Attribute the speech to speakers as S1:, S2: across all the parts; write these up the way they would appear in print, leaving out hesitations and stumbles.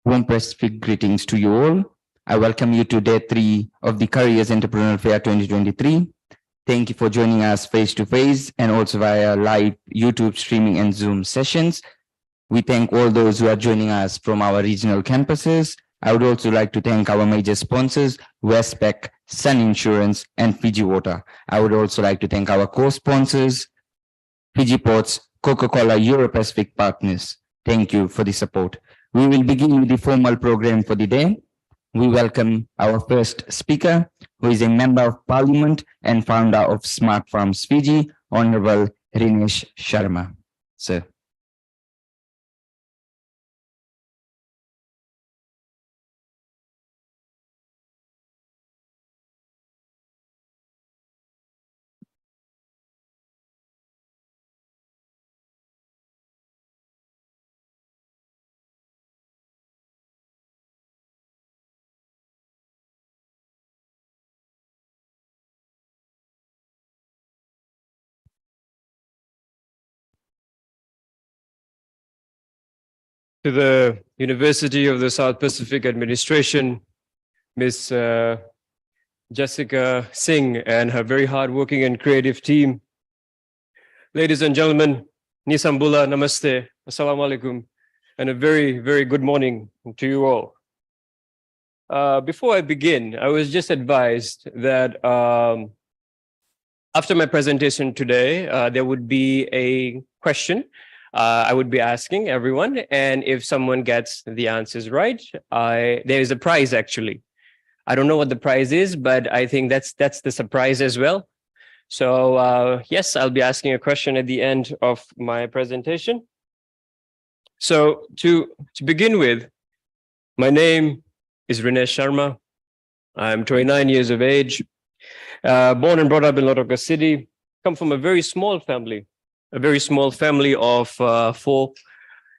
S1: Warm Pacific greetings to you all. I welcome you to day 3 of the Careers Entrepreneur Fair 2023. Thank you for joining us face-to-face and also via live YouTube streaming and Zoom sessions. We thank all those who are joining us from our regional campuses. I would also like to thank our major sponsors, Westpac, Sun Insurance, and Fiji Water. I would also like to thank our co-sponsors, Fiji Ports, Coca-Cola Euro-Pacific Partners. Thank you for the support. We will begin with the formal program for the day. We welcome our first speaker, who is a Member of Parliament and founder of Smart Farms Fiji, Honorable Rinesh Sharma. Sir.
S2: To the University of the South Pacific Administration, Ms. Jessica Singh and her very hardworking and creative team. Ladies and gentlemen, Nisambula, Namaste, Assalamu Alaikum, and a very, very good morning to you all. Before I begin, I was just advised that after my presentation today, there would be a question I would be asking everyone, and if someone gets the answers right, there is a prize actually. I don't know what the prize is, but I think that's the surprise as well. So yes, I'll be asking a question at the end of my presentation. So to begin with, my name is Rinesh Sharma. I'm 29 years of age, born and brought up in Lautoka City, come from a very small family. A very small family of 4,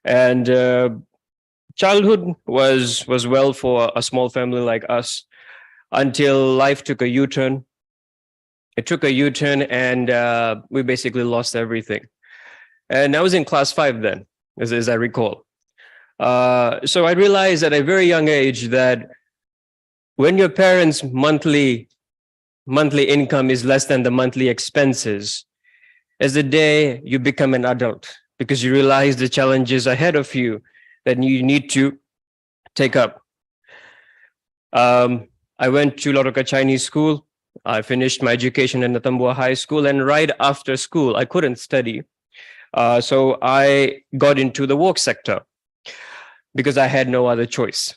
S2: and childhood was well for a small family like us until life took a U-turn. It took a U-turn, and we basically lost everything. And I was in class 5 then, as I recall. So I realized at a very young age that when your parents' monthly income is less than the monthly expenses, as the day you become an adult, because you realize the challenges ahead of you that you need to take up. I went to Lautoka Chinese School. I finished my education in Natambua High School, and right after school, I couldn't study. So I got into the work sector because I had no other choice.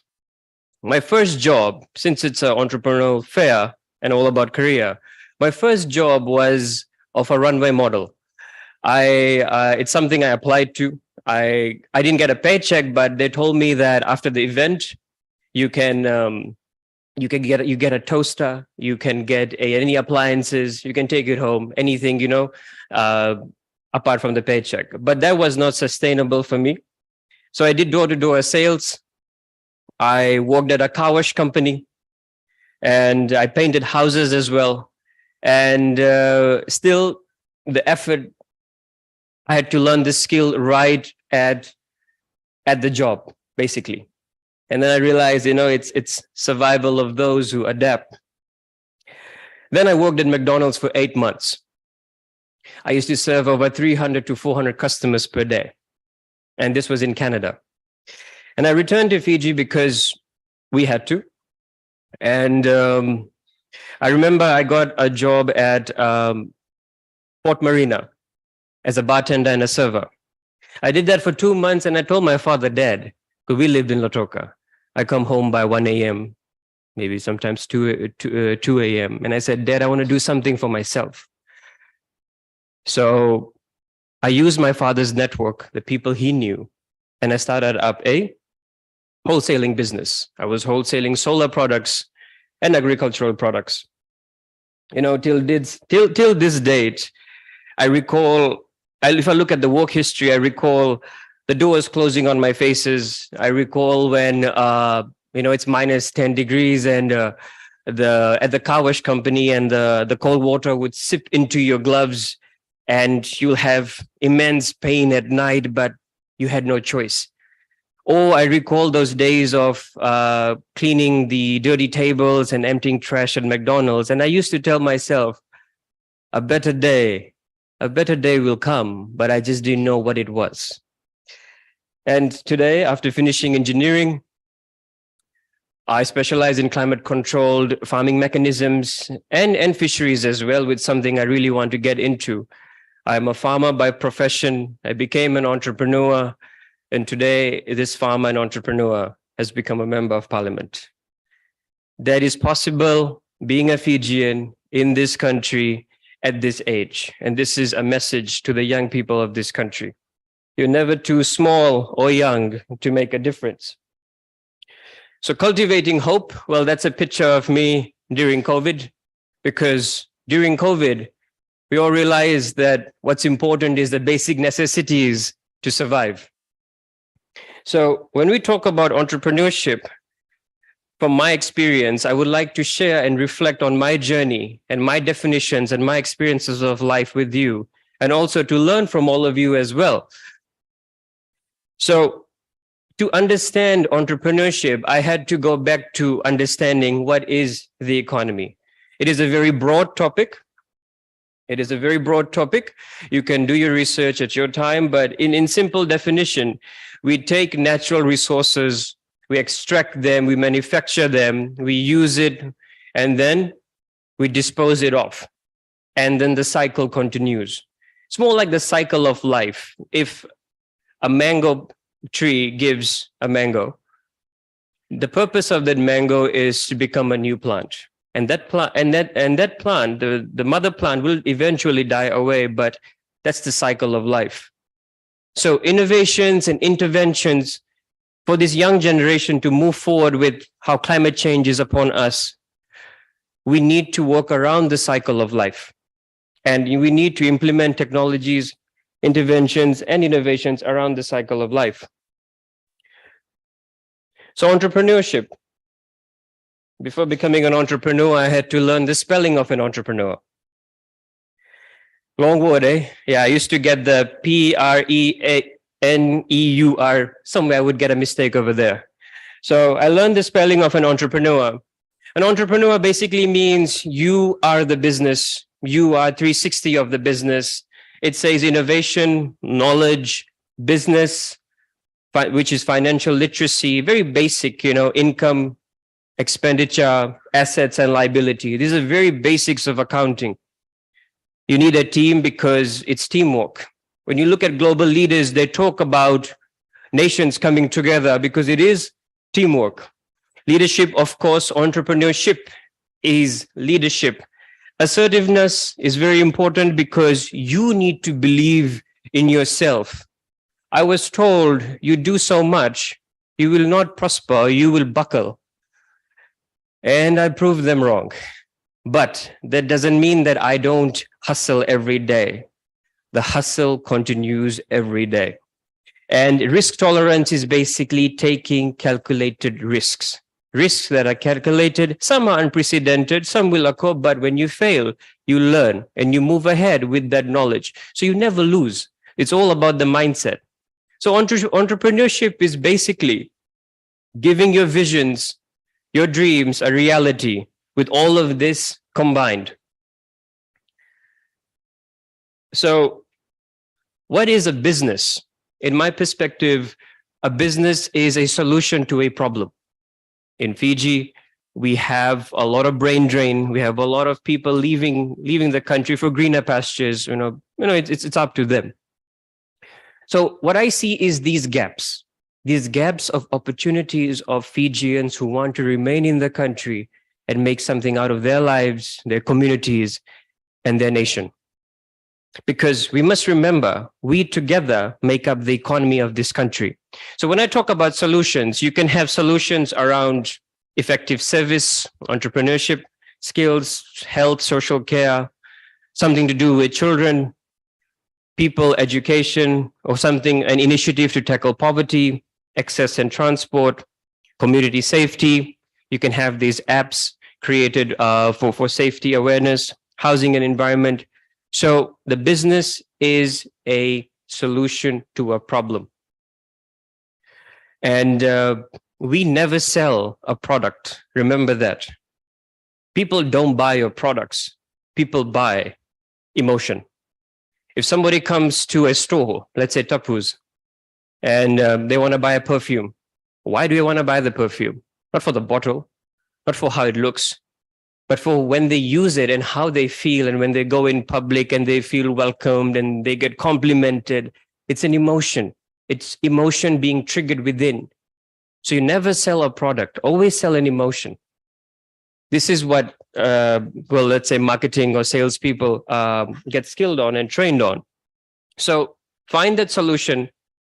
S2: My first job, since it's an entrepreneurial fair and all about career, my first job was of a runway model. It's something I applied to. I didn't get a paycheck, but they told me that after the event, you get a toaster, you can get any appliances, you can take it home, anything, apart from the paycheck. But that was not sustainable for me. So I did door-to-door sales. I worked at a car wash company, and I painted houses as well. And still, the effort, I had to learn this skill right at the job, basically. And then I realized, it's survival of those who adapt. Then I worked at McDonald's for 8 months. I used to serve over 300 to 400 customers per day. And this was in Canada. And I returned to Fiji because we had to. And I remember I got a job at Port Marina as a bartender and a server. I did that for 2 months, and I told my father, Dad, because we lived in Lautoka, I come home by 1 a.m., maybe sometimes 2 a.m. And I said, Dad, I want to do something for myself. So I used my father's network, the people he knew, and I started up a wholesaling business. I was wholesaling solar products and agricultural products. Till this date, I recall, if I look at the work history, I recall the doors closing on my faces. I recall when, it's minus 10 degrees and at the car wash company, and the cold water would sip into your gloves, and you'll have immense pain at night, but you had no choice. Or I recall those days of cleaning the dirty tables and emptying trash at McDonald's. And I used to tell myself, a better day, a better day will come, but I just didn't know what it was. And today, after finishing engineering, I specialize in climate controlled farming mechanisms and fisheries as well, with something I really want to get into. I'm a farmer by profession. I became an entrepreneur. And today, this farmer and entrepreneur has become a member of parliament. That is possible being a Fijian in this country at this age. And this is a message to the young people of this country. You're never too small or young to make a difference. So cultivating hope, well, that's a picture of me during COVID, because during COVID, we all realized that what's important is the basic necessities to survive. So when we talk about entrepreneurship, from my experience, I would like to share and reflect on my journey and my definitions and my experiences of life with you, and also to learn from all of you as well. So to understand entrepreneurship, I had to go back to understanding what is the economy. It is a very broad topic. It is a very broad topic. You can do your research at your time, but in simple definition, we take natural resources, we extract them, we manufacture them, we use it, and then we dispose it off. And then the cycle continues. It's more like the cycle of life. If a mango tree gives a mango, the purpose of that mango is to become a new plant. And that plant, the mother plant will eventually die away, but that's the cycle of life. So innovations and interventions for this young generation to move forward with how climate change is upon us, we need to work around the cycle of life. And we need to implement technologies, interventions, and innovations around the cycle of life. So entrepreneurship. Before becoming an entrepreneur, I had to learn the spelling of an entrepreneur. Long word, eh? Yeah, I used to get the P-R-E-A-N-E-U-R. Somewhere I would get a mistake over there. So I learned the spelling of an entrepreneur. An entrepreneur basically means you are the business. You are 360 of the business. It says innovation, knowledge, business, which is financial literacy, very basic, income, expenditure, assets, and liability. These are very basics of accounting. You need a team because it's teamwork. When you look at global leaders, they talk about nations coming together because it is teamwork. Leadership, of course, entrepreneurship is leadership. Assertiveness is very important because you need to believe in yourself. I was told, you do so much, you will not prosper, you will buckle. And I proved them wrong. But that doesn't mean that I don't hustle every day. The hustle continues every day. And risk tolerance is basically taking calculated risks. Risks that are calculated, some are unprecedented, some will occur, but when you fail, you learn and you move ahead with that knowledge. So you never lose. It's all about the mindset. So entrepreneurship is basically giving your visions, your dreams a reality with all of this combined. So what is a business? In my perspective, a business is a solution to a problem. In Fiji, we have a lot of brain drain. We have a lot of people leaving the country for greener pastures. It's up to them. So what I see is these gaps of opportunities of Fijians who want to remain in the country and make something out of their lives, their communities, and their nation. Because we must remember, we together make up the economy of this country. So when I talk about solutions, you can have solutions around effective service, entrepreneurship, skills, health, social care, something to do with children, people, education, or something, an initiative to tackle poverty, access and transport, community safety. You can have these apps created for safety awareness, housing and environment. So the business is a solution to a problem. And we never sell a product. Remember that. People don't buy your products. People buy emotion. If somebody comes to a store, let's say Tapu's, and they want to buy a perfume, why do you want to buy the perfume? Not for the bottle, not for how it looks, but for when they use it and how they feel, and when they go in public and they feel welcomed and they get complimented. It's an emotion. It's emotion being triggered within. So you never sell a product, always sell an emotion. This is what, let's say marketing or salespeople get skilled on and trained on. So find that solution,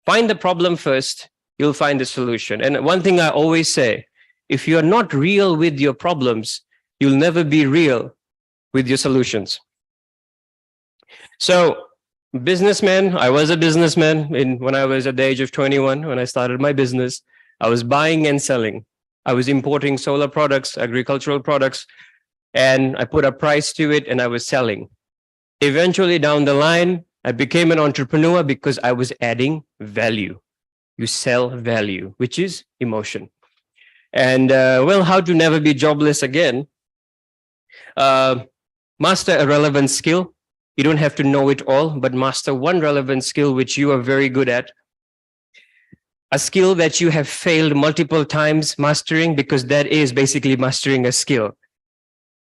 S2: find the problem first, you'll find the solution. And one thing I always say, if you're not real with your problems, you'll never be real with your solutions. So businessman, I was a businessman when I was at the age of 21, when I started my business. I was buying and selling. I was importing solar products, agricultural products, and I put a price to it and I was selling. Eventually down the line, I became an entrepreneur because I was adding value. You sell value, which is emotion. And how to never be jobless again? Master a relevant skill. You don't have to know it all, but master one relevant skill which you are very good at. A skill that you have failed multiple times mastering, because that is basically mastering a skill.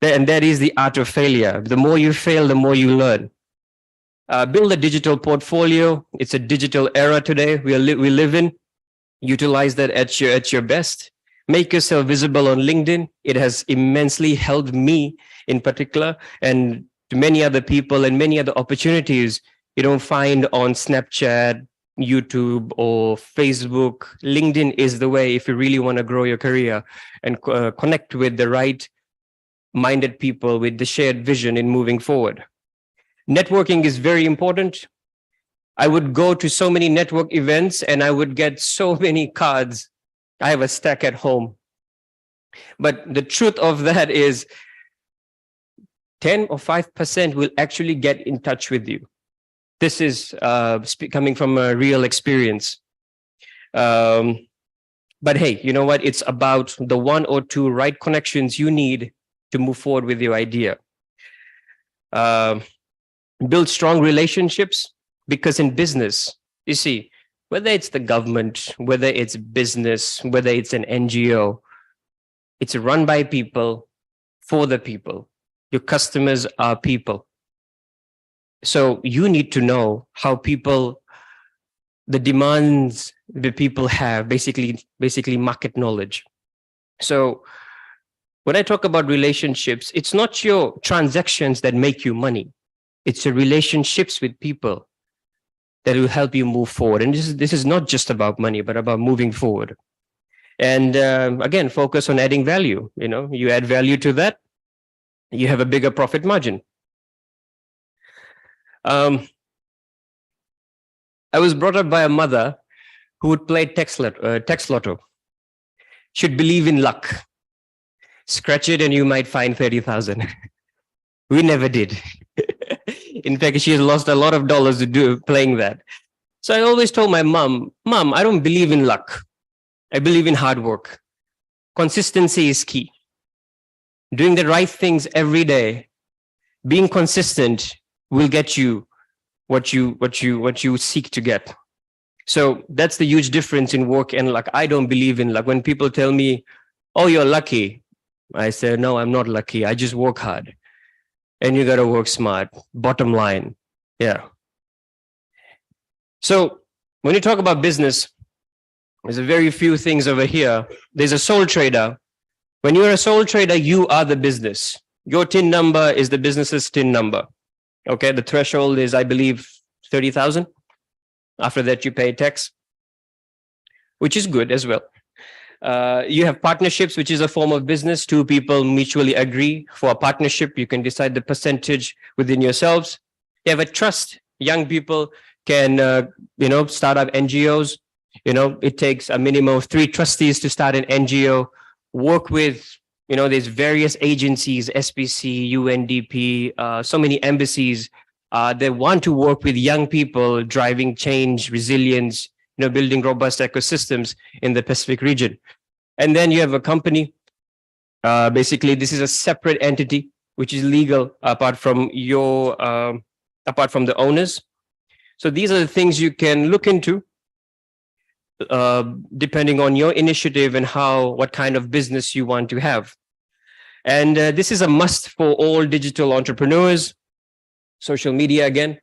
S2: And that is the art of failure. The more you fail, the more you learn. Build a digital portfolio. It's a digital era today we live in. Utilize that at your best. Make yourself visible on LinkedIn. It has immensely helped me in particular, and to many other people, and many other opportunities you don't find on Snapchat, YouTube, or Facebook. LinkedIn is the way if you really want to grow your career and connect with the right minded people with the shared vision in moving forward. Networking is very important. I would go to so many network events and I would get so many cards. I have a stack at home. But the truth of that is 10 or 5% will actually get in touch with you. This is coming from a real experience. But hey, you know what? It's about the one or two right connections you need to move forward with your idea. Build strong relationships, because in business, you see, whether it's the government, whether it's business, whether it's an NGO, it's run by people, for the people. Your customers are people. So you need to know how people, the demands that people have, basically market knowledge. So when I talk about relationships, it's not your transactions that make you money. It's your relationships with people that will help you move forward. And this is not just about money, but about moving forward. And again, focus on adding value. You know, you add value to that, you have a bigger profit margin. I was brought up by a mother who would play text lotto. Should believe in luck. Scratch it and you might find 30,000. We never did. In fact, she has lost a lot of dollars to playing that. So I always told my mom, I don't believe in luck. I believe in hard work. Consistency is key. Doing the right things every day, being consistent will get you what you seek to get. So that's the huge difference in work and luck. I don't believe in luck. When people tell me, oh, you're lucky, I say, no, I'm not lucky. I just work hard. And you got to work smart. Bottom line. Yeah. So when you talk about business, there's a very few things over here. There's a sole trader. When you're a sole trader, you are the business. Your TIN number is the business's TIN number. Okay. The threshold is, I believe, 30,000. After that, you pay tax, which is good as well. You have partnerships, which is a form of business. Two people mutually agree for a partnership. You can decide the percentage within yourselves. You have a trust. Young people can, start up NGOs. It takes a minimum of 3 trustees to start an NGO. Work with, there's various agencies, SPC, UNDP, so many embassies. They want to work with young people, driving change, resilience, building robust ecosystems in the Pacific region. And then you have a company. Basically, this is a separate entity which is legal apart from the owners. So these are the things you can look into depending on your initiative and what kind of business you want to have. And this is a must for all digital entrepreneurs. Social media again.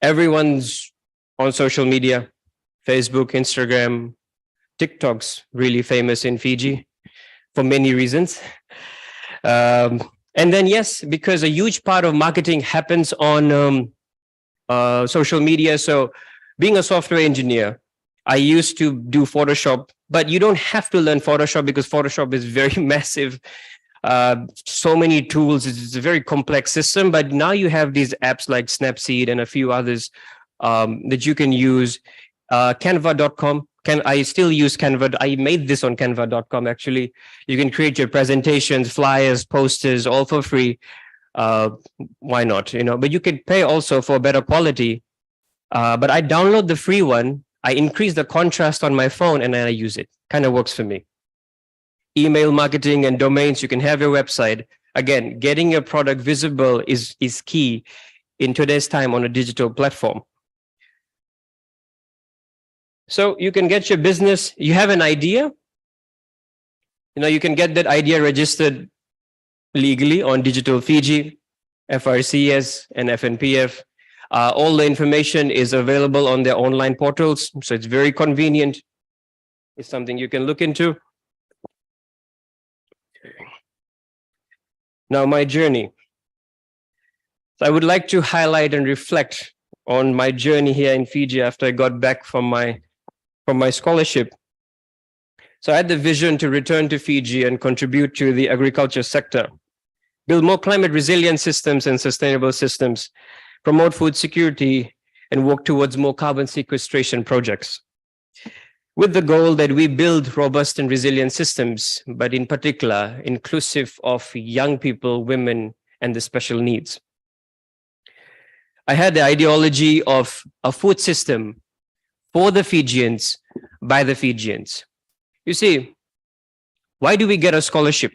S2: Everyone's on social media. Facebook, Instagram, TikTok's really famous in Fiji for many reasons. And then, yes, because a huge part of marketing happens on social media. So being a software engineer, I used to do Photoshop, but you don't have to learn Photoshop because Photoshop is very massive. So many tools. It's a very complex system, but now you have these apps like Snapseed and a few others that you can use. Canva.com. I still use Canva. I made this on Canva.com actually. You can create your presentations, flyers, posters, all for free. Why not? But you can pay also for better quality. But I download the free one. I increase the contrast on my phone and then I use it. Kind of works for me. Email marketing and domains. You can have your website. Again, getting your product visible is key in today's time on a digital platform. So you can get your business, you have an idea, you can get that idea registered legally on Digital Fiji, FRCS and FNPF. All the information is available on their online portals. So it's very convenient. It's something you can look into. Now, my journey. So I would like to highlight and reflect on my journey here in Fiji after I got back from my scholarship. So I had the vision to return to Fiji and contribute to the agriculture sector, build more climate resilient systems and sustainable systems, promote food security, and work towards more carbon sequestration projects, with the goal that we build robust and resilient systems, but in particular, inclusive of young people, women, and the special needs. I had the ideology of a food system for the Fijians, by the Fijians. You see, why do we get a scholarship?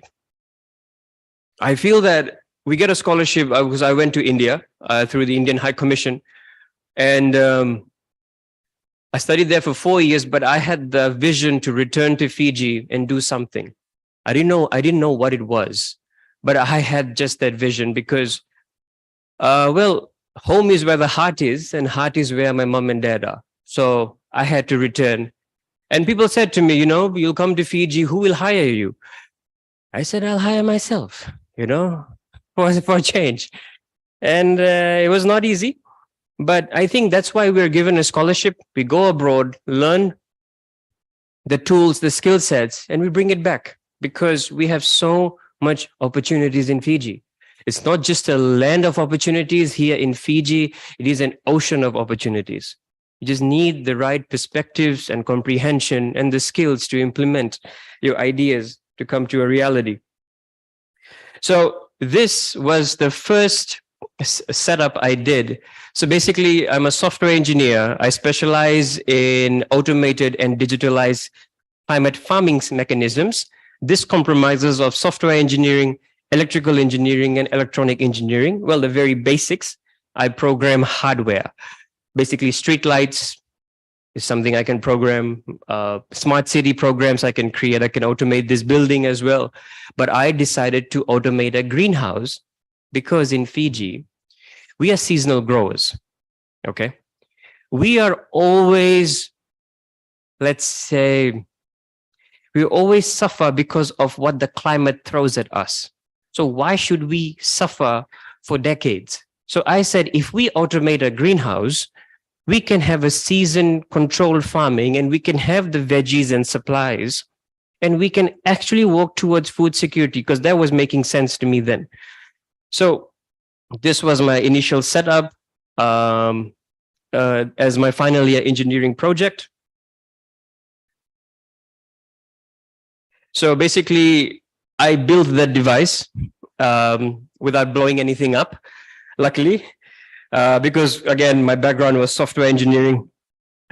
S2: I feel that we get a scholarship because I went to India through the Indian High Commission, and I studied there for 4 years, but I had the vision to return to Fiji and do something. I didn't know what it was, but I had just that vision because, home is where the heart is, and heart is where my mom and dad are. So I had to return. And people said to me, you'll come to Fiji, who will hire you? I said, I'll hire myself, for a change. And it was not easy. But I think that's why we're given a scholarship. We go abroad, learn the tools, the skill sets, and we bring it back because we have so much opportunities in Fiji. It's not just a land of opportunities here in Fiji. It is an ocean of opportunities. You just need the right perspectives and comprehension and the skills to implement your ideas to come to a reality. So this was the first setup I did. So basically, I'm a software engineer. I specialize in automated and digitalized climate farming mechanisms. This comprises of software engineering, electrical engineering, and electronic engineering. Well, the very basics. I program hardware. Basically, street lights is something I can program. Smart city programs I can create. I can automate this building as well. But I decided to automate a greenhouse because in Fiji, we are seasonal growers, okay? We are always, let's say, we always suffer because of what the climate throws at us. So why should we suffer for decades? So I said, if we automate a greenhouse, we can have a season controlled farming and we can have the veggies and supplies and we can actually work towards food security because that was making sense to me then. So this was my initial setup as my final year engineering project. So basically, I built that device without blowing anything up, luckily, because again, my background was software engineering.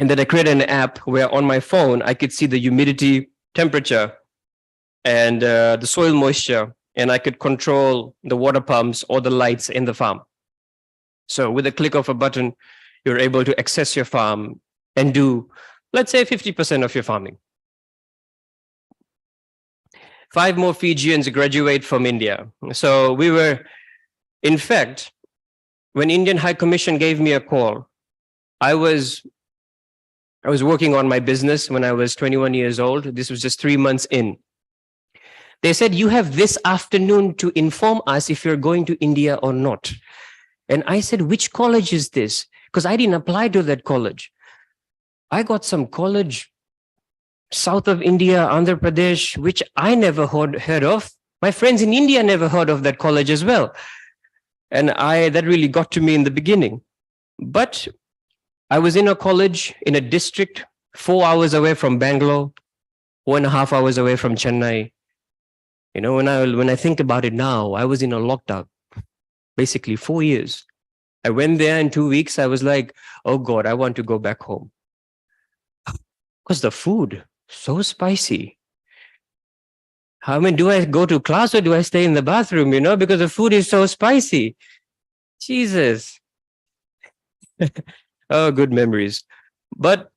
S2: And then I created an app where on my phone, I could see the humidity, temperature, and the soil moisture, and I could control the water pumps or the lights in the farm. So with a click of a button, you're able to access your farm and do, let's say, 50% of your farming. 5 more Fijians graduate from India. So we were, in fact, when Indian High Commission gave me a call, I was working on my business when I was 21 years old. This was just 3 months in. They said, you have this afternoon to inform us if you're going to India or not. And I said, which college is this? Because I didn't apply to that college. I got some college south of India, Andhra Pradesh, which I never heard of. My friends in India never heard of that college as well. And that really got to me in the beginning. But I was in a college in a district 4 hours away from Bangalore, 1.5 hours away from Chennai. You know, when I think about it now, I was in a lockdown, basically 4 years. I went there in 2 weeks. I was like, oh God, I want to go back home. Because the food, so spicy. I mean, do I go to class or do I stay in the bathroom, you know, because the food is so spicy. Jesus. Oh, good memories. But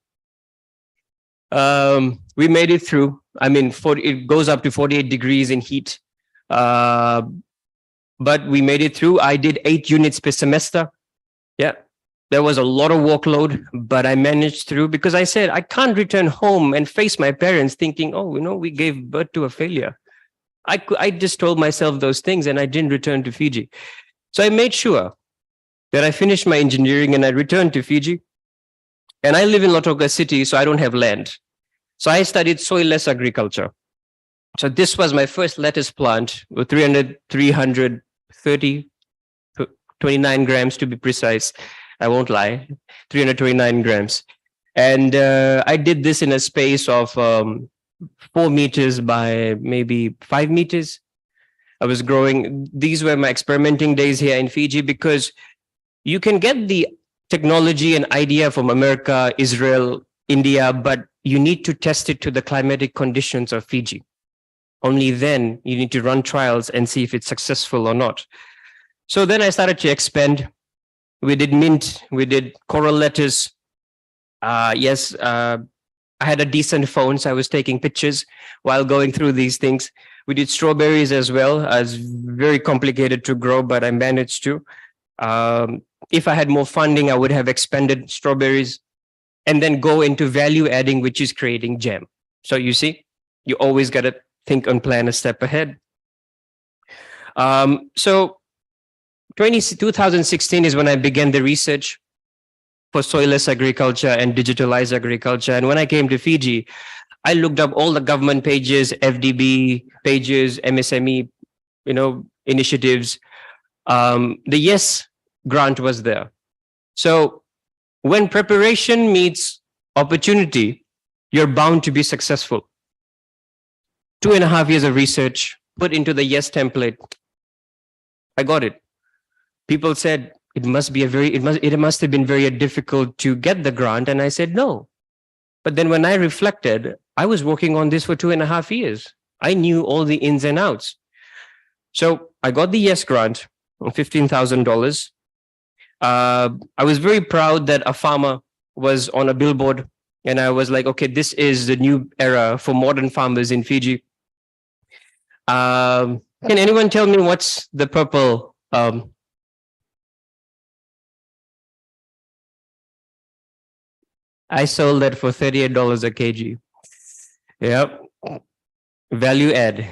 S2: we made it through. I mean, it goes up to 48 degrees in heat. But we made it through. I did 8 units per semester. Yeah. There was a lot of workload, but I managed through because I said, I can't return home and face my parents thinking, oh, you know, we gave birth to a failure. I just told myself those things and I didn't return to Fiji. So I made sure that I finished my engineering and I returned to Fiji. And I live in Lautoka City, so I don't have land. So I studied soilless agriculture. So this was my first lettuce plant with 330, 29 grams to be precise. I won't lie, 329 grams. And I did this in a space of 4 meters by maybe 5 meters. I was growing. These were my experimenting days here in Fiji because you can get the technology and idea from America, Israel, India, but you need to test it to the climatic conditions of Fiji. Only then you need to run trials and see if it's successful or not. So then I started to expand. We did mint, we did coral lettuce. I had a decent phone, so I was taking pictures while going through these things. We did strawberries as well, as very complicated to grow, but I managed to. If I had more funding, I would have expanded strawberries and then go into value adding, which is creating jam. So you see, you always got to think and plan a step ahead. So 2016 is when I began the research for soilless agriculture and digitalized agriculture. And when I came to Fiji, I looked up all the government pages, FDB pages, MSME, initiatives. The YES grant was there. So when preparation meets opportunity, you're bound to be successful. 2.5 years of research put into the YES template. I got it. People said it must have been very difficult to get the grant. And I said, no. But then when I reflected, I was working on this for 2.5 years. I knew all the ins and outs. So I got the YES grant, $15,000. I was very proud that a farmer was on a billboard. And I was like, okay, this is the new era for modern farmers in Fiji. Can anyone tell me what's the purple? I sold that for $38 a kg. Yep. Value add.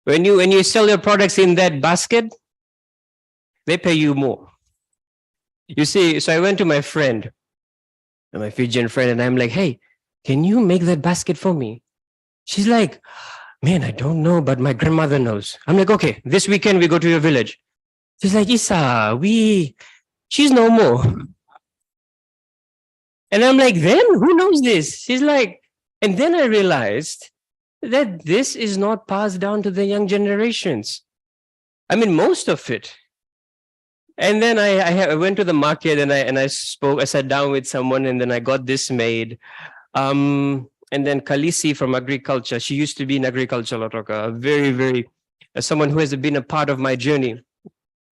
S2: When you sell your products in that basket, they pay you more. You see, so I went to my friend, my Fijian friend, and I'm like, hey, can you make that basket for me? She's like, man, I don't know, but my grandmother knows. I'm like, okay, this weekend we go to your village. She's like, Isa, she's no more. And I'm like, then who knows this? She's like, and then I realized that this is not passed down to the young generations. I mean, most of it And then I went to the market and I spoke. I sat down with someone, and then I got this made. And then Kalisi from agriculture. She used to be in agriculture, Latoka. Very someone who has been a part of my journey.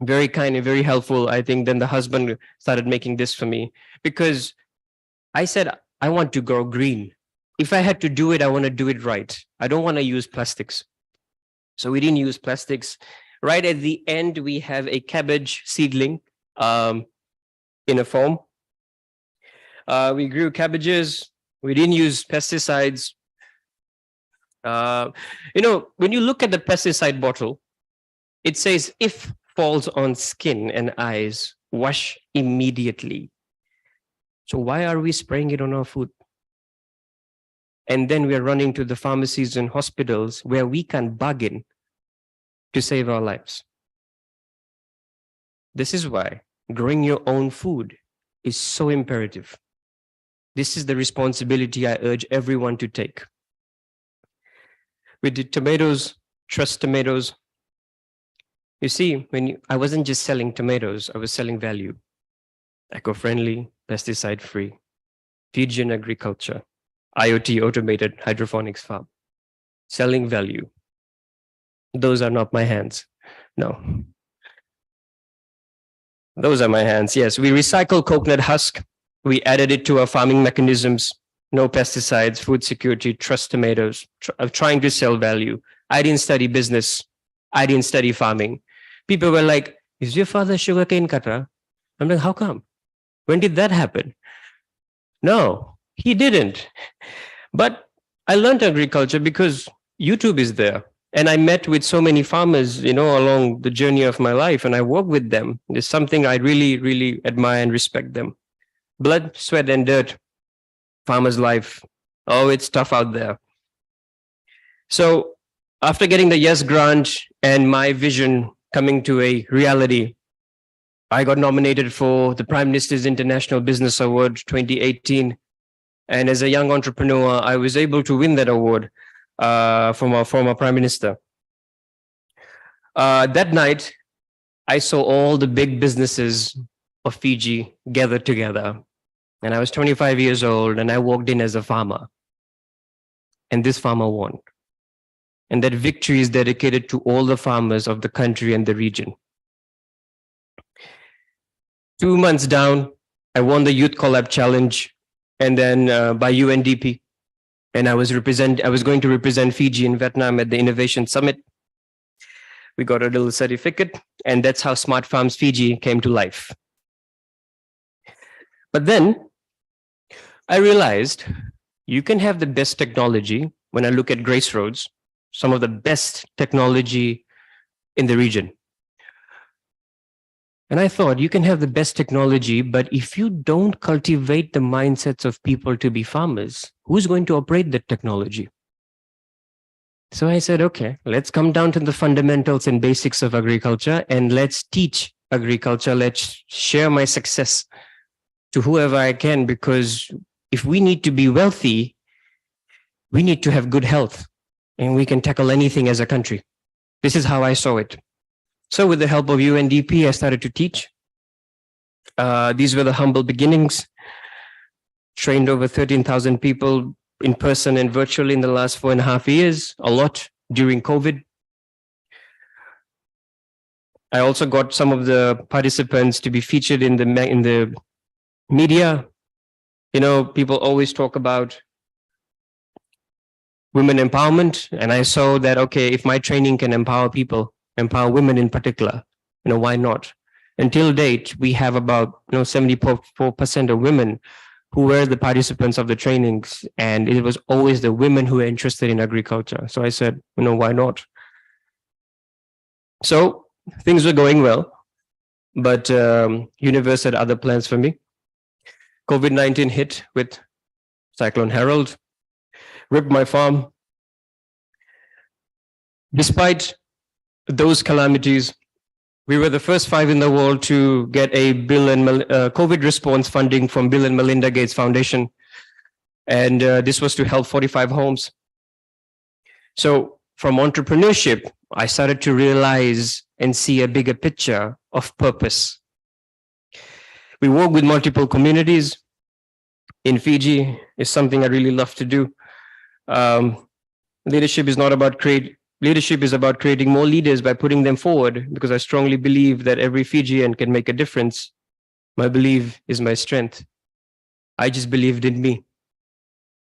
S2: Very kind and very helpful. I think then the husband started making this for me because I said I want to grow green. If I had to do it, I want to do it right. I don't want to use plastics. So we didn't use plastics. Right at the end, we have a cabbage seedling in a foam. We grew cabbages. We didn't use pesticides. When you look at the pesticide bottle, it says, if falls on skin and eyes, wash immediately. So why are we spraying it on our food? And then we're running to the pharmacies and hospitals where we can bargain to save our lives. This is why growing your own food is so imperative. This is the responsibility I urge everyone to take. We did tomatoes, trust tomatoes. You see, I wasn't just selling tomatoes, I was selling value. Eco-friendly, pesticide-free, Fijian agriculture, IoT automated hydroponics farm, selling value. Those are not my hands. No. Those are my hands. Yes, we recycle coconut husk. We added it to our farming mechanisms. No pesticides, food security, trust tomatoes, trying to sell value. I didn't study business. I didn't study farming. People were like, is your father sugarcane cutter? I'm like, how come? When did that happen? No, he didn't. But I learned agriculture because YouTube is there. And I met with so many farmers, along the journey of my life, and I work with them. It's something I really admire and respect them. Blood, sweat, and dirt, farmer's life. Oh, it's tough out there. So after getting the YES grant and my vision coming to a reality, I got nominated for the Prime Minister's International Business Award 2018. And as a young entrepreneur, I was able to win that award from our former Prime Minister. That night, I saw all the big businesses of Fiji gathered together. And I was 25 years old, and I walked in as a farmer. And this farmer won. And that victory is dedicated to all the farmers of the country and the region. 2 months down, I won the Youth Collab Challenge, and then by UNDP. And I was going to represent Fiji in Vietnam at the Innovation Summit. We got a little certificate, and that's how Smart Farms Fiji came to life. But then I realized you can have the best technology. When I look at Grace Roads, some of the best technology in the region. And I thought, you can have the best technology, but if you don't cultivate the mindsets of people to be farmers, who's going to operate that technology? So I said, okay, let's come down to the fundamentals and basics of agriculture, and let's teach agriculture. Let's share my success to whoever I can, because if we need to be wealthy, we need to have good health, and we can tackle anything as a country. This is how I saw it. So with the help of UNDP, I started to teach. These were the humble beginnings. Trained over 13,000 people in person and virtually in the last 4.5 years, a lot during COVID. I also got some of the participants to be featured in the media. People always talk about women empowerment, and I saw that, okay, if my training can empower people, empower women in particular, why not? Until date, we have about 74% of women who were the participants of the trainings, and it was always the women who were interested in agriculture. So I said, why not? So things were going well, but universe had other plans for me. COVID-19 hit with Cyclone Harold, ripped my farm. Despite those calamities, we were the first 5 in the world to get a COVID response funding from Bill and Melinda Gates Foundation. And this was to help 45 homes. So from entrepreneurship, I started to realize and see a bigger picture of purpose. We work with multiple communities in Fiji. Is something I really love to do. Um, leadership is not about leadership is about creating more leaders by putting them forward, because I strongly believe that every Fijian can make a difference. My belief is my strength. I just believed in me.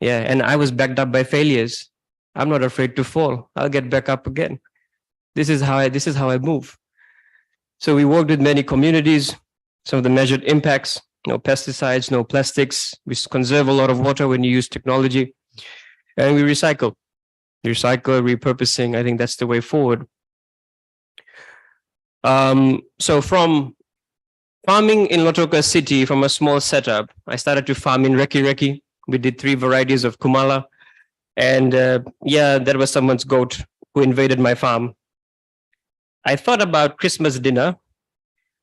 S2: Yeah, and I was backed up by failures. I'm not afraid to fall. I'll get back up again. This is how I move. So we worked with many communities. Some of the measured impacts: no pesticides, no plastics. We conserve a lot of water when you use technology, and we recycle, repurposing. I think that's the way forward. So from farming in Lautoka city, from a small setup, I started to farm in Reki Reki. We did 3 varieties of kumala. And yeah, that was someone's goat who invaded my farm. I thought about Christmas dinner,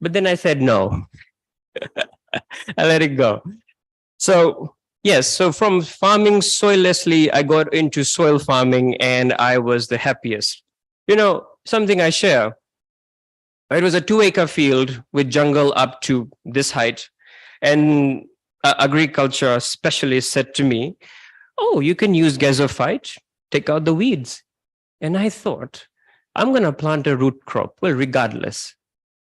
S2: but then I said no. I let it go. So yes, so from farming soillessly, I got into soil farming, and I was the happiest. You know, something I share. It was a 2-acre field with jungle up to this height. And agriculture specialist said to me, "Oh, you can use gazophyte, take out the weeds." And I thought, I'm going to plant a root crop. Well, regardless,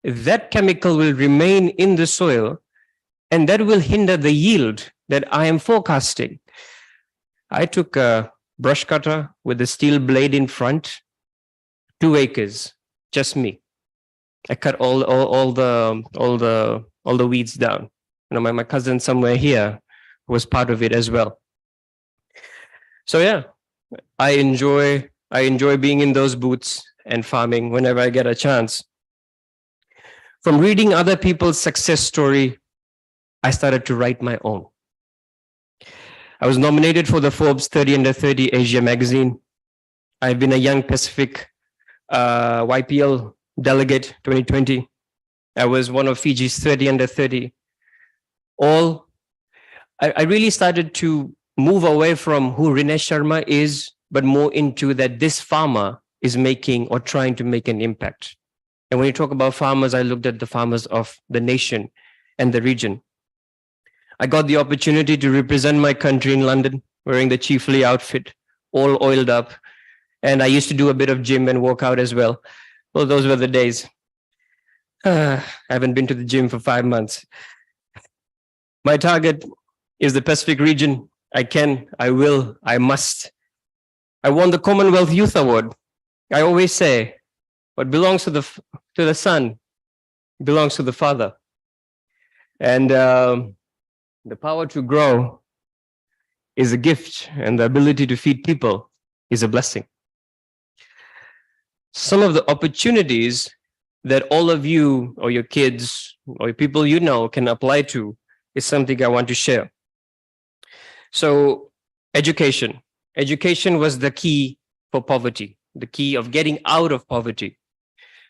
S2: that chemical will remain in the soil, and that will hinder the yield that I am forecasting. I took a brush cutter with a steel blade in front, 2 acres, just me. I cut all the weeds down. You know, my cousin somewhere here was part of it as well. So yeah, I enjoy being in those booths and farming whenever I get a chance. From reading other people's success story, I started to write my own. I was nominated for the Forbes 30 Under 30 Asia magazine. I've been a Young Pacific YPL delegate 2020. I was one of Fiji's 30 Under 30. I really started to move away from who Rinesh Sharma is, but more into that this farmer is making or trying to make an impact. And when you talk about farmers, I looked at the farmers of the nation and the region. I got the opportunity to represent my country in London, wearing the Chiefly outfit, all oiled up. And I used to do a bit of gym and workout as well. Well, those were the days. I haven't been to the gym for 5 months. My target is the Pacific region. I can, I will, I must. I won the Commonwealth Youth Award. I always say, what belongs to the son belongs to the father. And the power to grow is a gift, and the ability to feed people is a blessing. Some of the opportunities that all of you or your kids or people you know can apply to is something I want to share. So education. Education was the key for poverty, the key of getting out of poverty.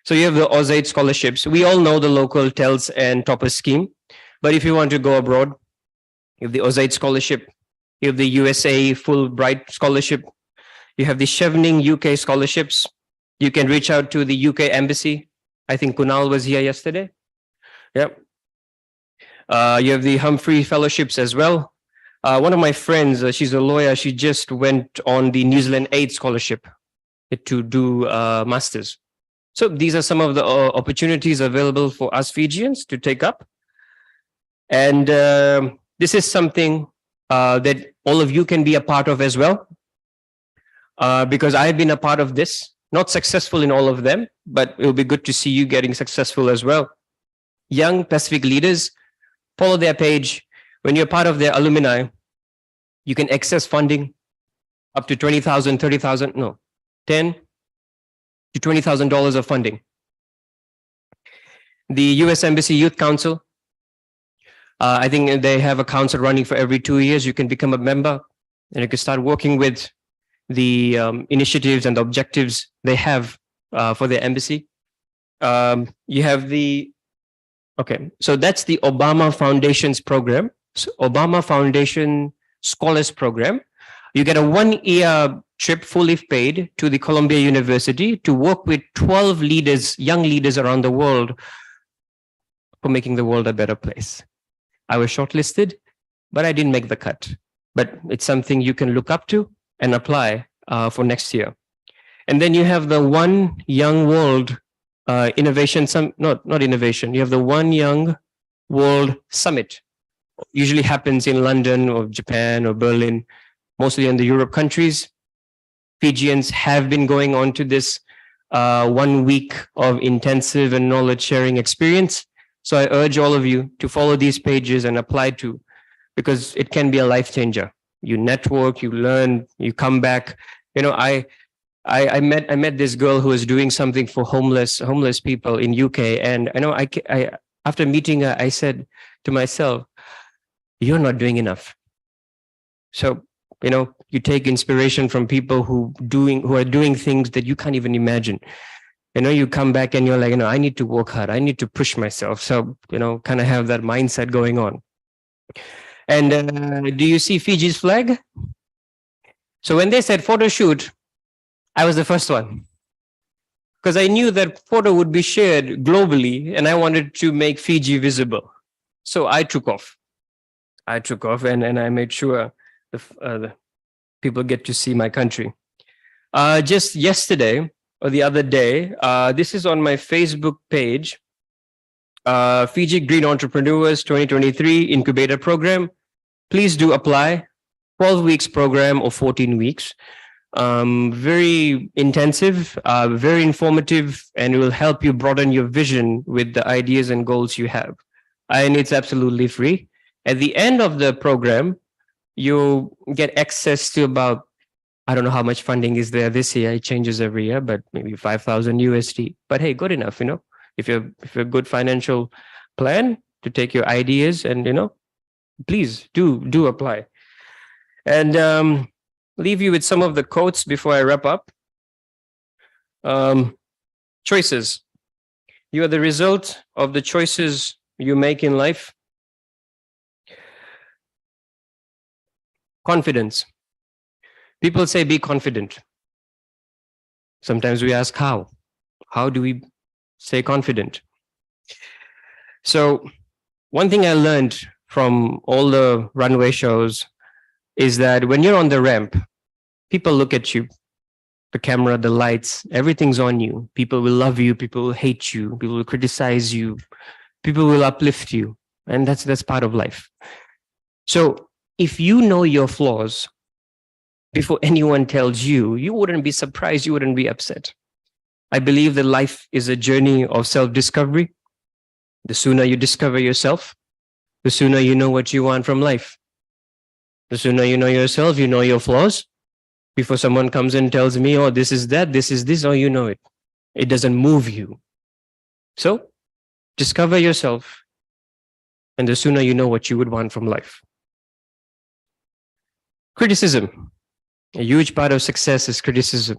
S2: So you have the Ausaid scholarships. We all know the local TELS and Topper scheme. But if you want to go abroad, you have the Ausaid scholarship, you have the USA Fulbright scholarship, you have the Chevening UK scholarships. You can reach out to the UK embassy. I think Kunal was here yesterday. Yep. You have the Humphrey fellowships as well. One of my friends, she's a lawyer. She just went on the New Zealand Aid scholarship to do masters. So these are some of the opportunities available for us Fijians to take up. And this is something that all of you can be a part of as well. Because I've been a part of this, not successful in all of them, but it'll be good to see you getting successful as well. Young Pacific leaders, follow their page. When you're part of their alumni, you can access funding up to 20,000, 30,000, no, 10 to $20,000 of funding. The US Embassy Youth Council, I think they have a council running for every 2 years. You can become a member and you can start working with the initiatives and the objectives they have for their embassy. You have the, okay, so that's the Obama Foundation's program. So Obama Foundation Scholars Program. You get a 1-year trip fully paid to the Columbia University to work with 12 leaders, young leaders around the world for making the world a better place. I was shortlisted, but I didn't make the cut. But it's something you can look up to and apply for next year. And then you have the One Young World Innovation, not innovation, you have the One Young World Summit. Usually happens in London or Japan or Berlin, mostly in the Europe countries. Fijians have been going on to this 1 week of intensive and knowledge sharing experience. So I urge all of you to follow these pages and apply to, because it can be a life changer. You network, you learn, you come back. You know, I met this girl who was doing something for homeless people in UK, and I know I after meeting her, I said to myself, "You're not doing enough." So you know, you take inspiration from people who are doing things that you can't even imagine. You know, you come back and you're like, you know, I need to work hard. I need to push myself. So you know, kind of have that mindset going on. And do you see Fiji's flag? So when they said photo shoot, I was the first one, because I knew that photo would be shared globally and I wanted to make Fiji visible. So I took off. And I made sure the people get to see my country. Just yesterday or the other day, this is on my Facebook page, Fiji Green Entrepreneurs 2023 Incubator Program. Please do apply. 12 weeks program or 14 weeks. Very intensive, very informative, and it will help you broaden your vision with the ideas and goals you have. And it's absolutely free. At the end of the program, you get access to about, I don't know how much funding is there this year. It changes every year, but maybe 5,000 USD. But hey, good enough, you know, if you're a good financial plan to take your ideas and, you know, please do apply. And leave you with some of the quotes before I wrap up. Choices. You are the result of the choices you make in life. Confidence. People say be confident. Sometimes we ask how. How do we stay confident? So one thing I learned from all the runway shows is that when you're on the ramp, people look at you, the camera, the lights, everything's on you. People will love you, people will hate you, people will criticize you, people will uplift you. And that's part of life. So if you know your flaws before anyone tells you, you wouldn't be surprised, you wouldn't be upset. I believe that life is a journey of self-discovery. The sooner you discover yourself, the sooner you know what you want from life. The sooner you know yourself, you know your flaws. Before someone comes and tells me, oh, this is that, this is this, oh, you know it. It doesn't move you. So discover yourself, and the sooner you know what you would want from life. Criticism. A huge part of success is criticism.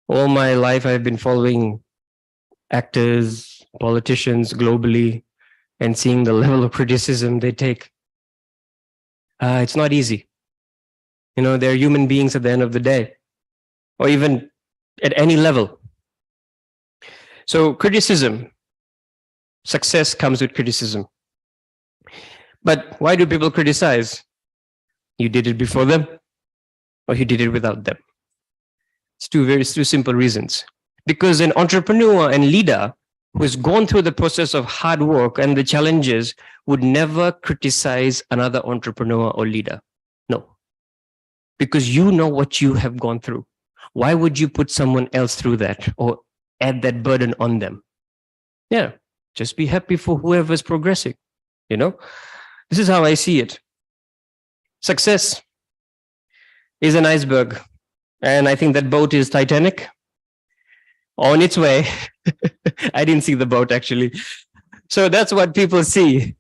S2: All my life, I've been following actors, politicians globally, and seeing the level of criticism they take. It's not easy. You know, they're human beings at the end of the day, or even at any level. So criticism, success comes with criticism. But why do people criticize? You did it before them, or you did it without them. It's two simple reasons. Because an entrepreneur and leader who has gone through the process of hard work and the challenges would never criticize another entrepreneur or leader. No. Because you know what you have gone through. Why would you put someone else through that or add that burden on them? Yeah, just be happy for whoever's progressing. You know, this is how I see it. Success is an iceberg. And I think that boat is Titanic on its way. I didn't see the boat actually. So that's what people see.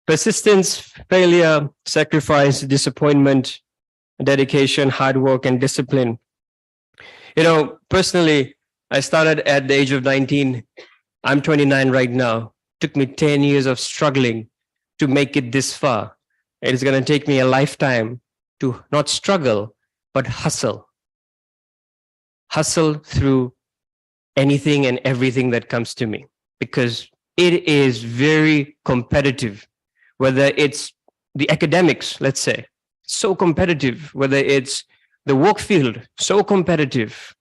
S2: Persistence, failure, sacrifice, disappointment, dedication, hard work, and discipline. You know, personally, I started at the age of 19. I'm 29 right now. Took me 10 years of struggling to make it this far. It is going to take me a lifetime to not struggle, but hustle. Hustle through anything and everything that comes to me. Because it is very competitive, whether it's the academics, let's say, so competitive, whether it's the work field, so competitive,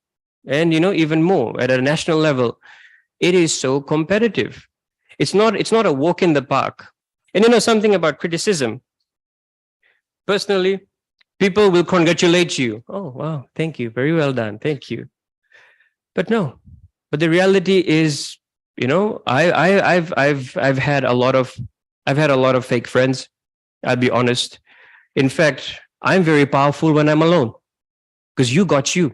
S2: and even more at a national level, it is so competitive. It's not a walk in the park. And something about criticism. Personally, people will congratulate you. Oh wow, thank you, very well done, thank you. But no, but the reality is, I've had a lot of fake friends. I'll be honest. In fact, I'm very powerful when I'm alone because you got you.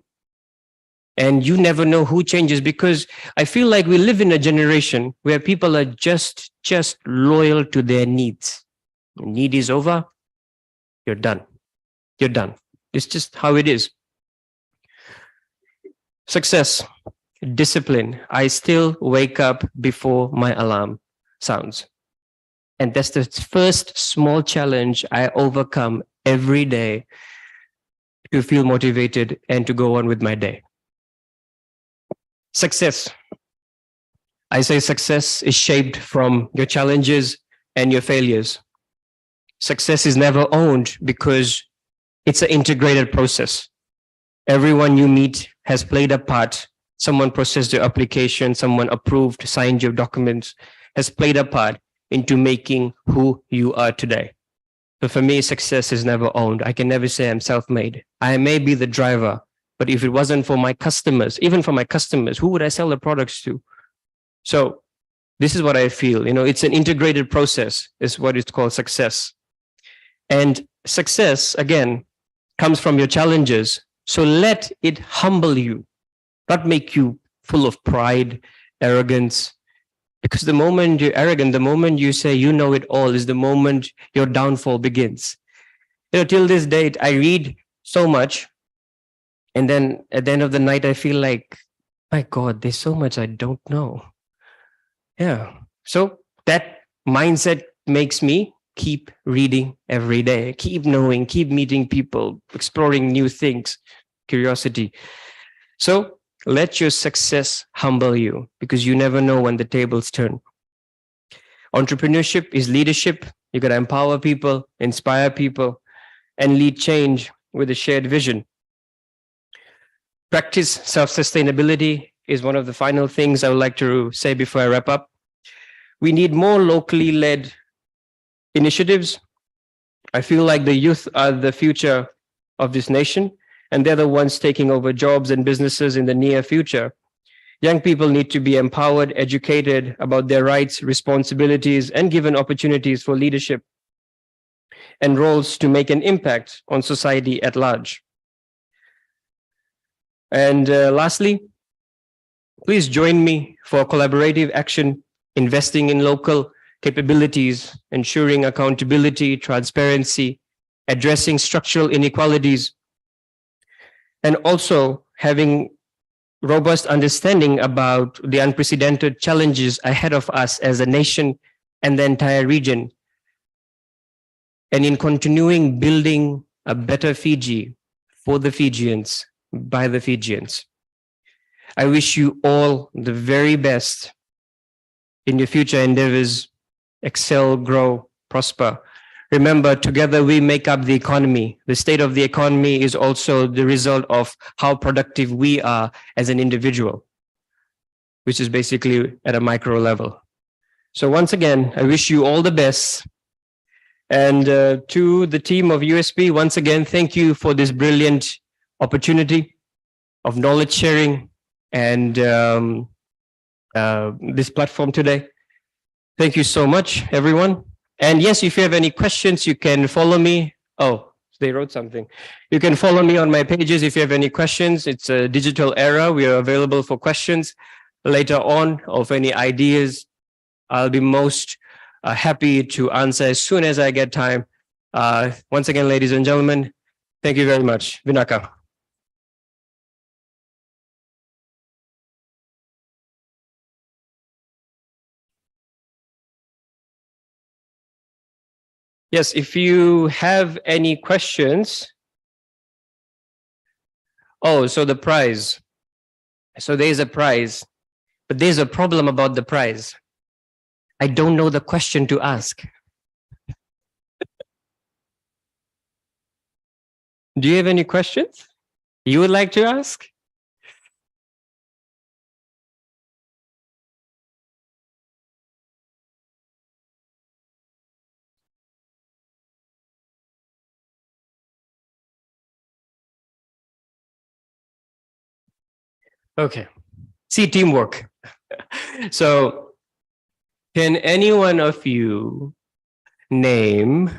S2: And you never know who changes, because I feel like we live in a generation where people are just loyal to their needs. Need is over, you're done. You're done. It's just how it is. Success, discipline. I still wake up before my alarm sounds. And that's the first small challenge I overcome every day to feel motivated and to go on with my day. Success. I say success is shaped from your challenges and your failures. Success is never owned because it's an integrated process. Everyone you meet has played a part. Someone processed your application, someone approved, signed your documents, has played a part into making who you are today. So for me, success is never owned. I can never say I'm self-made. I may be the driver, but if it wasn't for my customers, even for my customers, who would I sell the products to? So this is what I feel. It's an integrated process, is what it's called success. And success, again, comes from your challenges. So let it humble you, not make you full of pride, arrogance. Because the moment you're arrogant, the moment you say you know it all, is the moment your downfall begins. Till this date, I read so much. And then at the end of the night, I feel like, my God, there's so much I don't know. Yeah. So that mindset makes me keep reading every day, keep knowing, keep meeting people, exploring new things, curiosity. So let your success humble you, because you never know when the tables turn. Entrepreneurship is leadership. You got to empower people, inspire people, and lead change with a shared vision. Practice self-sustainability is one of the final things I would like to say before I wrap up. We need more locally led initiatives. I feel like the youth are the future of this nation, and they're the ones taking over jobs and businesses in the near future. Young people need to be empowered, educated about their rights, responsibilities, and given opportunities for leadership and roles to make an impact on society at large. And lastly, please join me for collaborative action, investing in local capabilities, ensuring accountability, transparency, addressing structural inequalities, and also having robust understanding about the unprecedented challenges ahead of us as a nation and the entire region. And in continuing building a better Fiji for the Fijians, by the Fijians. I wish you all the very best in your future endeavors. Excel, grow, prosper. Remember, together we make up the economy. The state of the economy is also the result of how productive we are as an individual, which is basically at a micro level. So once again, I wish you all the best. And to the team of USP, once again, thank you for this brilliant opportunity of knowledge sharing and this platform today. Thank you so much, everyone. And yes, if you have any questions, you can follow me. Oh, they wrote something. You can follow me on my pages if you have any questions. It's a digital era. We are available for questions later on, of any ideas. I'll be most happy to answer as soon as I get time. Once again, ladies and gentlemen, thank you very much. Vinaka. Yes, if you have any questions. Oh, so the prize. So there's a prize, but there's a problem about the prize. I don't know the question to ask. Do you have any questions you would like to ask? Okay. See, teamwork. So, can any one of you name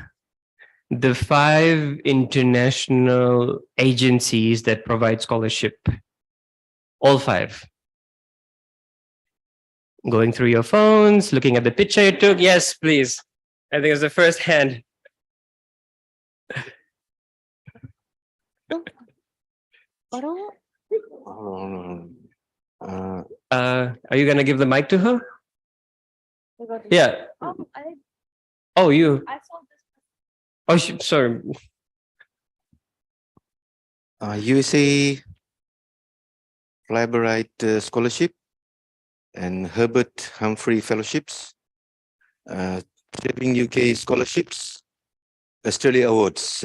S2: the 5 international agencies that provide scholarship? All 5. Going through your phones, looking at the picture you took. Yes, please. I think it's the first hand. Are you gonna give the mic to her? Yeah. Oh, you. Oh, sorry.
S3: USA Fulbright Scholarship and Herbert Humphrey Fellowships, Shaping UK Scholarships, Australia Awards,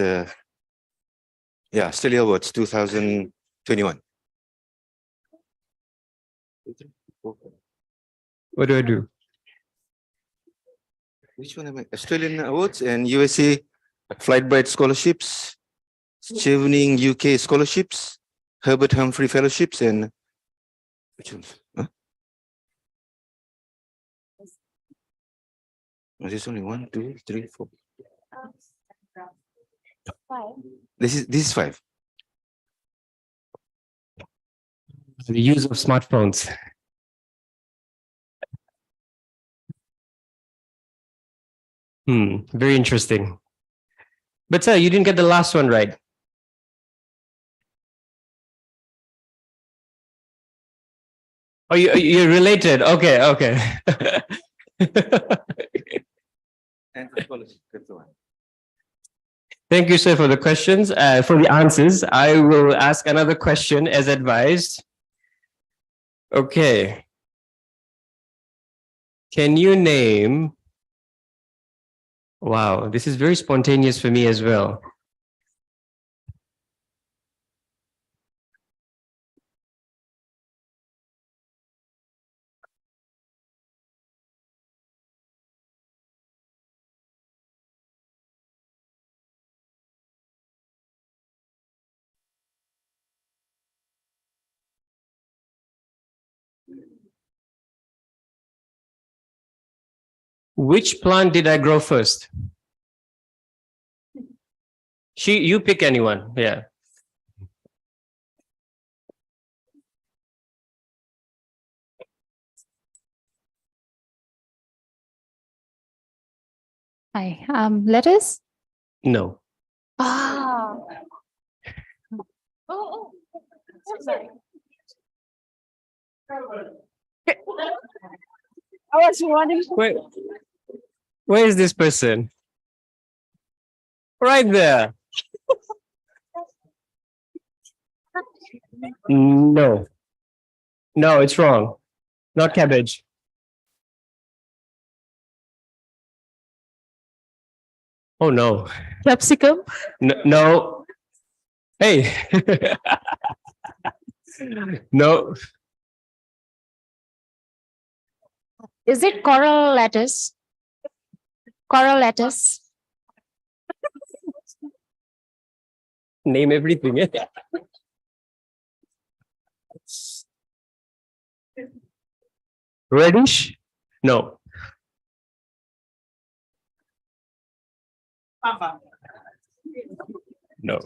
S3: Australia Awards 2021.
S2: What do I do?
S3: Which one am I? Australian Awards and USA Fulbright Scholarships, Chevening UK Scholarships, Herbert Humphrey Fellowships, and which ones? Huh? There's only 1, 2, 3, 4. 5. This is 5.
S2: The use of smartphones. Very interesting. But sir, you didn't get the last one right. Oh, you're related. Okay, okay. Thank you, sir, for the questions, for the answers. I will ask another question as advised. Okay. Can you name... Wow, this is very spontaneous for me as well. Which plant did I grow first? You pick anyone, yeah.
S4: Hi, lettuce?
S2: No.
S4: Ah. Oh, sorry. I was wondering.
S2: Where is this person? Right there. No. No, it's wrong. Not cabbage. Oh, no.
S4: Capsicum?
S2: No. Hey. No.
S4: Is it coral lettuce? Coral lettuce?
S2: Name everything. Reddish? No. No.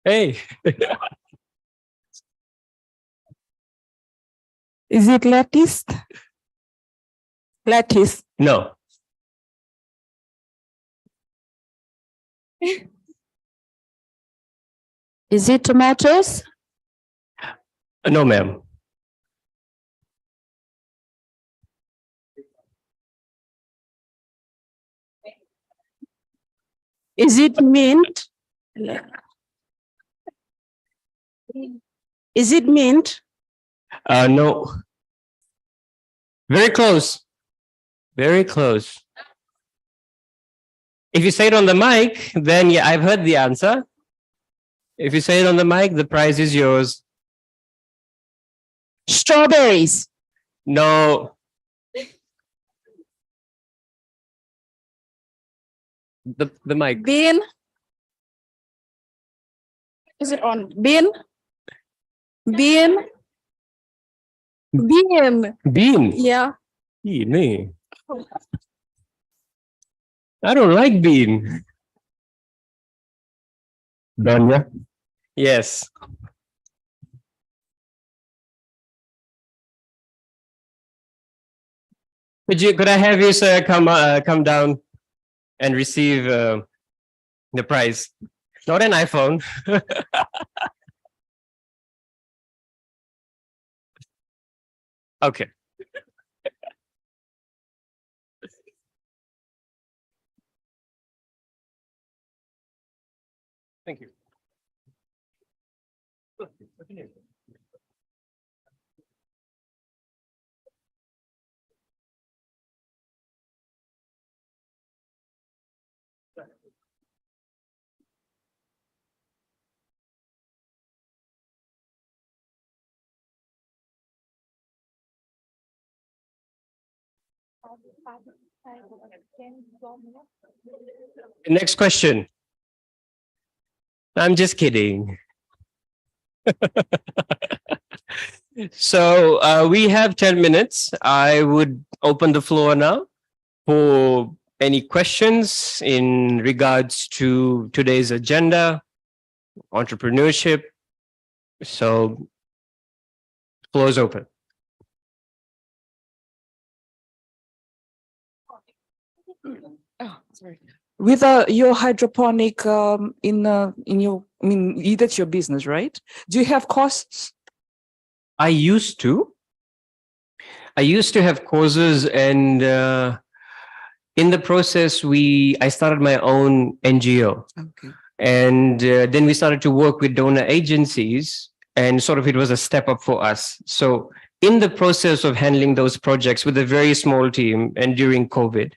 S2: Hey.
S5: Is it lettuce? Lettuce.
S2: No.
S4: Is it tomatoes?
S2: No, ma'am.
S5: Is it mint? Is it mint?
S2: No. Very close. Very close. If you say it on the mic, then yeah, I've heard the answer. If you say it on the mic, the prize is yours.
S5: Strawberries.
S2: No. The mic.
S5: Bean. Is it on? Bean. Bean. Bean.
S2: Bean.
S5: Yeah.
S2: Bean. I don't like bean. Done, yeah? Yes. Could I have you, sir, come down and receive the prize? Not an iPhone. Okay. Thank you. Next question. I'm just kidding. So we have 10 minutes. I would open the floor now for any questions in regards to today's agenda, entrepreneurship. So floor is open.
S5: Oh, sorry. With your hydroponic in your, I mean, that's your business, right? Do you have costs?
S2: I used to have courses, and in the process, I started my own NGO,
S5: Okay.
S2: and then we started to work with donor agencies, and sort of it was a step up for us. So in the process of handling those projects with a very small team, and during COVID,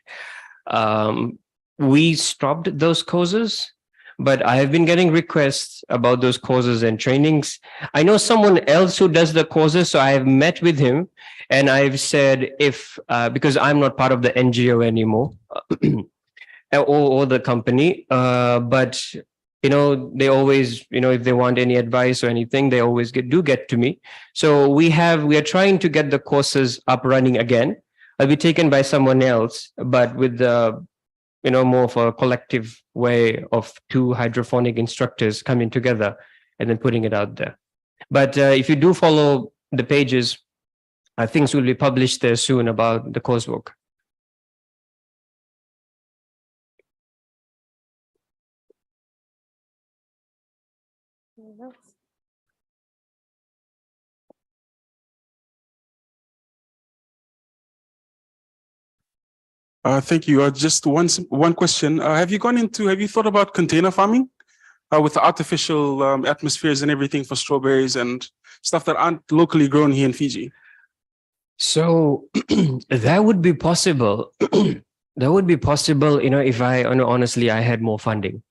S2: we stopped those courses. But I have been getting requests about those courses and trainings. I know someone else who does the courses, so I have met with him, and I've said if because I'm not part of the NGO anymore or the company, but they always, if they want any advice or anything, they always do get to me. So we are trying to get the courses up running again. I'll be taken by someone else, but with the more of a collective way of two hydrophonic instructors coming together and then putting it out there. But if you do follow the pages, things will be published there soon about the coursework.
S6: Thank you. Just one question. Have you thought about container farming with the artificial atmospheres and everything for strawberries and stuff that aren't locally grown here in Fiji?
S2: So that would be possible. That would be possible, if honestly, I had more funding.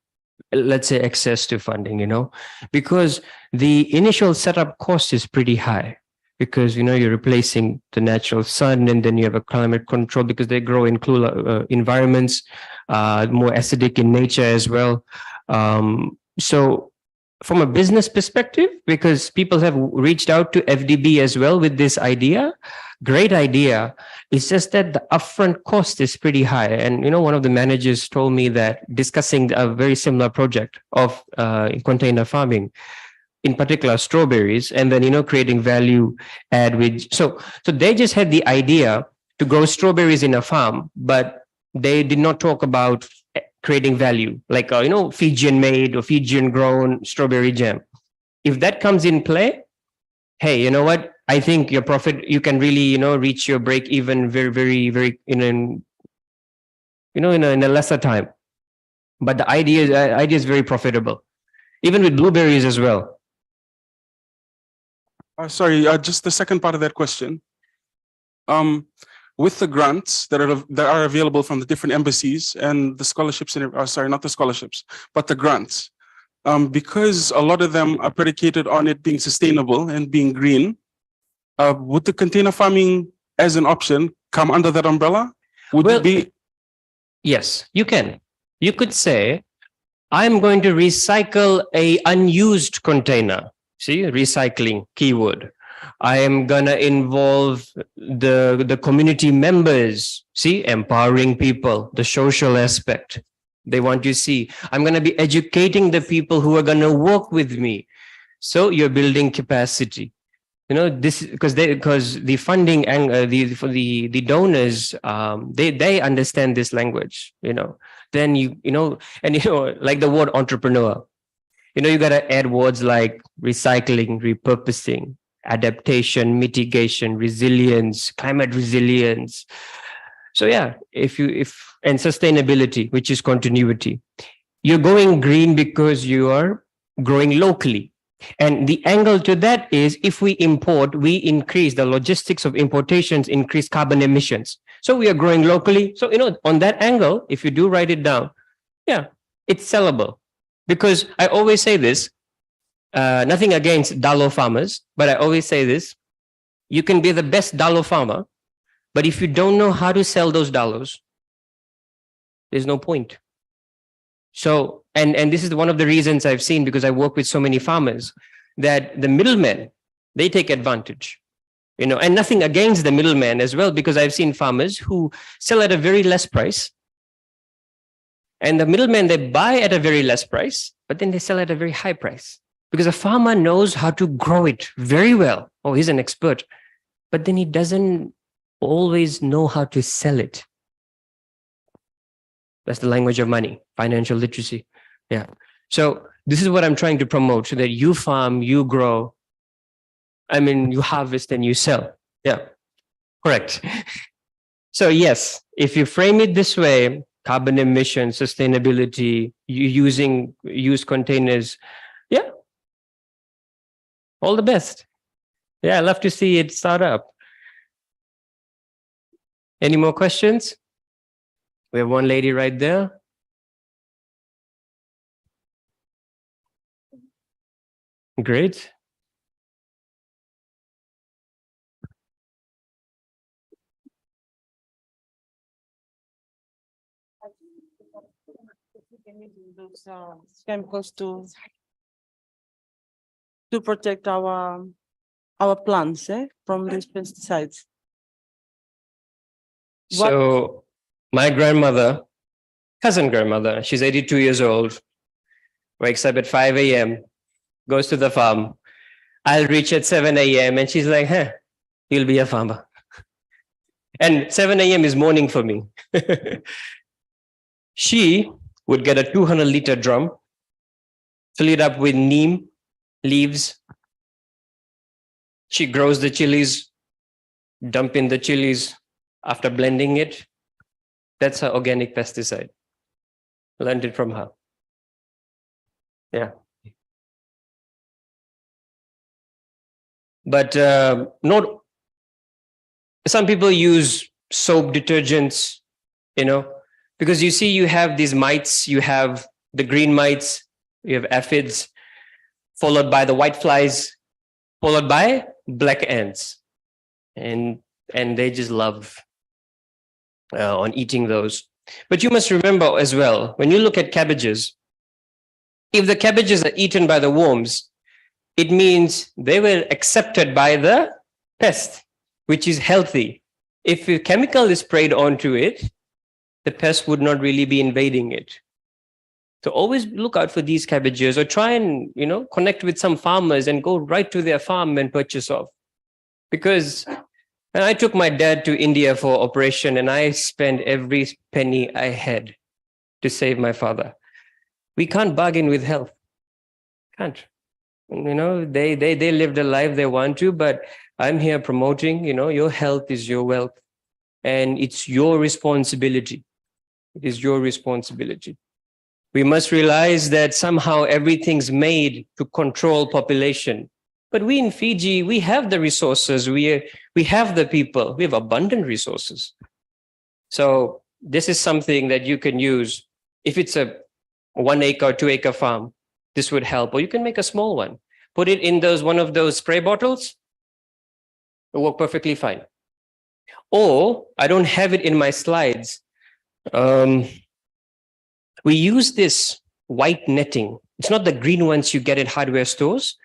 S2: Let's say access to funding, because the initial setup cost is pretty high. Because you're replacing the natural sun, and then you have a climate control because they grow in cooler environments, more acidic in nature as well. So from a business perspective, because people have reached out to FDB as well with this idea, great idea. It's just that the upfront cost is pretty high. And one of the managers told me that discussing a very similar project of container farming, in particular strawberries, and then creating value add with so they just had the idea to grow strawberries in a farm, but they did not talk about creating value, like Fijian made or Fijian grown strawberry jam. If that comes in play, hey, you know what, I think your profit, you can really reach your break even very, very, very in a lesser time. But the idea is very profitable, even with blueberries as well.
S6: Sorry, just the second part of that question. with the grants that are available from the different embassies and the scholarships, sorry, not the scholarships, but the grants. Because a lot of them are predicated on it being sustainable and being green, would the container farming as an option come under that umbrella? Would
S2: Well,
S6: it be?
S2: Yes, you can. You could say, I'm going to recycle a unused container. See, recycling keyword. I am gonna involve the community members. See, empowering people, the social aspect. They want to see. I'm gonna be educating the people who are gonna work with me. So you're building capacity. You know, this because the funding and the donors, they understand this language. You know, then like the word entrepreneur. You got to add words like recycling, repurposing, adaptation, mitigation, resilience, climate resilience. So yeah, and sustainability, which is continuity. You're going green because you are growing locally. And the angle to that is if we import, we increase the logistics of importations, increase carbon emissions. So we are growing locally. So, on that angle, if you do write it down, yeah, it's sellable. Because I always say this, nothing against Dalo farmers, but I always say this, you can be the best Dalo farmer, but if you don't know how to sell those Dalos, there's no point. So, and this is one of the reasons I've seen, because I work with so many farmers, that the middlemen, they take advantage, and nothing against the middleman as well, because I've seen farmers who sell at a very less price. And the middlemen, they buy at a very less price, but then they sell at a very high price because a farmer knows how to grow it very well. Oh, he's an expert, but then he doesn't always know how to sell it. That's the language of money, financial literacy. Yeah. So this is what I'm trying to promote, so that you farm, you grow. You harvest and you sell. Yeah, correct. So yes, if you frame it this way, carbon emissions, sustainability, using used containers, yeah, all the best. Yeah, I love to see it start up. Any more questions? We have one lady right there. Great.
S7: Those chemicals to protect our plants from these pesticides.
S2: So my grandmother, cousin grandmother, she's 82 years old, wakes up at 5 a.m., goes to the farm. I'll reach at 7 a.m. and she's like, you'll be a farmer. And 7 a.m. is morning for me. She would get a 200-liter drum, fill it up with neem leaves. She grows the chilies, dump in the chilies after blending it. That's her organic pesticide. Learned it from her. Yeah. But not. Some people use soap detergents, because you see, you have these mites, you have the green mites, you have aphids, followed by the white flies, followed by black ants. And they just love on eating those. But you must remember as well, when you look at cabbages, if the cabbages are eaten by the worms, it means they were accepted by the pest, which is healthy. If a chemical is sprayed onto it, the pest would not really be invading it. So always look out for these cabbages, or try and, connect with some farmers and go right to their farm and purchase off. Because when I took my dad to India for operation, and I spent every penny I had to save my father. We can't bargain with health. Can't. They live the life they want to, but I'm here promoting, your health is your wealth, and it's your responsibility. It is your responsibility. We must realize that somehow everything's made to control population. But we in Fiji, we have the resources, we have the people, we have abundant resources. So this is something that you can use. If it's a 1 acre or 2 acre farm, this would help. Or you can make a small one. Put it in one of those spray bottles. It'll work perfectly fine. Or I don't have it in my slides. We use this white netting. It's not the green ones you get at hardware stores,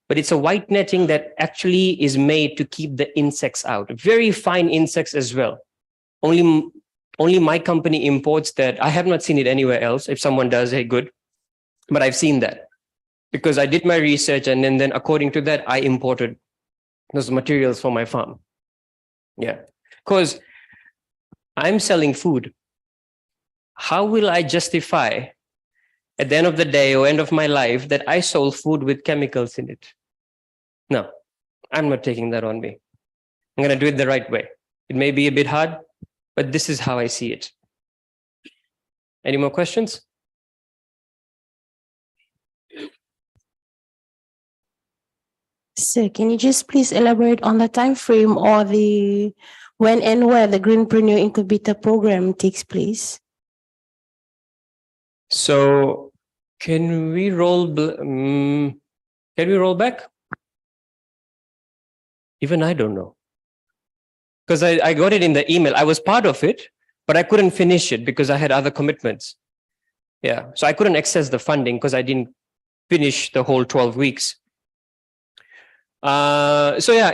S2: but it's a white netting that actually is made to keep the insects out. Very fine insects as well. Only my company imports that. I have not seen it anywhere else. If someone does, hey, good. But I've seen that because I did my research, and then according to that, I imported those materials for my farm. Yeah, because I'm selling food. How will I justify at the end of the day or end of my life that I sold food with chemicals in it? No, I'm not taking that on me. I'm going to do it the right way. It may be a bit hard, but this is how I see it. Any more questions?
S8: So can you just please elaborate on the time frame or the when and where the Greenpreneur Incubator program takes place?
S2: So can we roll back? Even I don't know. Because I got it in the email. I was part of it, but I couldn't finish it because I had other commitments. Yeah, so I couldn't access the funding because I didn't finish the whole 12 weeks. So yeah,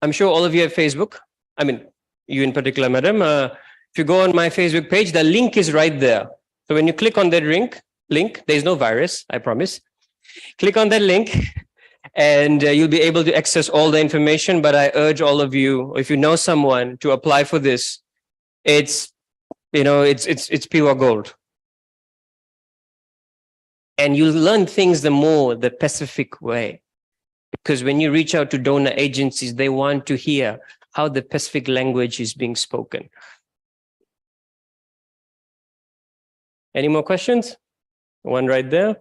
S2: I'm sure all of you have Facebook. I mean, you in particular, madam. If you go on my Facebook page, the link is right there. So when you click on that link, there's no virus, I promise. Click on that link and you'll be able to access all the information. But I urge all of you, if you know someone, to apply for this. It's pure gold. And you'll learn things the Pacific way. Because when you reach out to donor agencies, they want to hear how the Pacific language is being spoken. Any more questions? One right there.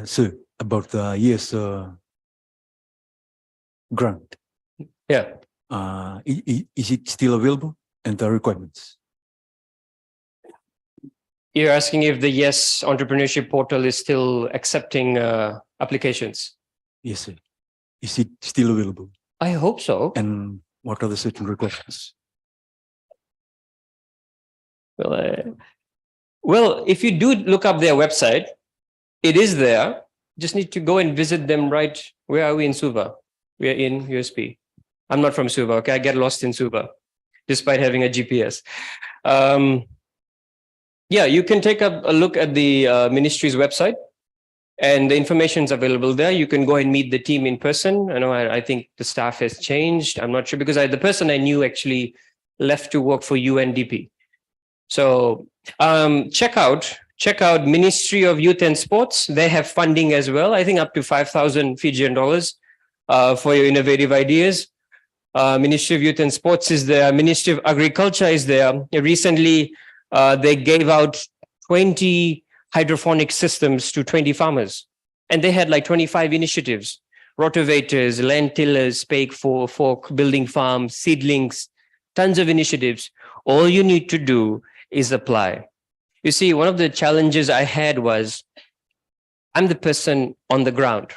S9: Sir, about the year's grant.
S2: Yeah.
S9: Is it still available and the requirements?
S2: You're asking if the Yes Entrepreneurship portal is still accepting applications?
S9: Yes, sir. Is it still available?
S2: I hope so.
S9: And what are the certain requirements?
S2: Well, if you do look up their website, it is there. Just need to go and visit them right. Where are we in Suva? We are in USP. I'm not from Suva, okay? I get lost in Suva, despite having a GPS. Yeah, you can take a look at the ministry's website, and the information is available there. You can go and meet the team in person. I think the staff has changed. I'm not sure because the person I knew actually left to work for UNDP. So check out Ministry of Youth and Sports. They have funding as well. I think up to 5,000 Fijian dollars for your innovative ideas. Ministry of Youth and Sports is there. Ministry of Agriculture is there. Recently, they gave out 20 hydroponic systems to 20 farmers. And they had like 25 initiatives: rotovators, land tillers, spake fork, building farms, seedlings, tons of initiatives. All you need to do is apply. You see, one of the challenges I had was I'm the person on the ground,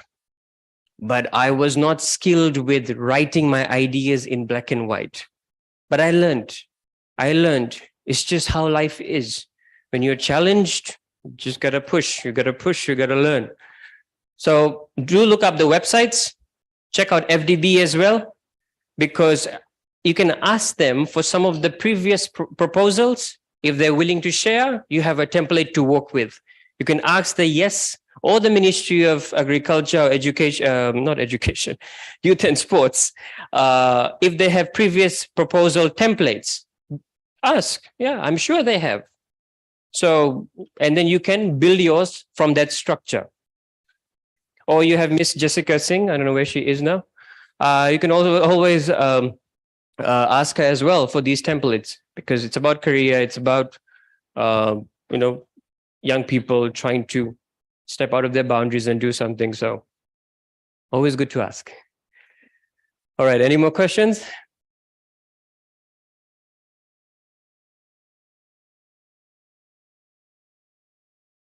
S2: but I was not skilled with writing my ideas in black and white. But I learned. It's just how life is. When you're challenged, you just gotta push. You gotta learn. So do look up the websites. Check out FDB as well, because you can ask them for some of the previous proposals. If they're willing to share, you have a template to work with. You can ask the Yes or the Ministry of Agriculture, Youth and Sports, if they have previous proposal templates. Ask. Yeah, I'm sure they have. So, and then you can build yours from that structure. Or you have Miss Jessica Singh. I don't know where she is now. You can also always ask her as well for these templates, because it's about career, it's about you know, young people trying to step out of their boundaries and do something. So always good to ask. All right, any more questions?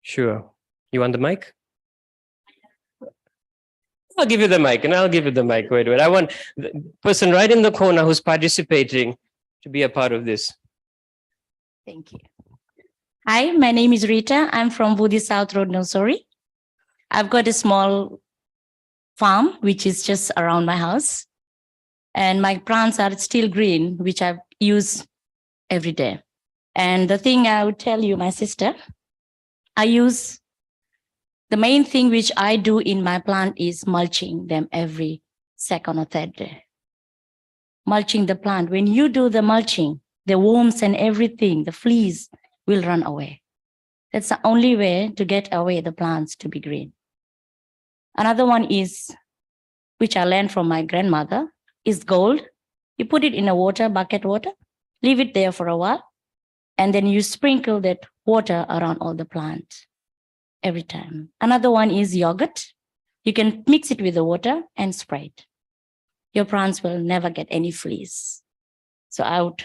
S2: Sure. You want the mic? I'll give you the mic, and I'll give you the mic. Wait. I want the person right in the corner who's participating to be a part of this.
S4: Thank you. Hi, my name is Rita. I'm from Budi South Road, Nursery. I've got a small farm, which is just around my house. And my plants are still green, which I use every day. And the thing I would tell you, my sister, the main thing which I do in my plant is mulching them every second or third day. Mulching the plant. When you do the mulching, the worms and everything, the fleas will run away. That's the only way to get away the plants to be green. Another one is, which I learned from my grandmother, is gold. You put it in a bucket water, leave it there for a while, and then you sprinkle that water around all the plants every time. Another one is yogurt. You can mix it with the water and spray it. Your plants will never get any fleas. So I would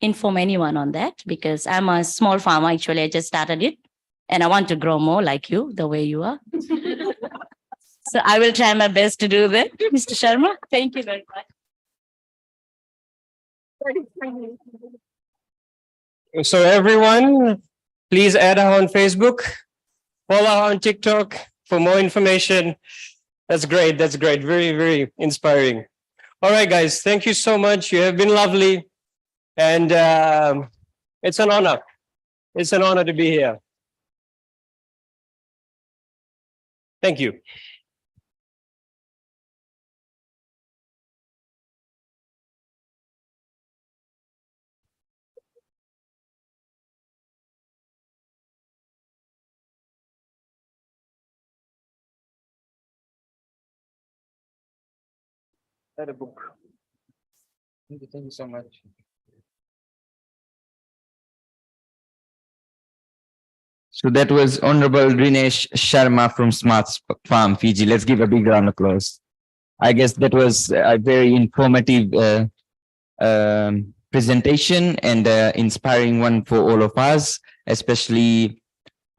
S4: inform anyone on that, because I'm a small farmer. Actually, I just started it and I want to grow more like you, the way you are. So I will try my best to do that, Mr. Sharma. Thank you very much.
S2: So everyone, please add her on Facebook, follow her on TikTok for more information. That's great. That's great. Very, very inspiring. All right, guys. Thank you so much. You have been lovely. And it's an honor. It's an honor to be here. Thank you.
S1: Read a book. Thank you so much. So that was Honorable Rinesh Sharma from Smart Farm, Fiji. Let's give a big round of applause. I guess that was a very informative presentation and inspiring one for all of us, especially,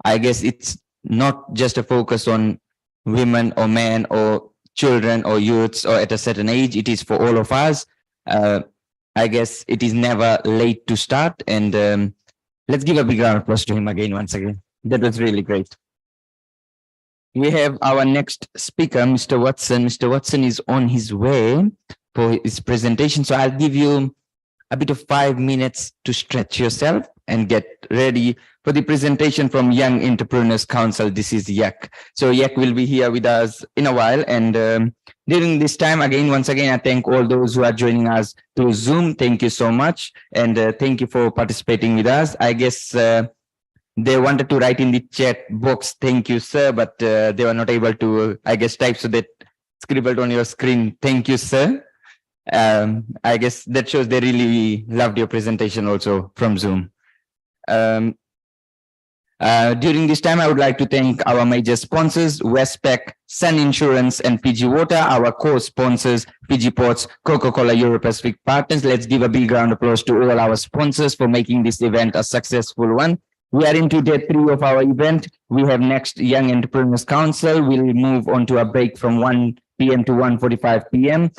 S1: I guess it's not just a focus on women or men or children or youths or at a certain age. It is for all of us. I guess it is never late to start. And let's give a big round of applause to him again, once again. That was really great. We have our next speaker, Mr. Watson. Mr. Watson is on his way for his presentation. So I'll give you a bit of 5 minutes to stretch yourself and get ready for the presentation from Young Entrepreneurs Council. This is Yak. So Yak will be here with us in a while. And during this time, once again, I thank all those who are joining us through Zoom. Thank you so much. And thank you for participating with us. I guess they wanted to write in the chat box, thank you, sir, but they were not able to, I guess, type, so that scribbled on your screen, thank you, sir. I guess that shows they really loved your presentation also from Zoom. During this time, I would like to thank our major sponsors, Westpac, Sun Insurance, and Fiji Water, our co-sponsors, Fiji Ports, Coca-Cola Euro-Pacific Partners. Let's give a big round of applause to all our sponsors for making this event a successful one. We are into day 3 of our event. We have next Young Entrepreneurs Council. We'll move on to a break from 1 p.m. to 1:45 p.m.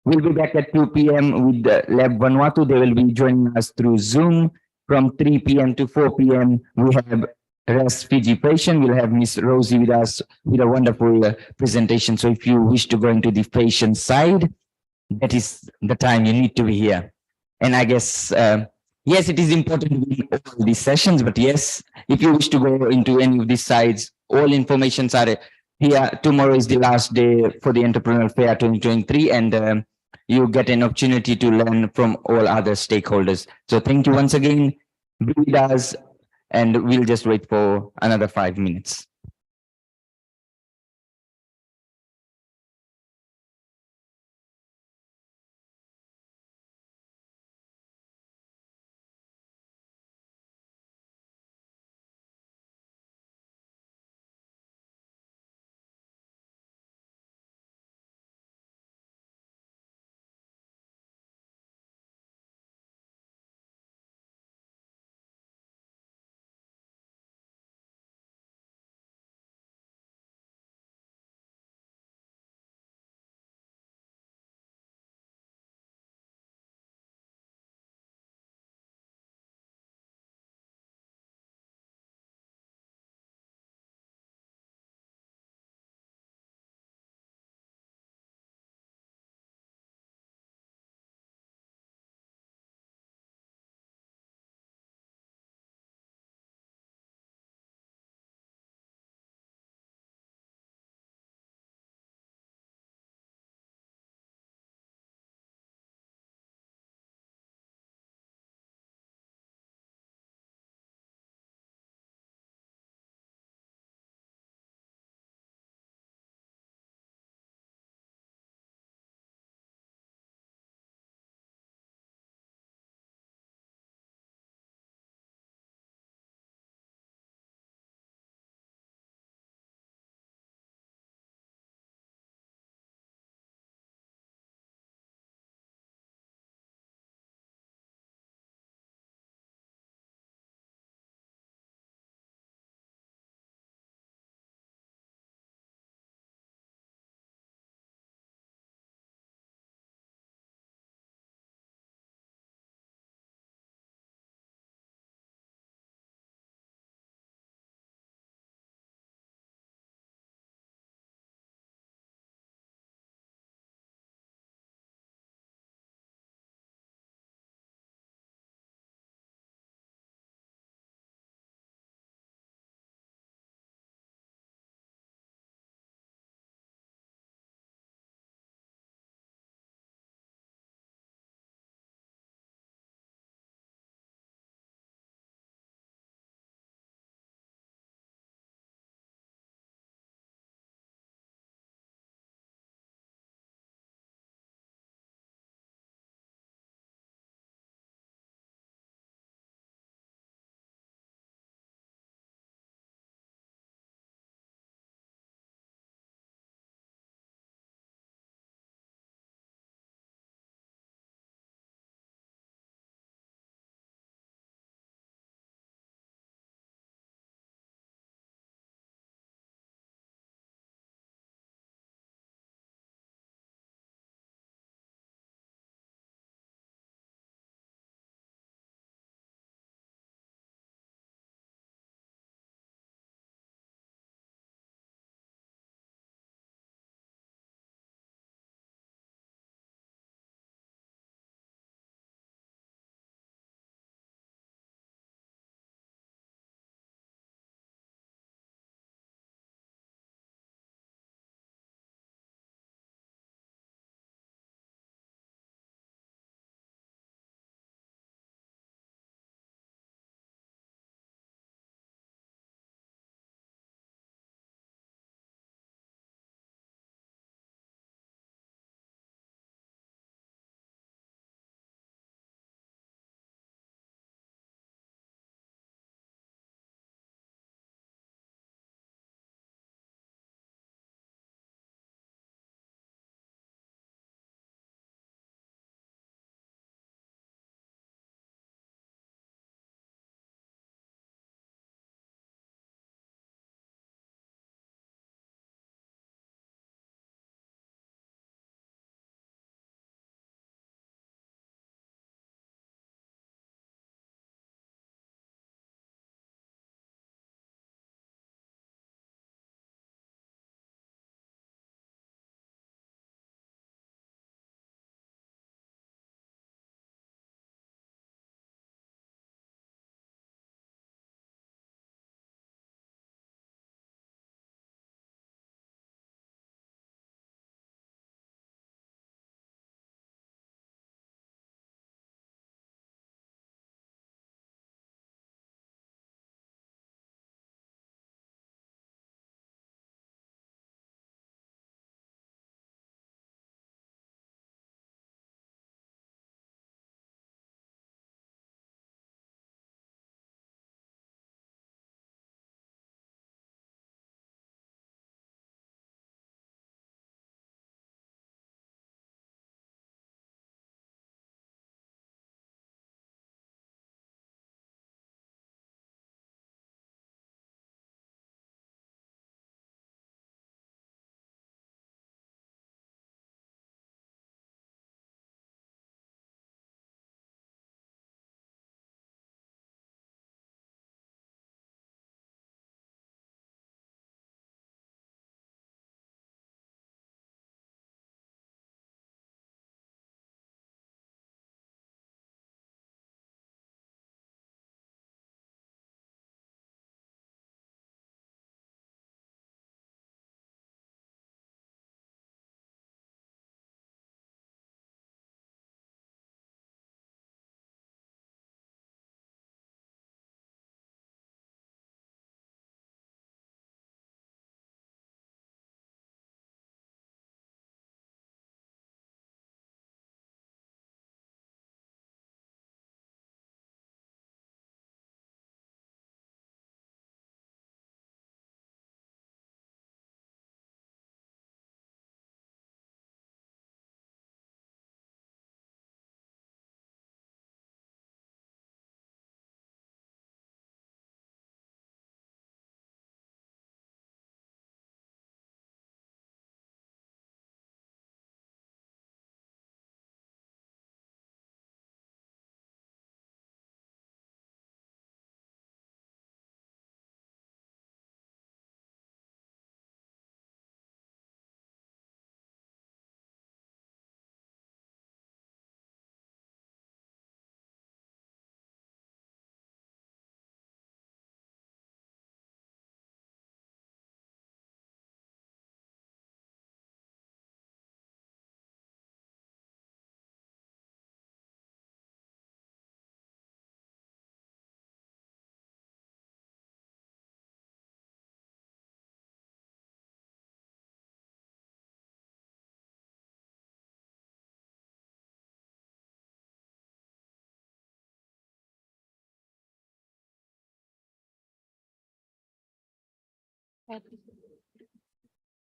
S1: We'll be back at 2 p.m. with Lab Vanuatu. They will be joining us through Zoom. From 3 p.m. to 4 p.m. we have Rest Fiji Patient. We'll have Miss Rosie with us with a wonderful presentation. So if you wish to go into the patient side, that is the time you need to be here. And I guess yes, it is important to be in all these sessions, but yes, if you wish to go into any of these sides, all informations are here. Tomorrow is the last day for the Entrepreneurial Fair 2023, and you get an opportunity to learn from all other stakeholders. So thank you once again. Be with us, and we'll just wait for another 5 minutes.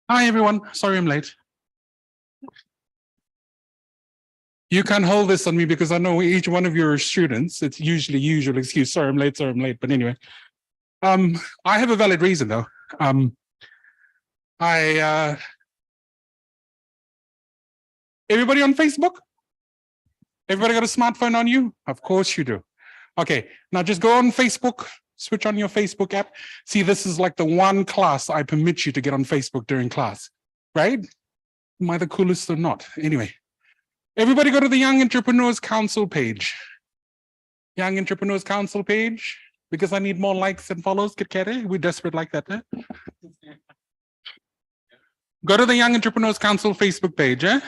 S10: Hi, everyone. Sorry I'm late. You can hold this on me because I know each one of you are students. It's usually usual excuse. Sorry, I'm late. But anyway, I have a valid reason though. Everybody on Facebook? Everybody got a smartphone on you? Of course you do. Okay, now just go on Facebook, switch on your Facebook app. See, this is like the one class I permit you to get on Facebook during class, right? Am I the coolest or not? Anyway, everybody go to the Young Entrepreneurs Council page. Young Entrepreneurs Council page, because I need more likes and follows. We're desperate like that. Eh? Go to the Young Entrepreneurs Council Facebook page. Eh?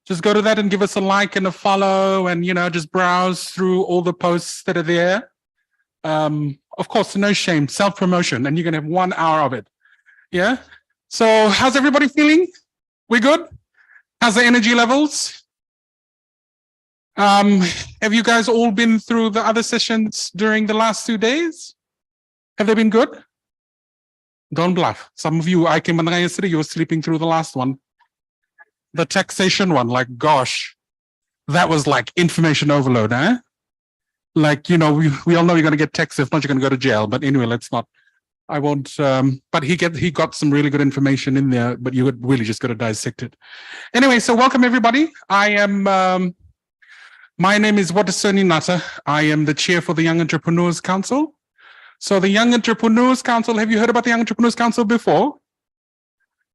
S10: Just go to that and give us a like and a follow, and just browse through all the posts that are there. Of course, no shame, self-promotion, and you're gonna have 1 hour of it. Yeah. So how's everybody feeling? We good? How's the energy levels? Have you guys all been through the other sessions during the last 2 days? Have they been good? Don't bluff. Some of you, I came on yesterday, you were sleeping through the last one. The taxation one, like, gosh, that was like information overload, eh? Like, we all know you're going to get taxed. If not, you're going to go to jail. But anyway, let's not. I won't. But he got some really good information in there, but you would really just got to dissect it. Anyway, so welcome everybody. My name is Watasoni Nata. I am the chair for the Young Entrepreneurs Council. So the Young Entrepreneurs Council, have you heard about the Young Entrepreneurs Council before?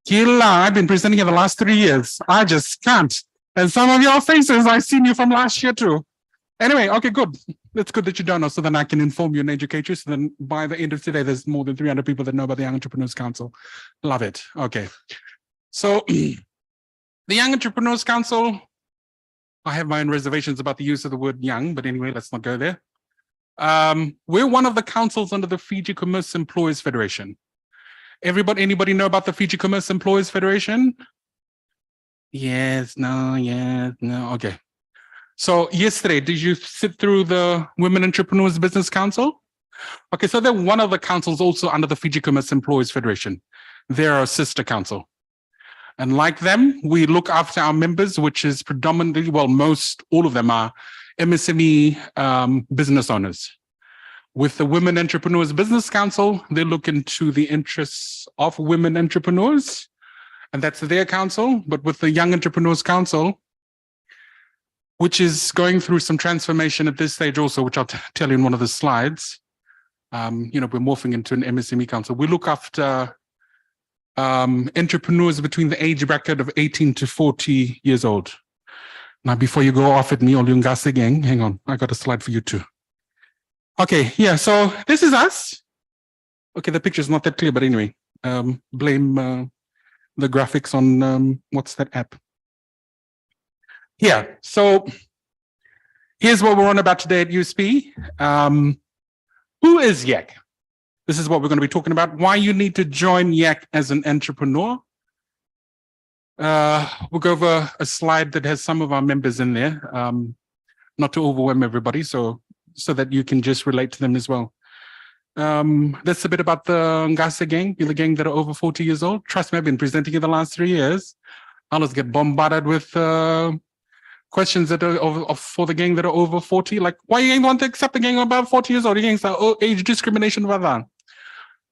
S10: Killa, I've been presenting in the last 3 years. I just can't. And some of your faces, I've seen you from last year too. Anyway, okay, good. It's good that you don't know, so then I can inform you and educate you. So then by the end of today, there's more than 300 people that know about the Young Entrepreneurs Council. Love it. Okay. So the Young Entrepreneurs Council, I have my own reservations about the use of the word young, but anyway, let's not go there. We're one of the councils under the Fiji Commerce Employers Federation. Anybody know about the Fiji Commerce Employers Federation? Yes, no, okay. So yesterday, did you sit through the Women Entrepreneurs Business Council? Okay, so they're one of the councils also under the Fiji Commerce Employers Federation. They're a sister council. And like them, we look after our members, which is predominantly, well, all of them are MSME business owners. With the Women Entrepreneurs Business Council, they look into the interests of women entrepreneurs, and that's their council. But with the Young Entrepreneurs Council, which is going through some transformation at this stage also, which I'll tell you in one of the slides, we're morphing into an MSME council. We look after entrepreneurs between the age bracket of 18 to 40 years old. Now, before you go off at me, Olungase gang, hang on, I got a slide for you too. Okay, yeah, so this is us. Okay, the picture's not that clear, but anyway, blame the graphics on, what's that app? Yeah, so here's what we're on about today at USP. Who is YAC? This is what we're going to be talking about. Why you need to join YAC as an entrepreneur. We'll go over a slide that has some of our members in there, not to overwhelm everybody, so that you can just relate to them as well. That's a bit about the Ngasa gang, the gang that are over 40 years old. Trust me, I've been presenting in the last 3 years. I'll just get bombarded with questions that are for the gang that are over 40. Like, why you ain't want to accept the gang above 40 years old? You ain't say, oh, age discrimination, about that.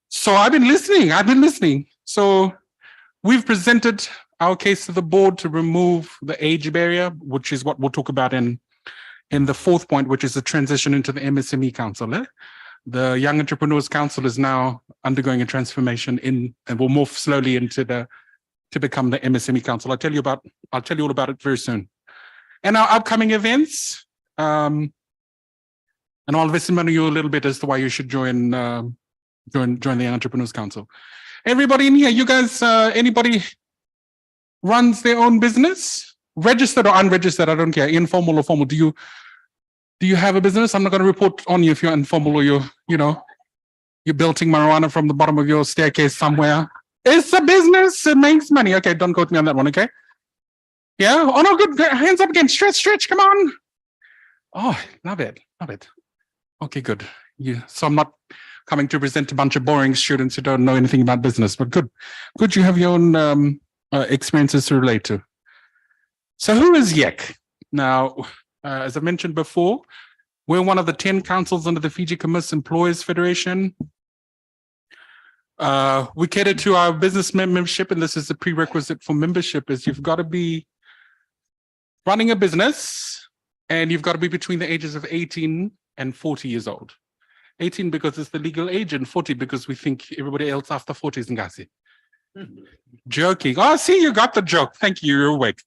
S10: So I've been listening. So we've presented our case to the board to remove the age barrier, which is what we'll talk about in the fourth point, which is the transition into the MSME Council. The Young Entrepreneurs Council is now undergoing a transformation and will morph slowly into to become the MSME Council. I'll tell you all about it very soon. And our upcoming events, and I'll invest you a little bit as to why you should join the Young Entrepreneurs Council. Everybody in here, you guys, anybody runs their own business, registered or unregistered, I don't care, informal or formal. Do you have a business? I'm not going to report on you if you're informal or you're building marijuana from the bottom of your staircase somewhere. It's a business. It makes money. Okay, don't quote me on that one, okay? Yeah? Oh, no, good. Hands up again. Stretch. Come on. Oh, love it. Okay, good. So I'm not coming to present a bunch of boring students who don't know anything about business, but good. Good you have your own experiences to relate to. So who is YEC? Now, as I mentioned before, we're one of the 10 councils under the Fiji Commerce Employers Federation. We cater to our business membership, and this is the prerequisite for membership, is you've got to be running a business and you've got to be between the ages of 18 and 40 years old. 18 because it's the legal age, and 40 because we think everybody else after 40 is Ngasi. Joking. Oh, see, you got the joke. Thank you, you're awake.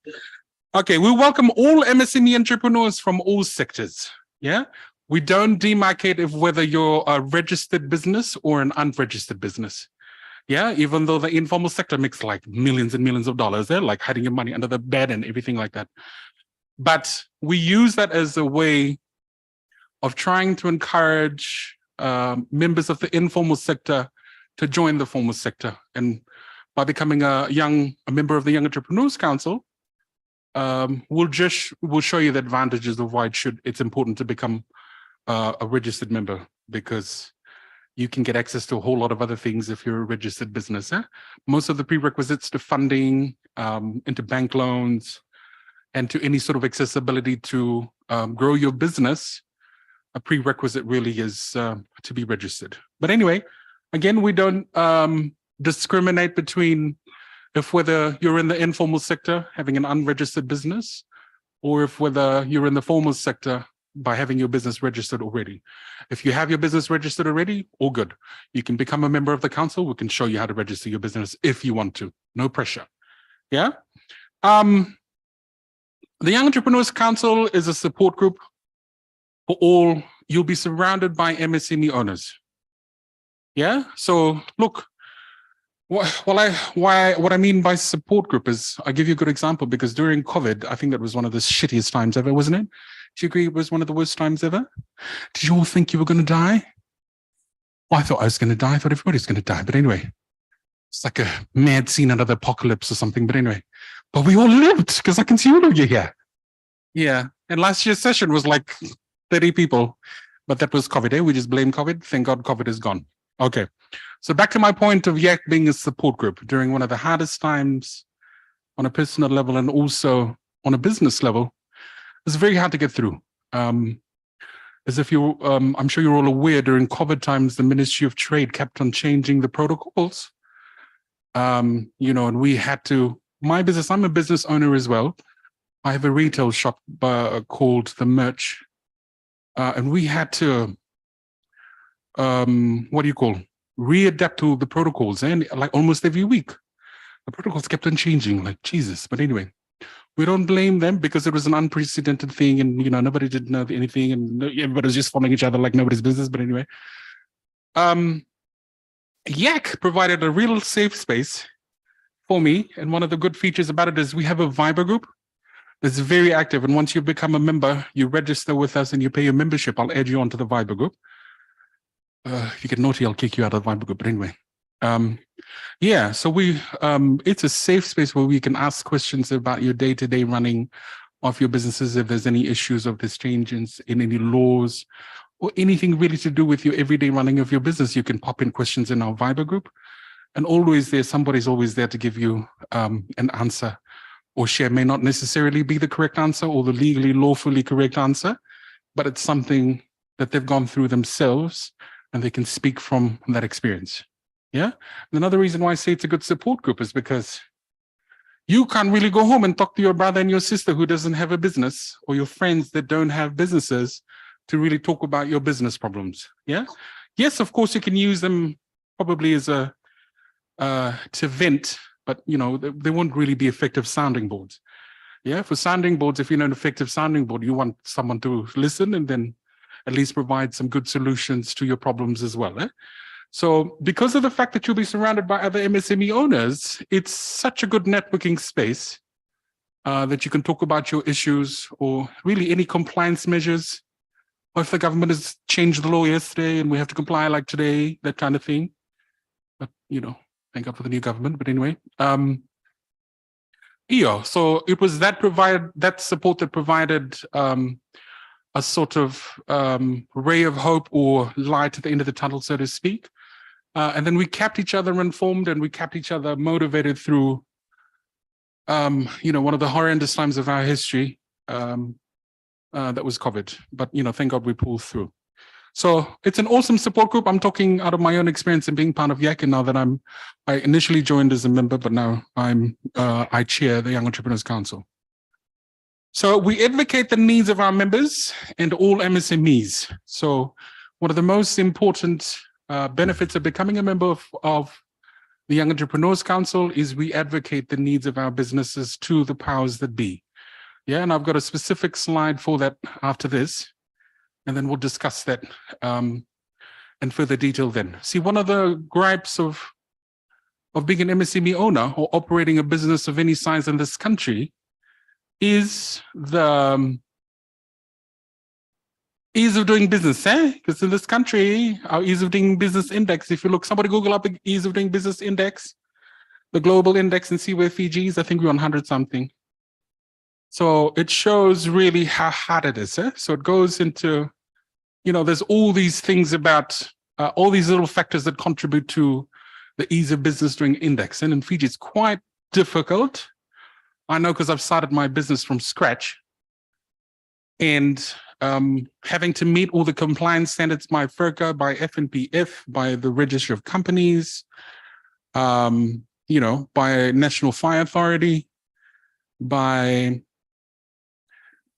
S10: Okay, we welcome all MSME entrepreneurs from all sectors. Yeah, we don't demarcate if whether you're a registered business or an unregistered business. Yeah, even though the informal sector makes like millions and millions of dollars, they're like hiding your money under the bed and everything like that. But we use that as a way of trying to encourage members of the informal sector to join the formal sector. And by becoming a member of the Young Entrepreneurs Council, we'll show you the advantages of why it's important to become a registered member, because you can get access to a whole lot of other things if you're a registered business. Most of the prerequisites to funding, into bank loans, and to any sort of accessibility to grow your business, a prerequisite really is to be registered. But anyway, again, we don't discriminate between whether you're in the informal sector having an unregistered business, or whether you're in the formal sector by having your business registered already. If you have your business registered already, all good. You can become a member of the council. We can show you how to register your business if you want to. No pressure. Yeah. The Young Entrepreneurs Council is a support group for all. You'll be surrounded by MSME owners. Yeah. So look, what I mean by support group is, I'll give you a good example, because during COVID, I think that was one of the shittiest times ever, wasn't it? Do you agree it was one of the worst times ever? Did you all think you were going to die? Well, I thought I was going to die. I thought everybody's going to die. But anyway, it's like a mad scene out of the apocalypse or something. But anyway, but we all lived, because I can see all of you here. Yeah. And last year's session was like 30 people, but that was COVID. We just blame COVID. Thank God COVID is gone. Okay. So back to my point of YEC being a support group during one of the hardest times on a personal level and also on a business level. It's very hard to get through. As if you, I'm sure you're all aware, during COVID times, the Ministry of Trade kept on changing the protocols. And we had to, my business, I'm a business owner as well. I have a retail shop called The Merch. And we had to, readapt to the protocols, and like almost every week, the protocols kept on changing, like Jesus. But anyway, we don't blame them, because it was an unprecedented thing, and nobody did know anything, and everybody was just following each other like nobody's business. But anyway, YEC provided a real safe space for me, and one of the good features about it is we have a Viber group that's very active, and once you become a member, you register with us and you pay your membership. I'll add you onto the Viber group. If you get naughty, I'll kick you out of the Viber group. But anyway, yeah, so it's a safe space where we can ask questions about your day-to-day running of your businesses. If there's any issues, of this changes in any laws, or anything really to do with your everyday running of your business, you can pop in questions in our Viber group. And always somebody's always there to give you an answer, or share. May not necessarily be the correct answer or the legally, lawfully correct answer, but it's something that they've gone through themselves, and they can speak from that experience. Yeah. And another reason why I say it's a good support group is because you can't really go home and talk to your brother and your sister who doesn't have a business, or your friends that don't have businesses, to really talk about your business problems. Yeah. Yes, of course, you can use them probably as to vent, but they won't really be effective sounding boards. Yeah. For sounding boards, if you're an effective sounding board, you want someone to listen and then at least provide some good solutions to your problems as well. So because of the fact that you'll be surrounded by other MSME owners, it's such a good networking space that you can talk about your issues, or really any compliance measures, or if the government has changed the law yesterday and we have to comply like today, that kind of thing. But, thank God for the new government. But anyway, yeah, so it was that support that provided a sort of ray of hope or light at the end of the tunnel, so to speak. And then we kept each other informed and we kept each other motivated through, one of the horrendous times of our history that was COVID. But, thank God we pulled through. So it's an awesome support group. I'm talking out of my own experience in being part of YAC, and now that I initially joined as a member, but now I chair the Young Entrepreneurs Council. So we advocate the needs of our members and all MSMEs. So one of the most important benefits of becoming a member of the Young Entrepreneurs Council is we advocate the needs of our businesses to the powers that be. Yeah, and I've got a specific slide for that after this, and then we'll discuss that in further detail then. See, one of the gripes of being an MSME owner or operating a business of any size in this country is the ease of doing business, Because in this country, our ease of doing business index, if you look, somebody Google up the ease of doing business index, the global index, and see where Fiji is. I think we're on 100 something. So it shows really how hard it is. So it goes into, there's all these things about all these little factors that contribute to the ease of business doing index. And in Fiji, it's quite difficult. I know because I've started my business from scratch. And having to meet all the compliance standards by FERCA, by FNPF, by the Registry of Companies, by National Fire Authority, by...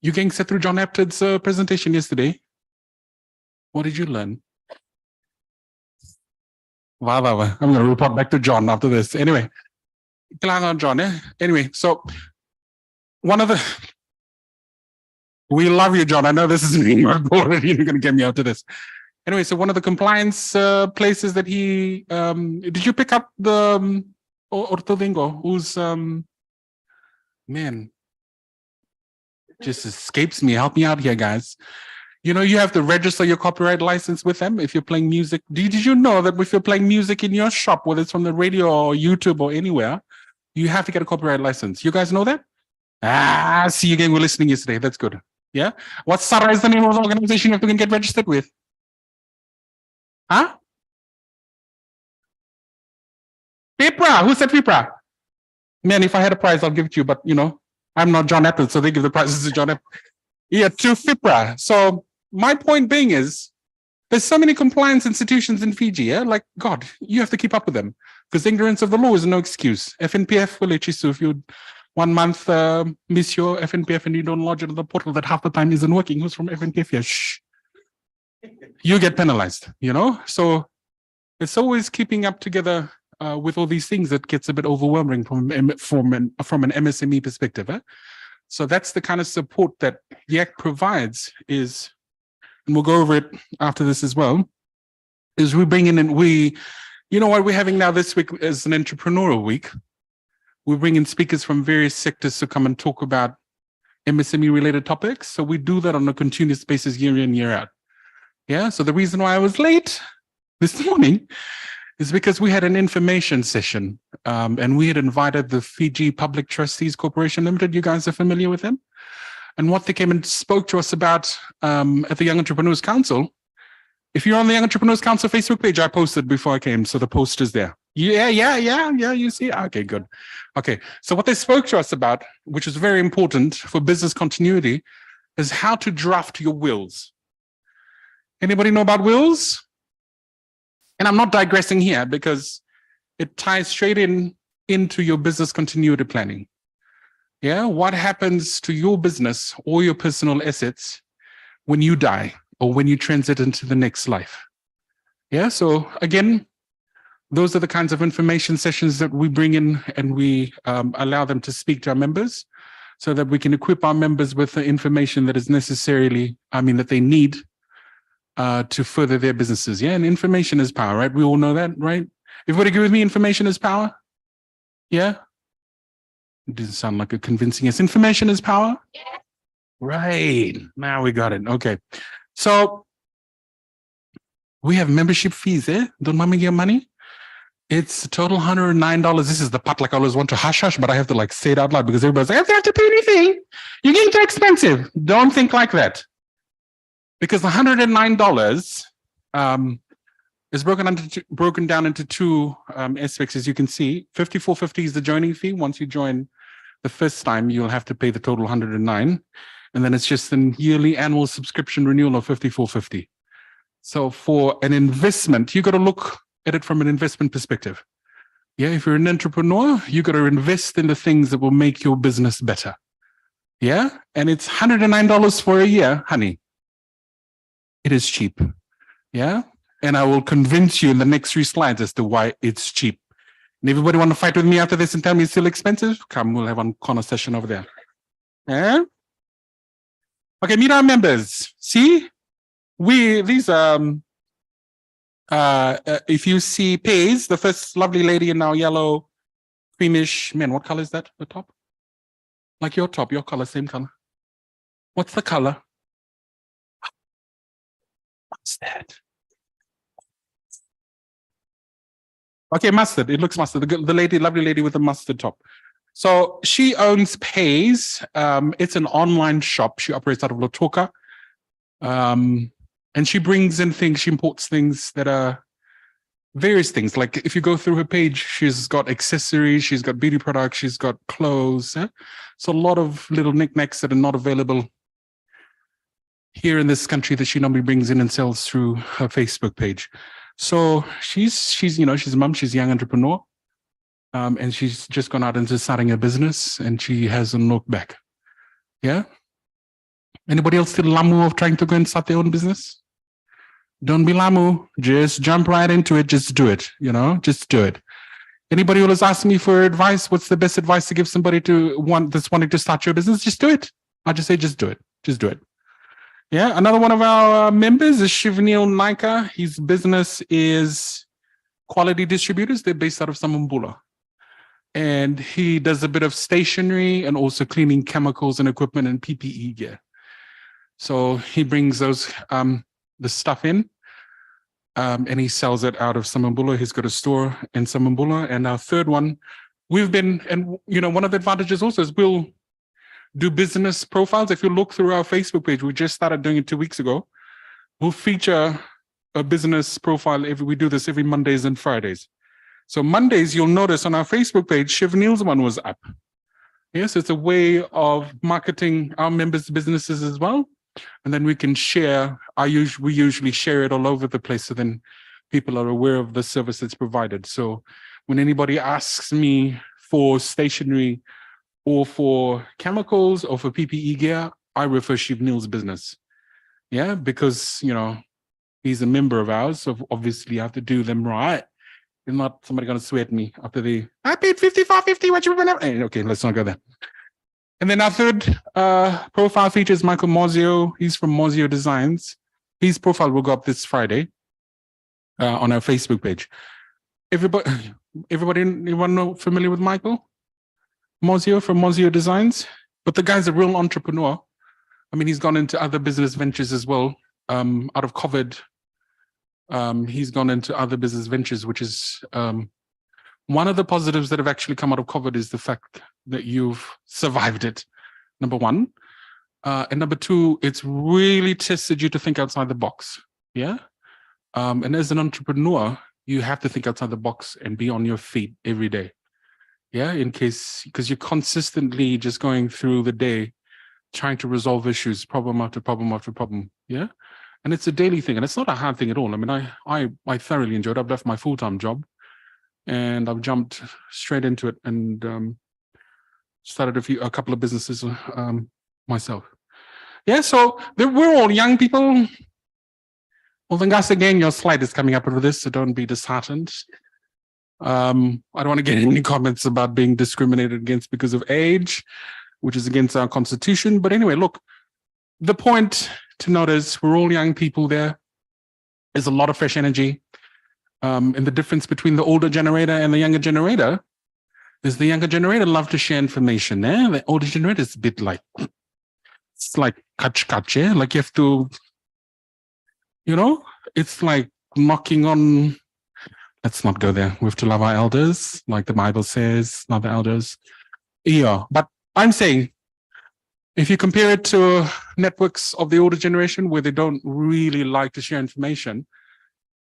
S10: You getting set through John Apted's presentation yesterday? What did you learn? Wow. I'm going to report back to John after this. Anyway, John. Anyway, so one of the... We love you, John. I know this is being recorded. You're going to get me out to this. Anyway, so one of the compliance places that he... did you pick up the Ortovingo, who's... man... just escapes me. Help me out here, guys. You have to register your copyright license with them if you're playing music. Did you know that if you're playing music in your shop, whether it's from the radio or YouTube or anywhere, you have to get a copyright license? You guys know that? See you again. We're listening yesterday. That's good. Yeah. What's Sarah is the name of the organization you have to get registered with? Huh? FIPRA. Who said FIPRA? Man, if I had a prize, I'll give it to you. But I'm not John Apple, so they give the prizes to John Apple. Yeah, to FIPRA. So my point being is, there's so many compliance institutions in Fiji, like, God, you have to keep up with them, because ignorance of the law is no excuse. FNPF will let you sue if you 1 month miss your FNPF and you don't lodge it on the portal that half the time isn't working. Who's from FNPF here? Shh. You get penalized, So it's always keeping up together with all these things that gets a bit overwhelming from an MSME perspective. So that's the kind of support that YAC provides is, and we'll go over it after this as well, is we bring in and what we're having now this week is an entrepreneurial week. We bring in speakers from various sectors to come and talk about MSME related topics. So we do that on a continuous basis year in, year out. Yeah. So the reason why I was late this morning is because we had an information session and we had invited the Fiji Public Trustees Corporation Limited. You guys are familiar with them? And what they came and spoke to us about at the Young Entrepreneurs Council. If you're on the Young Entrepreneurs Council Facebook page, I posted before I came, so the post is there. Yeah, you see? Okay, good. Okay, so what they spoke to us about, which is very important for business continuity, is how to draft your wills. Anybody know about wills? And I'm not digressing here because it ties straight into your business continuity planning. Yeah, what happens to your business or your personal assets when you die or when you transit into the next life? Yeah, so again, those are the kinds of information sessions that we bring in and we allow them to speak to our members so that we can equip our members with the information that is that they need to further their businesses. Yeah, and information is power, right? We all know that, right? Everybody agree with me? Information is power? Yeah? It doesn't sound like a convincing yes. Information is power? Yeah. Right. Now we got it. Okay. So we have membership fees, Don't mind me your money. It's a total $109. This is the part like I always want to hush, but I have to say it out loud because everybody's like, I don't have to pay anything. You're getting too expensive. Don't think like that. Because the $109 is broken down into two aspects, as you can see. $54.50 is the joining fee. Once you join the first time, you'll have to pay the total $109. And then it's just an yearly annual subscription renewal of $54.50. So for an investment, you got to look at it from an investment perspective. Yeah, if you're an entrepreneur, you got to invest in the things that will make your business better. Yeah, and it's $109 for a year, honey. It is cheap. Yeah, and I will convince you in the next 3 slides as to why it's cheap. And everybody want to fight with me after this and tell me it's still expensive? Come, we'll have one corner session over there. Yeah. Okay, meet our members. See, if you see Paige, the first lovely lady in our yellow, creamish, man, what color is that? The top? Like your top, your color, same color. What's the color? Mustard. Okay, mustard. It looks mustard. The lady, lovely lady with the mustard top. So she owns Pays. It's an online shop. She operates out of Lautoka. And she brings in things, she imports things that are various things. Like if you go through her page, she's got accessories, she's got beauty products, she's got clothes. So a lot of little knickknacks that are not available here in this country that she normally brings in and sells through her Facebook page. So she's a mom, she's a young entrepreneur. And she's just gone out into starting a business and she hasn't looked back. Yeah. Anybody else still lamu of trying to go and start their own business? Don't be lamu. Just jump right into it. Just do it. Just do it. Anybody who has asked me for advice, what's the best advice to give somebody that's wanting to start your business? Just do it. I just say, just do it. Just do it. Yeah. Another one of our members is Shivnil Naika. His business is Quality Distributors. They're based out of Samambula. And he does a bit of stationery and also cleaning chemicals and equipment and PPE gear. So he brings those the stuff in and he sells it out of Samambula. He's got a store in Samambula. And our third one, one of the advantages also is we'll do business profiles. If you look through our Facebook page, we just started doing it 2 weeks ago. We'll feature a business profile. We do this every Mondays and Fridays. So Mondays, you'll notice on our Facebook page, Shivnil's one was up. Yes, it's a way of marketing our members' businesses as well. And then we can share, we usually share it all over the place so then people are aware of the service that's provided. So when anybody asks me for stationery or for chemicals or for PPE gear, I refer Shivnil's business. Yeah, because, he's a member of ours, so obviously I have to do them right. If not, somebody going to sweat me after I paid $54.50, what you want to... Okay, let's not go there. And then our third profile features Michael Mozio. He's from Mozio Designs. His profile will go up this Friday on our Facebook page. Anyone familiar with Michael Mozio from Mozio Designs? But the guy's a real entrepreneur. I mean, he's gone into other business ventures as well. Out of COVID, he's gone into other business ventures, which is one of the positives that have actually come out of COVID is the fact that you've survived it, number one. And number two, it's really tested you to think outside the box. Yeah. And as an entrepreneur, you have to think outside the box and be on your feet every day. Yeah. Because you're consistently just going through the day, trying to resolve issues, problem after problem after problem. Yeah. And it's a daily thing. And it's not a hard thing at all. I mean, I thoroughly enjoyed it. I've left my full-time job and I've jumped straight into it and started a couple of businesses myself. Yeah, so we're all young people. Well, then, guys, again, your slide is coming up over this, so don't be disheartened. I don't want to get any comments about being discriminated against because of age, which is against our constitution. But anyway, look, the point to note is we're all young people there. There's a lot of fresh energy. And the difference between the older generator and the younger generator is the younger generator love to share information. The older generator is a bit like, it's like catch, yeah? Like you have to, it's like knocking on, let's not go there. We have to love our elders, like the Bible says, love the elders. Yeah, but I'm saying If you compare it to networks of the older generation where they don't really like to share information,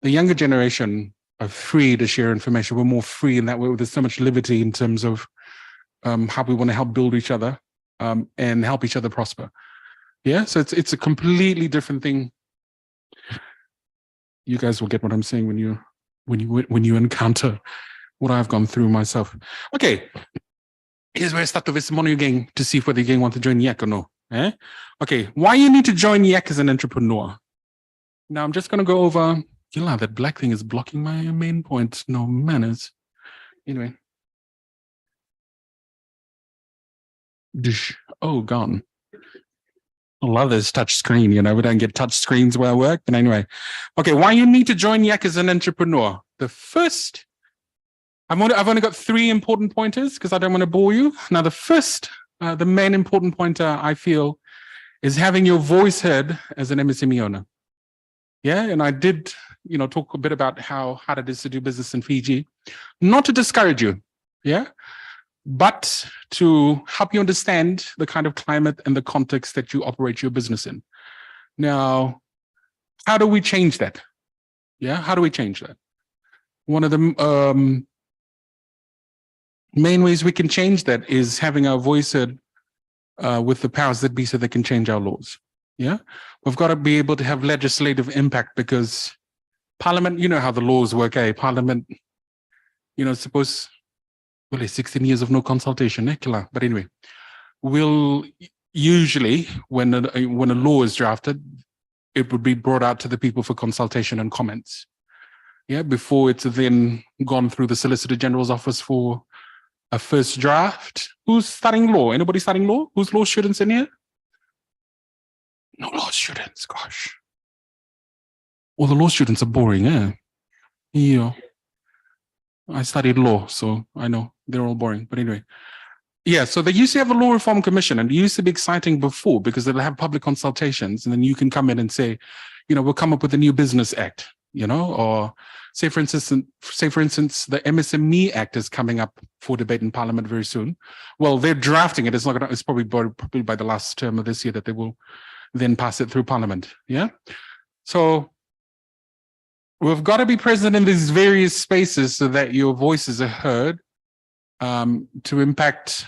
S10: the younger generation are free to share information. We're more free in that way. There's so much liberty in terms of how we want to help build each other and help each other prosper. Yeah, so it's a completely different thing. You guys will get what I'm saying when you encounter what I've gone through myself. Okay, here's where I start to visit one of you gang to see if whether you gang want to join YAC or no. Eh? Okay, why you need to join YAC as an entrepreneur? Now I'm just going to go over. Gila, that black thing is blocking my main point. No manners. Anyway. Oh, gone. I love this touch screen. You know, we don't get touch screens where I work. But anyway, okay, why you need to join YAC as an entrepreneur? The first, I've only got 3 important pointers because I don't want to bore you. Now, the first, the main important pointer I feel is having your voice heard as an MSME owner. Yeah, and I did, you know, talk a bit about how hard it is to do business in Fiji, not to discourage you. Yeah. But to help you understand the kind of climate and the context that you operate your business in. Now, how do we change that? Yeah, how do we change that? One of the main ways we can change that is having our voice heard with the powers that be so they can change our laws. Yeah, we've got to be able to have legislative impact because Parliament, you know how the laws work, eh? Parliament, you know, suppose, well, it's 16 years of no consultation, eh? But anyway, we'll usually, when a law is drafted, it would be brought out to the people for consultation and comments. Yeah, before it's then gone through the Solicitor General's office for a first draft. Who's studying law? Anybody studying law? Who's law students in here? No law students, gosh. All the law students are boring, eh? Yeah. I studied law, so I know they're all boring. But anyway, yeah, so they used to have a law reform commission, and it used to be exciting before because they'll have public consultations, and then you can come in and say, you know, we'll come up with a new business act, you know, or say for instance, the MSME Act is coming up for debate in Parliament very soon. Well, they're drafting it. It's not gonna, it's probably by the last term of this year that they will then pass it through Parliament. Yeah. So we've got to be present in these various spaces so that your voices are heard to impact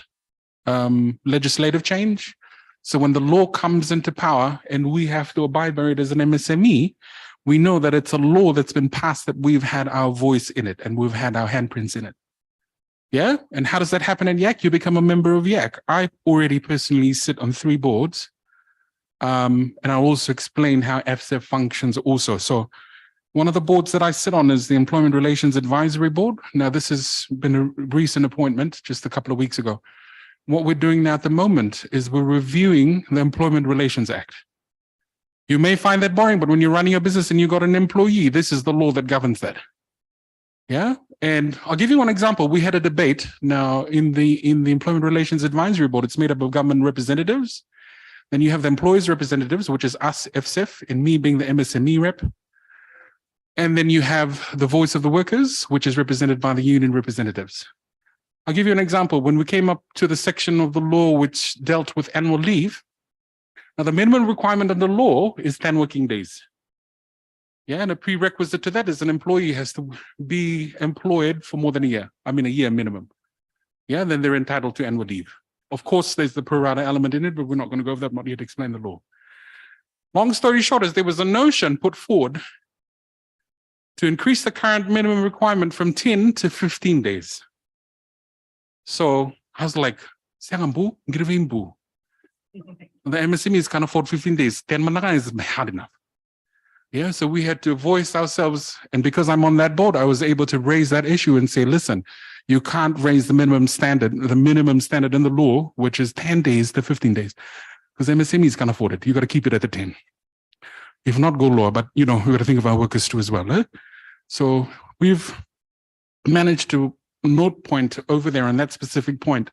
S10: legislative change. So when the law comes into power and we have to abide by it as an MSME, we know that it's a law that's been passed that we've had our voice in it and we've had our handprints in it. Yeah. And how does that happen at YAC? You become a member of YAC. I already personally sit on 3 boards. And I'll also explain how FSEF functions also. So one of the boards that I sit on is the Employment Relations Advisory Board. Now, this has been a recent appointment just a couple of weeks ago. What we're doing now at the moment is we're reviewing the Employment Relations Act. You may find that boring, but when you're running a business and you've got an employee, this is the law that governs that. Yeah, and I'll give you one example. We had a debate now in the Employment Relations Advisory Board. It's made up of government representatives. Then you have the employees representatives, which is us, FSEF, and me being the MSME rep. And then you have the voice of the workers, which is represented by the union representatives. I'll give you an example. When we came up to the section of the law which dealt with annual leave, now the minimum requirement under law is 10 working days. Yeah, and a prerequisite to that is an employee has to be employed for more than a year. I mean, a year minimum. Yeah, then they're entitled to annual leave. Of course, there's the pro rata element in it, but we're not going to go over that. I'm not here to explain the law. Long story short is there was a notion put forward to increase the current minimum requirement from 10 to 15 days. So I was like, the MSMEs can't afford 15 days. 10 is hard enough. Yeah, so we had to voice ourselves. And because I'm on that board, I was able to raise that issue and say, listen, you can't raise the minimum standard in the law, which is 10 days to 15 days, because MSMEs can't afford it. You got to keep it at the 10. If not, go lower, but you know, we got to think of our workers too as well. Eh? So we've managed to note point over there on that specific point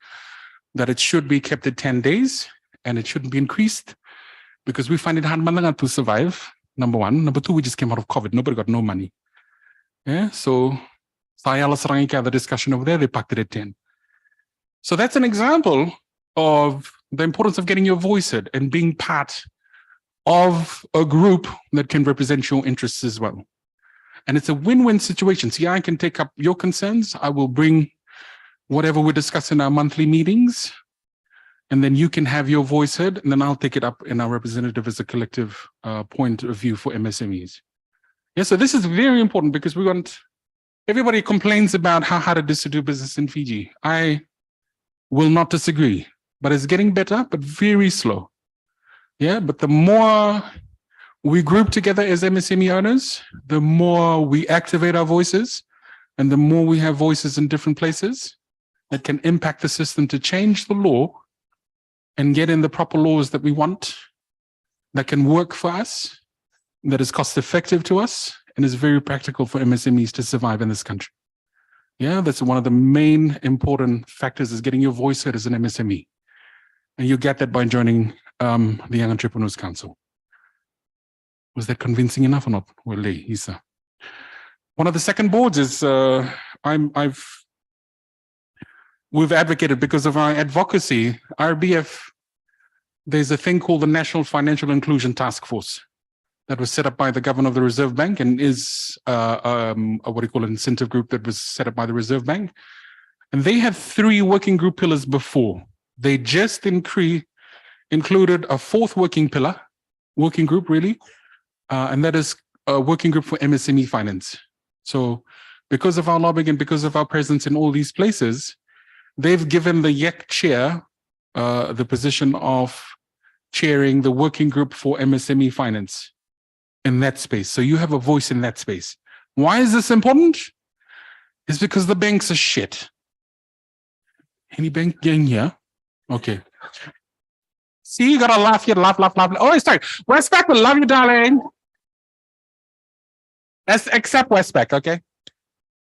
S10: that it should be kept at 10 days and it shouldn't be increased because we find it hard to survive. Number one. Number two, we just came out of COVID. Nobody got no money. Yeah. So the discussion over there, they packed it at 10. So that's an example of the importance of getting your voice heard and being part of a group that can represent your interests as well. And it's a win-win situation. See, I can take up your concerns. I will bring whatever we discuss in our monthly meetings, and then you can have your voice heard, and then I'll take it up in our representative as a collective point of view for MSMEs. Yeah, so this is very important because we want, everybody complains about how hard it is to do business in Fiji. I will not disagree, but it's getting better, but very slow. Yeah, but the more we group together as MSME owners, the more we activate our voices, and the more we have voices in different places that can impact the system to change the law and get in the proper laws that we want, that can work for us, that is cost effective to us, and is very practical for MSMEs to survive in this country. Yeah, that's one of the main important factors, is getting your voice heard as an MSME. And you get that by joining the Young Entrepreneurs Council. Was that convincing enough or not? Well, Isa. One of the second boards is we've advocated, because of our advocacy, RBF, there's a thing called the National Financial Inclusion Task Force that was set up by the Governor of the Reserve Bank, and is a what do you call it, incentive group that was set up by the Reserve Bank. And they had 3 working group pillars before. They just included a 4th working group really, and that is a working group for MSME finance. So because of our lobbying and because of our presence in all these places, they've given the YEC chair the position of chairing the working group for MSME finance in that space. So you have a voice in that space. Why is this important? It's because the banks are shit. Any bank gang here? Okay. See, you gotta laugh here, laugh. Oh, sorry. Westpac will love you, darling. Except Westpac, okay?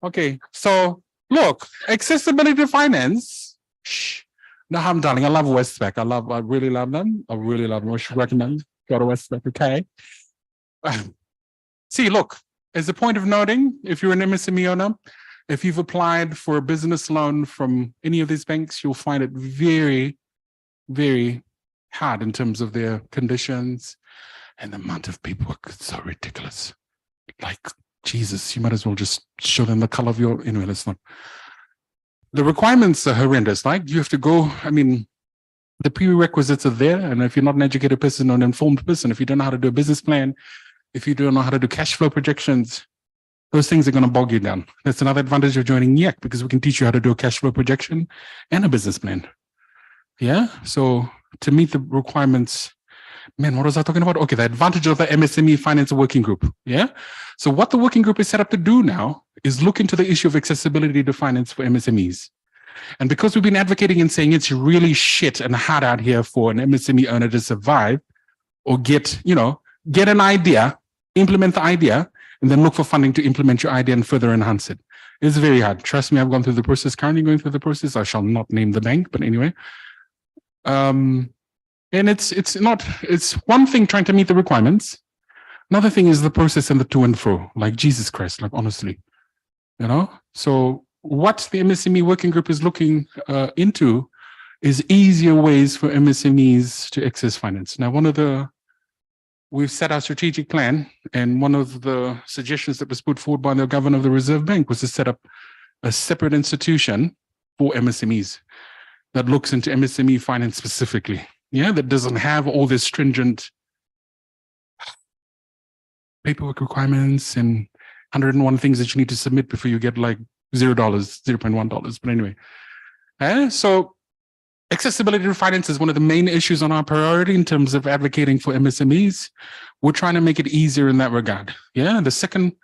S10: Okay, so look, accessibility to finance. Shh. No harm, darling. I love Westpac. I really love them. I should recommend. Go to Westpac, okay? See, look, as a point of noting, if you're an MSME owner, if you've applied for a business loan from any of these banks, you'll find it very, very hard in terms of their conditions, and the amount of paperwork. It's so ridiculous. Like, Jesus, you might as well just show them the color of your, anyway, let's not. The requirements are horrendous. Like, you have to go, I mean, the prerequisites are there. And if you're not an educated person or an informed person, if you don't know how to do a business plan, if you don't know how to do cash flow projections, those things are going to bog you down. That's another advantage of joining YEC, because we can teach you how to do a cash flow projection and a business plan. Yeah. So to meet the requirements, man, what was I talking about? Okay, the advantage of the MSME finance working group. Yeah. So what the working group is set up to do now is look into the issue of accessibility to finance for MSMEs. And because we've been advocating and saying it's really shit and hard out here for an MSME owner to survive or get an idea, implement the idea, and then look for funding to implement your idea and further enhance it. It's very hard. Trust me, I've gone through the process, currently going through the process. I shall not name the bank, but anyway. And it's one thing trying to meet the requirements. Another thing is the process and the to and fro, like Jesus Christ, like honestly, So what the MSME working group is looking into is easier ways for MSMEs to access finance. Now, we've set our strategic plan, and one of the suggestions that was put forward by the Governor of the Reserve Bank was to set up a separate institution for MSMEs that looks into MSME finance specifically. Yeah, that doesn't have all this stringent paperwork requirements and 101 things that you need to submit before you get like $0, $0.1. But anyway, so accessibility to finance is one of the main issues on our priority in terms of advocating for MSMEs. We're trying to make it easier in that regard. Yeah, the second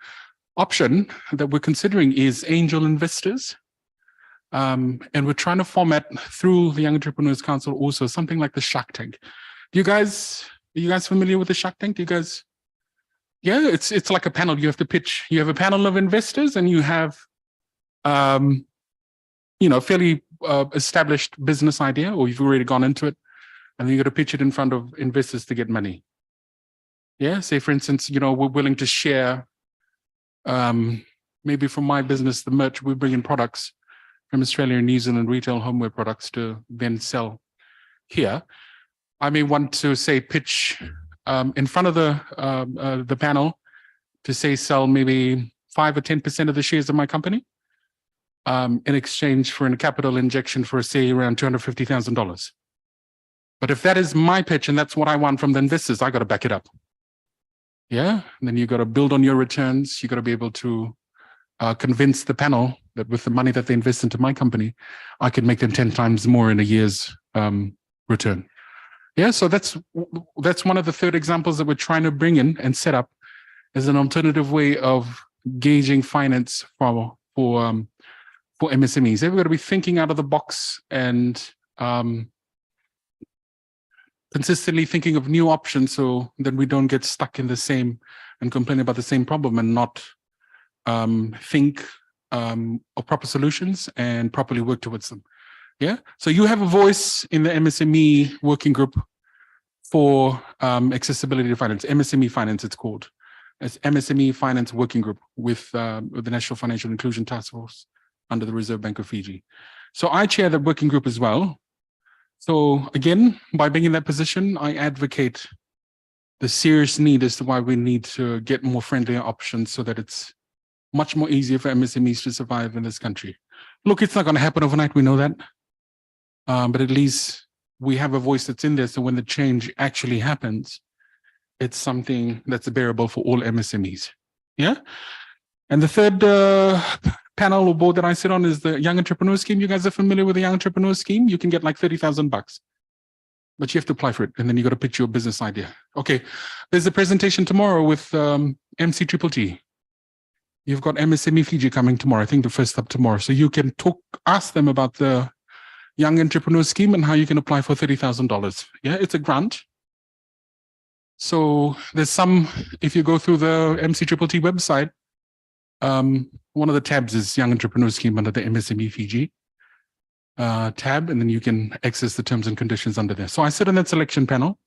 S10: option that we're considering is angel investors. And we're trying to format through the Young Entrepreneurs Council also something like the Shark Tank. Are you guys familiar with the Shark Tank? Do you guys? Yeah, it's like a panel. You have to pitch. You have a panel of investors, and you have, fairly established business idea, or you've already gone into it, and then you got to pitch it in front of investors to get money. Yeah, say for instance, we're willing to share. Maybe from my business, the merch, we bring in products from Australia and New Zealand retail homeware products to then sell here, I may want to say pitch in front of the panel to say sell maybe 5 or 10% of the shares of my company in exchange for a capital injection for say around $250,000. But if that is my pitch and that's what I want from the investors, I got to back it up. Yeah, and then you got to build on your returns. You got to be able to convince the panel that with the money that they invest into my company, I could make them 10 times more in a year's return. Yeah, so that's one of the third examples that we're trying to bring in and set up as an alternative way of gauging finance for MSMEs. Everybody be thinking out of the box and consistently thinking of new options so that we don't get stuck in the same and complain about the same problem and not think of proper solutions and properly work towards them. Yeah. So you have a voice in the MSME working group for accessibility to finance, MSME finance it's called. It's MSME finance working group with the National Financial Inclusion Task Force under the Reserve Bank of Fiji. So I chair the working group as well. So again, by being in that position, I advocate the serious need as to why we need to get more friendlier options so that it's much more easier for MSMEs to survive in this country. Look, it's not going to happen overnight, we know that. But at least we have a voice that's in there, so when the change actually happens, it's something that's bearable for all MSMEs. Yeah? And the third panel or board that I sit on is the Young Entrepreneur Scheme. You guys are familiar with the Young Entrepreneur Scheme? You can get like $30,000, but you have to apply for it, and then you got to pitch your business idea. Okay, there's a presentation tomorrow with MC-T-T. You've got MSME Fiji coming tomorrow. I think the first up tomorrow. So you can ask them about the Young Entrepreneur Scheme and how you can apply for $30,000. Yeah, it's a grant. So there's some, if you go through the MC-T-T website, one of the tabs is Young Entrepreneur Scheme under the MSME Fiji tab, and then you can access the terms and conditions under there. So I sit on that selection panel,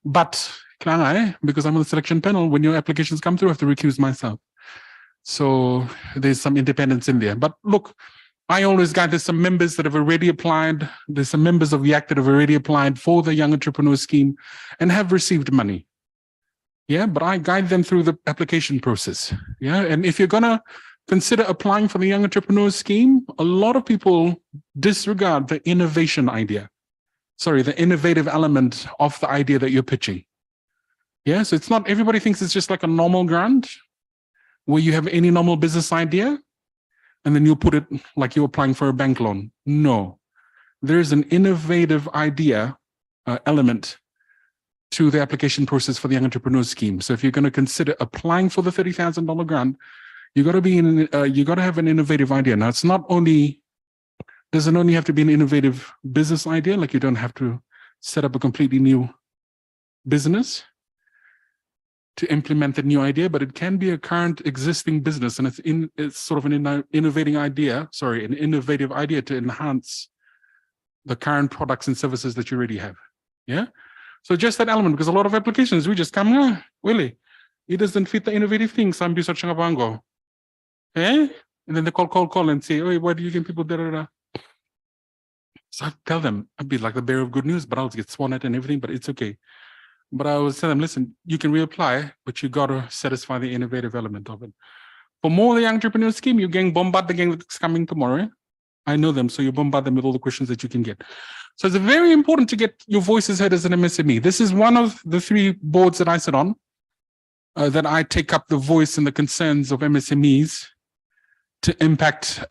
S10: but because I'm on the selection panel, when your applications come through, I have to recuse myself. So there's some independence in there. But look, I always got, there's some members that have already applied. There's some members of YAC that have already applied for the Young Entrepreneur Scheme and have received money. Yeah, but I guide them through the application process. Yeah, and if you're gonna consider applying for the Young Entrepreneur Scheme, a lot of people disregard the innovation idea. Sorry, the innovative element of the idea that you're pitching. Yeah, so it's not, everybody thinks it's just like a normal grant where you have any normal business idea and then you put it like you're applying for a bank loan. No, there's an innovative idea element to the application process for the Young Entrepreneur Scheme. So if you're going to consider applying for the $30,000 grant, you got to be in. You got to have an innovative idea. Now, it's not only, doesn't only have to be an innovative business idea. Like you don't have to set up a completely new business to implement the new idea, but it can be a current existing business, and it's sort of an innovating idea. Sorry, an innovative idea to enhance the current products and services that you already have. Yeah. So just that element, because a lot of applications, we just come, Willie, it doesn't fit the innovative thing. Some be such a bango. Eh? And then they call and say, oh, why do you get people da? So I tell them, I'd be like the bearer of good news, but I'll get sworn at and everything, but it's okay. But I always tell them, listen, you can reapply, but you got to satisfy the innovative element of it. For more of the Young Entrepreneur Scheme, you're getting bombarded the gang that's coming tomorrow. I know them, so you bombard them with all the questions that you can get. So it's very important to get your voices heard as an MSME. This is one of the 3 boards that I sit on, that I take up the voice and the concerns of MSMEs to impact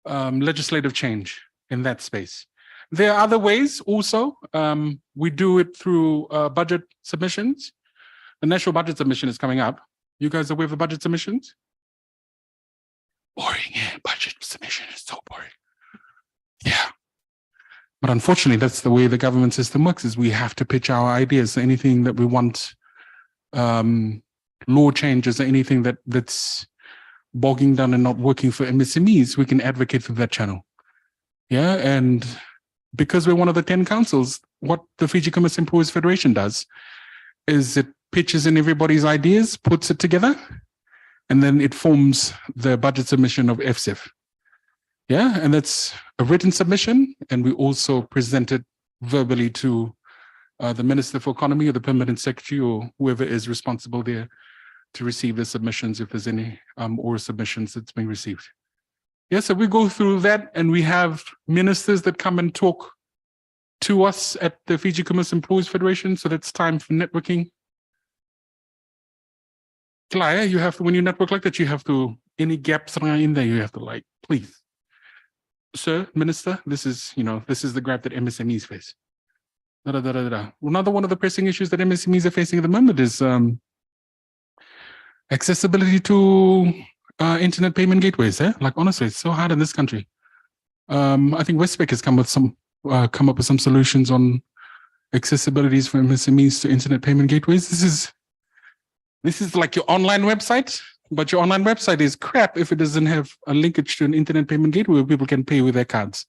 S10: legislative change in that space. There are other ways also. We do it through budget submissions. The national budget submission is coming up. You guys are aware of the budget submissions? Boring, yeah. Budget submission is so boring. Yeah. But unfortunately, that's the way the government system works, is we have to pitch our ideas. Anything that we want, law changes or anything that's bogging down and not working for MSMEs, we can advocate through that channel. Yeah, and because we're one of the 10 councils, what the Fiji Commerce Employers Federation does is it pitches in everybody's ideas, puts it together, and then it forms the budget submission of FCF. Yeah, and that's a written submission, and we also present it verbally to the Minister for Economy or the Permanent Secretary or whoever is responsible there to receive the submissions if there's any or submissions that's been received. Yeah, so we go through that, and we have ministers that come and talk to us at the Fiji Commerce Employees Federation. So that's time for networking. Klaya, you have to, when you network like that, you have to, any gaps in there, you have to like, please, sir, minister, this is, this is the gap that MSMEs face. Another one of the pressing issues that MSMEs are facing at the moment is accessibility to internet payment gateways. Like honestly, it's so hard in this country. I think Westpac has come up with some solutions on accessibilities for MSMEs to internet payment gateways. This is like your online website, but your online website is crap if it doesn't have a linkage to an internet payment gateway where people can pay with their cards.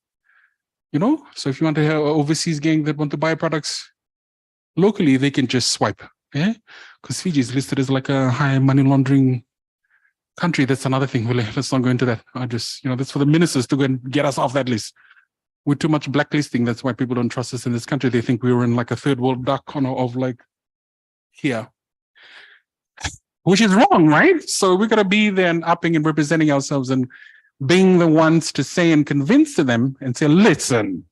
S10: So if you want to have an overseas gang that want to buy products locally, they can just swipe. Yeah, because Fiji is listed as like a high money laundering country. That's another thing. Well, let's not go into that. I just, that's for the ministers to go and get us off that list. With too much blacklisting, that's why people don't trust us in this country. They think we were in like a third world dark corner of like here, which is wrong, right? So we're gonna be there and upping and representing ourselves and being the ones to say and convince to them and say, listen,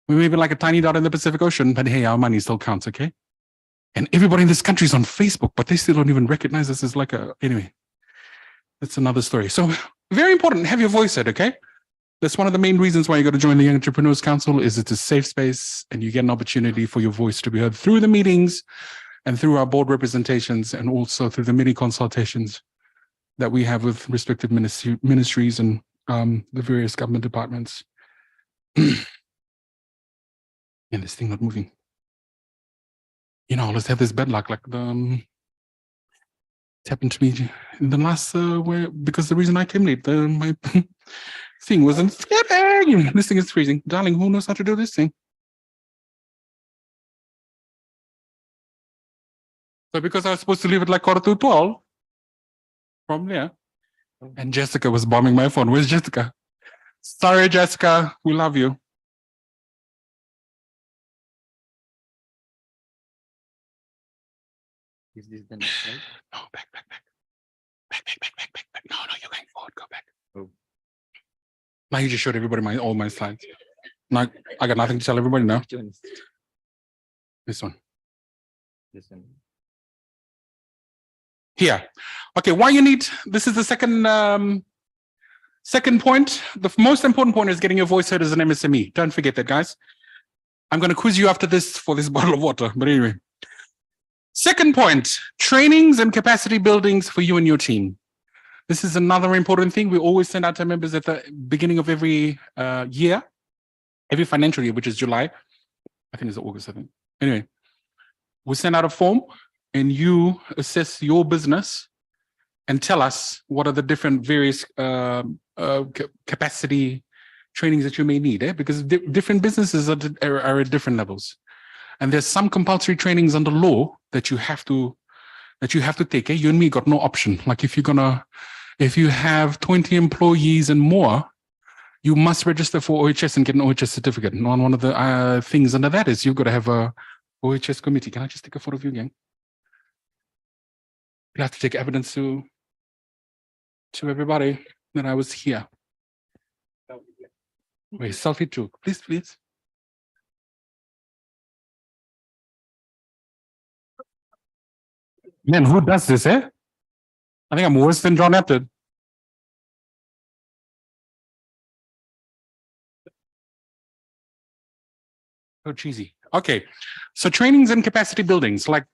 S10: we may be like a tiny dot in the Pacific Ocean, but hey, our money still counts, okay? And everybody in this country is on Facebook, but they still don't even recognize us as like anyway, that's another story. So very important, have your voice heard, okay? That's one of the main reasons why you got to join the Young Entrepreneurs Council is it's a safe space and you get an opportunity for your voice to be heard through the meetings and through our board representations and also through the many consultations that we have with respective ministries and the various government departments. And this thing not moving. Let's have this bad luck, like it happened to me in the last because the reason I came late, my thing wasn't skipping. This thing is freezing. Darling, who knows how to do this thing? So because I was supposed to leave at like 11:45 from there, and Jessica was bombing my phone. Where's Jessica? Sorry, Jessica, we love you.
S1: Is this the next slide?
S10: No, back. No, you're going forward. Go back.
S1: Oh.
S10: Now you just showed everybody all my slides. Now I got nothing to tell everybody now.
S1: Which one is
S10: This one.
S1: this one?
S10: Here. Okay, why you need, this is the second point. The most important point is getting your voice heard as an MSME. Don't forget that, guys. I'm going to quiz you after this for this bottle of water. But anyway. Second point, trainings and capacity buildings for you and your team. This is another important thing. We always send out to members at the beginning of every year, every financial year, which is July. I think it's August, I think. Anyway, we send out a form and you assess your business and tell us what are the different various capacity trainings that you may need, because different businesses are at different levels. And there's some compulsory trainings under law that you have to take. You and me got no option. Like if you have 20 employees and more, you must register for OHS and get an OHS certificate. And one of the things under that is you've got to have a OHS committee. Can I just take a photo of you again? You have to take evidence to everybody that I was here. Wait, selfie too. Please. Man, who does this, I think I'm worse than John Apted. So cheesy. Okay, so trainings and capacity buildings, like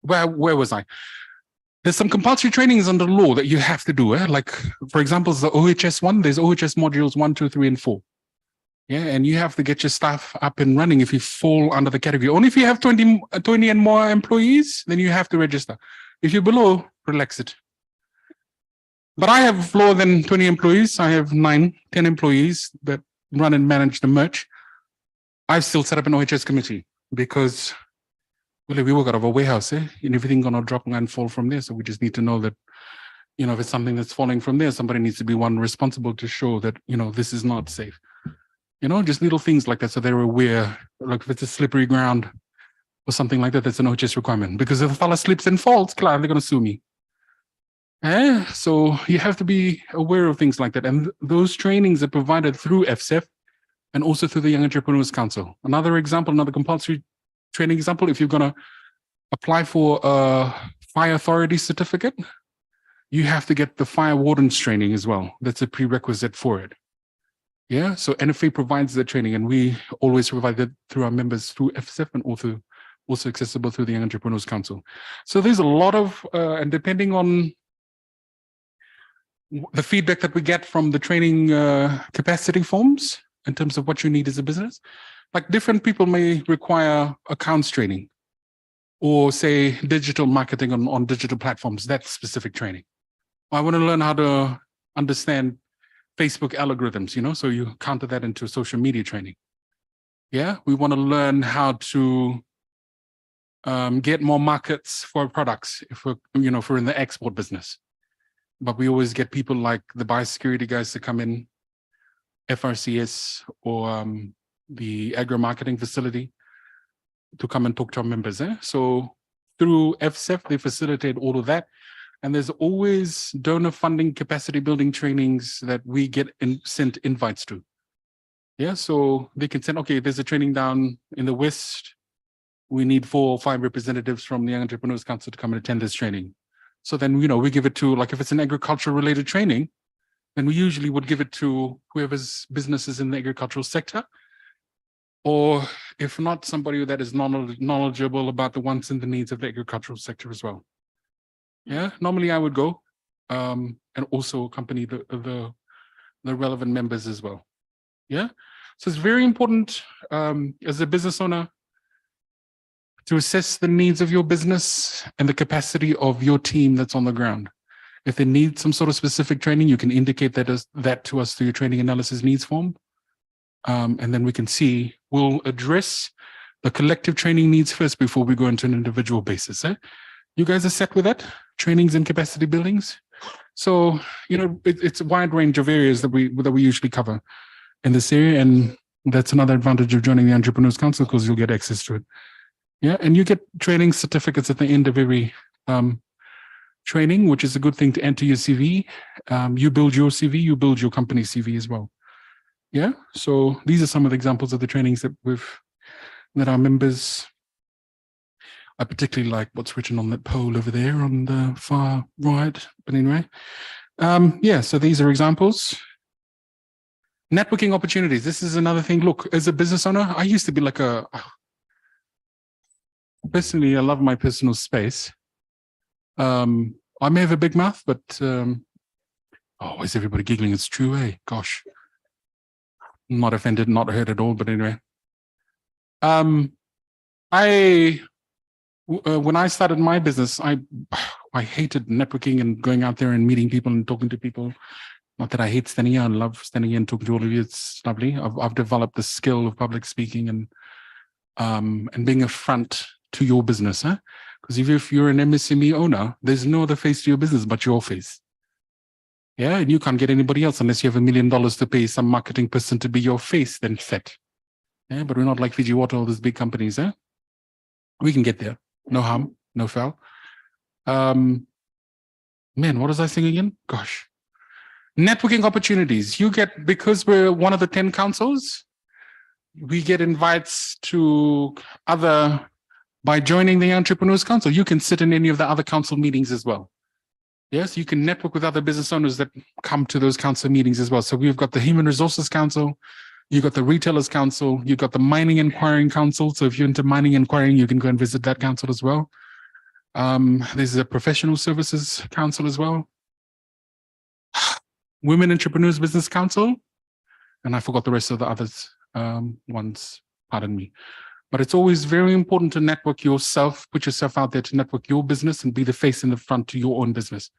S10: where was I? There's some compulsory trainings under law that you have to do. Like, for example, the OHS one, there's OHS modules 1, 2, 3, and 4. Yeah, and you have to get your staff up and running if you fall under the category. Only if you have 20 and more employees, then you have to register. If you're below, relax it. But I have lower than 20 employees. I have 10 employees that run and manage the merch. I've still set up an OHS committee because we work out of a warehouse, and everything gonna drop and fall from there. So we just need to know that You know, if it's something that's falling from there, somebody needs to be one responsible to show that, you know, this is not safe. You know, just little things like that. So they're aware, like if it's a slippery ground or something like that, that's an OHS requirement. Because if a fella slips and falls, they're going to sue me. So you have to be aware of things like that. And those trainings are provided through FSEF and also through the Young Entrepreneurs Council. Another example, another compulsory training example, if you're going to apply for a fire authority certificate, you have to get the fire wardens training as well. That's a prerequisite for it. Yeah, so NFA provides the training, and we always provide that through our members through FSEF and also accessible through the Young Entrepreneurs Council. So there's a lot of, and depending on the feedback that we get from the training capacity forms in terms of what you need as a business, like different people may require accounts training or say digital marketing on digital platforms, that's specific training. I want to learn how to understand Facebook algorithms, you know, so you counter that into social media training. Yeah, we want to learn how to get more markets for our products if we're, you know, if we're in the export business. But we always get people like the biosecurity guys to come in, FRCS or the agro marketing facility to come and talk to our members. So through FSEF, they facilitate all of that. And there's always donor funding capacity building trainings that we get sent invites to. Yeah, so they can send, okay, there's a training down in the West. We need 4 or 5 representatives from the Young Entrepreneurs Council to come and attend this training. So then, you know, we give it to, like if it's an agricultural related training, then we usually would give it to whoever's business is in the agricultural sector. Or if not, somebody that is knowledgeable about the wants and the needs of the agricultural sector as well. Yeah, normally I would go and also accompany the relevant members as well. Yeah, so it's very important as a business owner to assess the needs of your business and the capacity of your team that's on the ground. If they need some sort of specific training, you can indicate that to us through your training analysis needs form. And then we can see, we'll address the collective training needs first before we go into an individual basis. You guys are set with that? Trainings and capacity buildings? So, you know, it's a wide range of areas that we usually cover in this area. And that's another advantage of joining the Entrepreneurs Council, because you'll get access to it. Yeah, and you get training certificates at the end of every training, which is a good thing to enter your CV. You build your CV, you build your company CV as well. Yeah, so these are some of the examples of the trainings that our members. I particularly like what's written on that poll over there on the far right. But anyway, yeah, so these are examples. Networking opportunities. This is another thing. Look, as a business owner, I used to be like personally, I love my personal space. I may have a big mouth, but oh, is everybody giggling? It's true, eh? Gosh. I'm not offended, not hurt at all, but anyway. When I started my business, I hated networking and going out there and meeting people and talking to people. Not that I hate standing here, I love standing here and talking to all of you. It's lovely. I've developed the skill of public speaking and being a front to your business, huh? Because if you're an MSME owner, there's no other face to your business but your face. Yeah, and you can't get anybody else unless you have $1 million to pay some marketing person to be your face, then set. Yeah, but we're not like Fiji Water, all these big companies, huh? We can get there. No harm, no foul. Man, what was I saying again? Gosh. Networking opportunities. You get, because we're one of the 10 councils, we get invites to by joining the Entrepreneurs Council, you can sit in any of the other council meetings as well. Yes, you can network with other business owners that come to those council meetings as well. So we've got the Human Resources Council, you've got the Retailers Council, you've got the Mining Inquiring Council. So if you're into mining inquiring, you can go and visit that council as well. There's a Professional Services Council as well. Women Entrepreneurs Business Council. And I forgot the rest of the others ones, pardon me. But it's always very important to network yourself, put yourself out there to network your business and be the face in the front to your own business.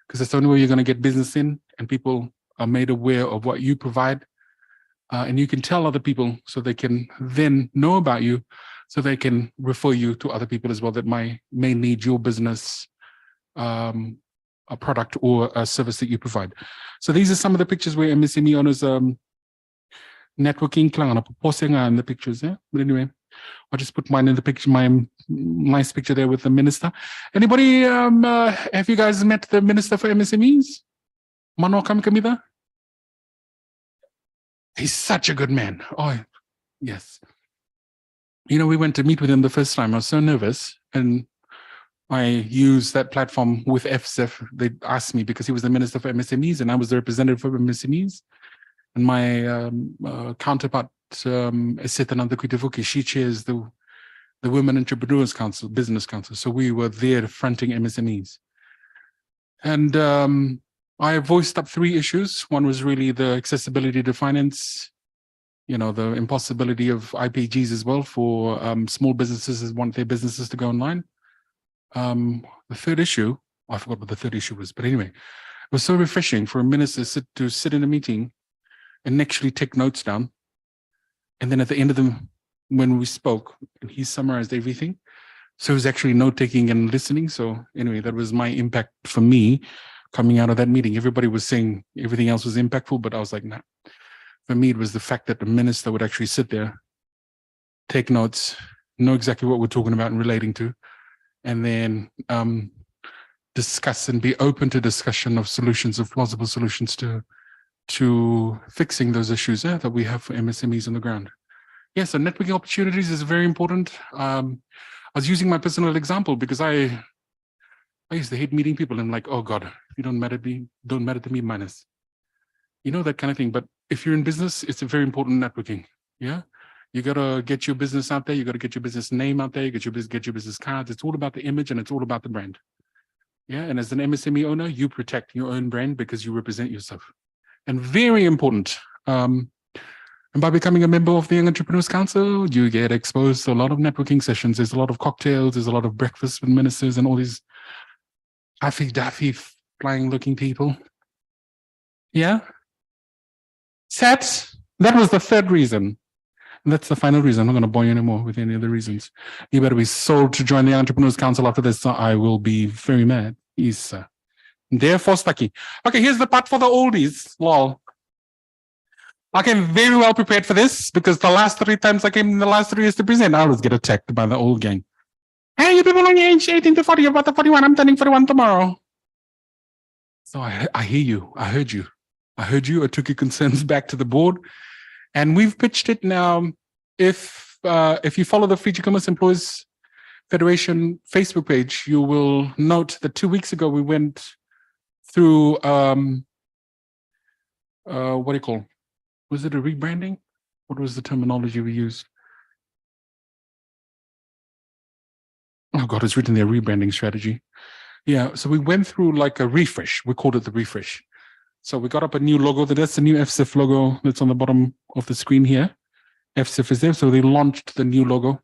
S10: Because that's the only way you're going to get business in, and people are made aware of what you provide. And you can tell other people so they can then know about you, so they can refer you to other people as well that may need your business a product or a service that you provide. So these are some of the pictures where MSME owners networking in the pictures there. But anyway, I'll just put mine in the picture, my nice picture there with the minister. Anybody, have you guys met the minister for MSMEs? Mano Kamkamida? He's such a good man. Oh, yes. You know, we went to meet with him the first time. I was so nervous. And I used that platform with FSF. They asked me because he was the minister for MSMEs and I was the representative for MSMEs. And my counterpart, Esetananda Kuitavuki, she chairs the Women Entrepreneurs Council, Business Council. So we were there fronting MSMEs. And I voiced up 3 issues. One was really the accessibility to finance, you know, the impossibility of IPGs as well for small businesses that want their businesses to go online. The third issue, I forgot what the third issue was, but anyway, it was so refreshing for a minister to sit in a meeting and actually take notes down. And then at the end of when we spoke, he summarized everything. So it was actually note-taking and listening. So anyway, that was my impact for me coming out of that meeting. Everybody was saying everything else was impactful, but I was like, nah. For me, it was the fact that the minister would actually sit there, take notes, know exactly what we're talking about and relating to, and then discuss and be open to discussion of solutions, of plausible solutions to fixing those issues that we have for MSMEs on the ground. Yeah, so networking opportunities is very important. I was using my personal example because I used to hate meeting people and like, oh God, if you don't matter to me, minus. You know, that kind of thing. But if you're in business, it's a very important networking. Yeah. You got to get your business out there. You got to get your business name out there. Get your business cards. It's all about the image and it's all about the brand. Yeah. And as an MSME owner, you protect your own brand because you represent yourself. And very important. And by becoming a member of the Young Entrepreneurs Council, you get exposed to a lot of networking sessions. There's a lot of cocktails. There's a lot of breakfast with ministers and all these daffy flying looking people. Yeah. Set. That was the third reason. And that's the final reason. I'm not going to bore you anymore with any other reasons. You better be sold to join the Entrepreneurs Council after this. I will be very mad. Yes, therefore, Stucky. Okay, here's the part for the oldies. Lol. I came very well prepared for this because the last 3 times I came in the last 3 years to present, I always get attacked by the old gang. Hey, you people on your age 18 to 40, about the 41, I'm turning 41 tomorrow. So I hear you. I heard you. I took your concerns back to the board. And we've pitched it now. If you follow the Fiji Commerce Employees Federation Facebook page, you will note that 2 weeks ago we went through what do you call? Was it a rebranding? What was the terminology we used? Oh God, it's written there, rebranding strategy. Yeah, so we went through like a refresh. We called it the refresh. So we got up a new logo. That's the new FSIF logo that's on the bottom of the screen here. FSIF is there. So they launched the new logo.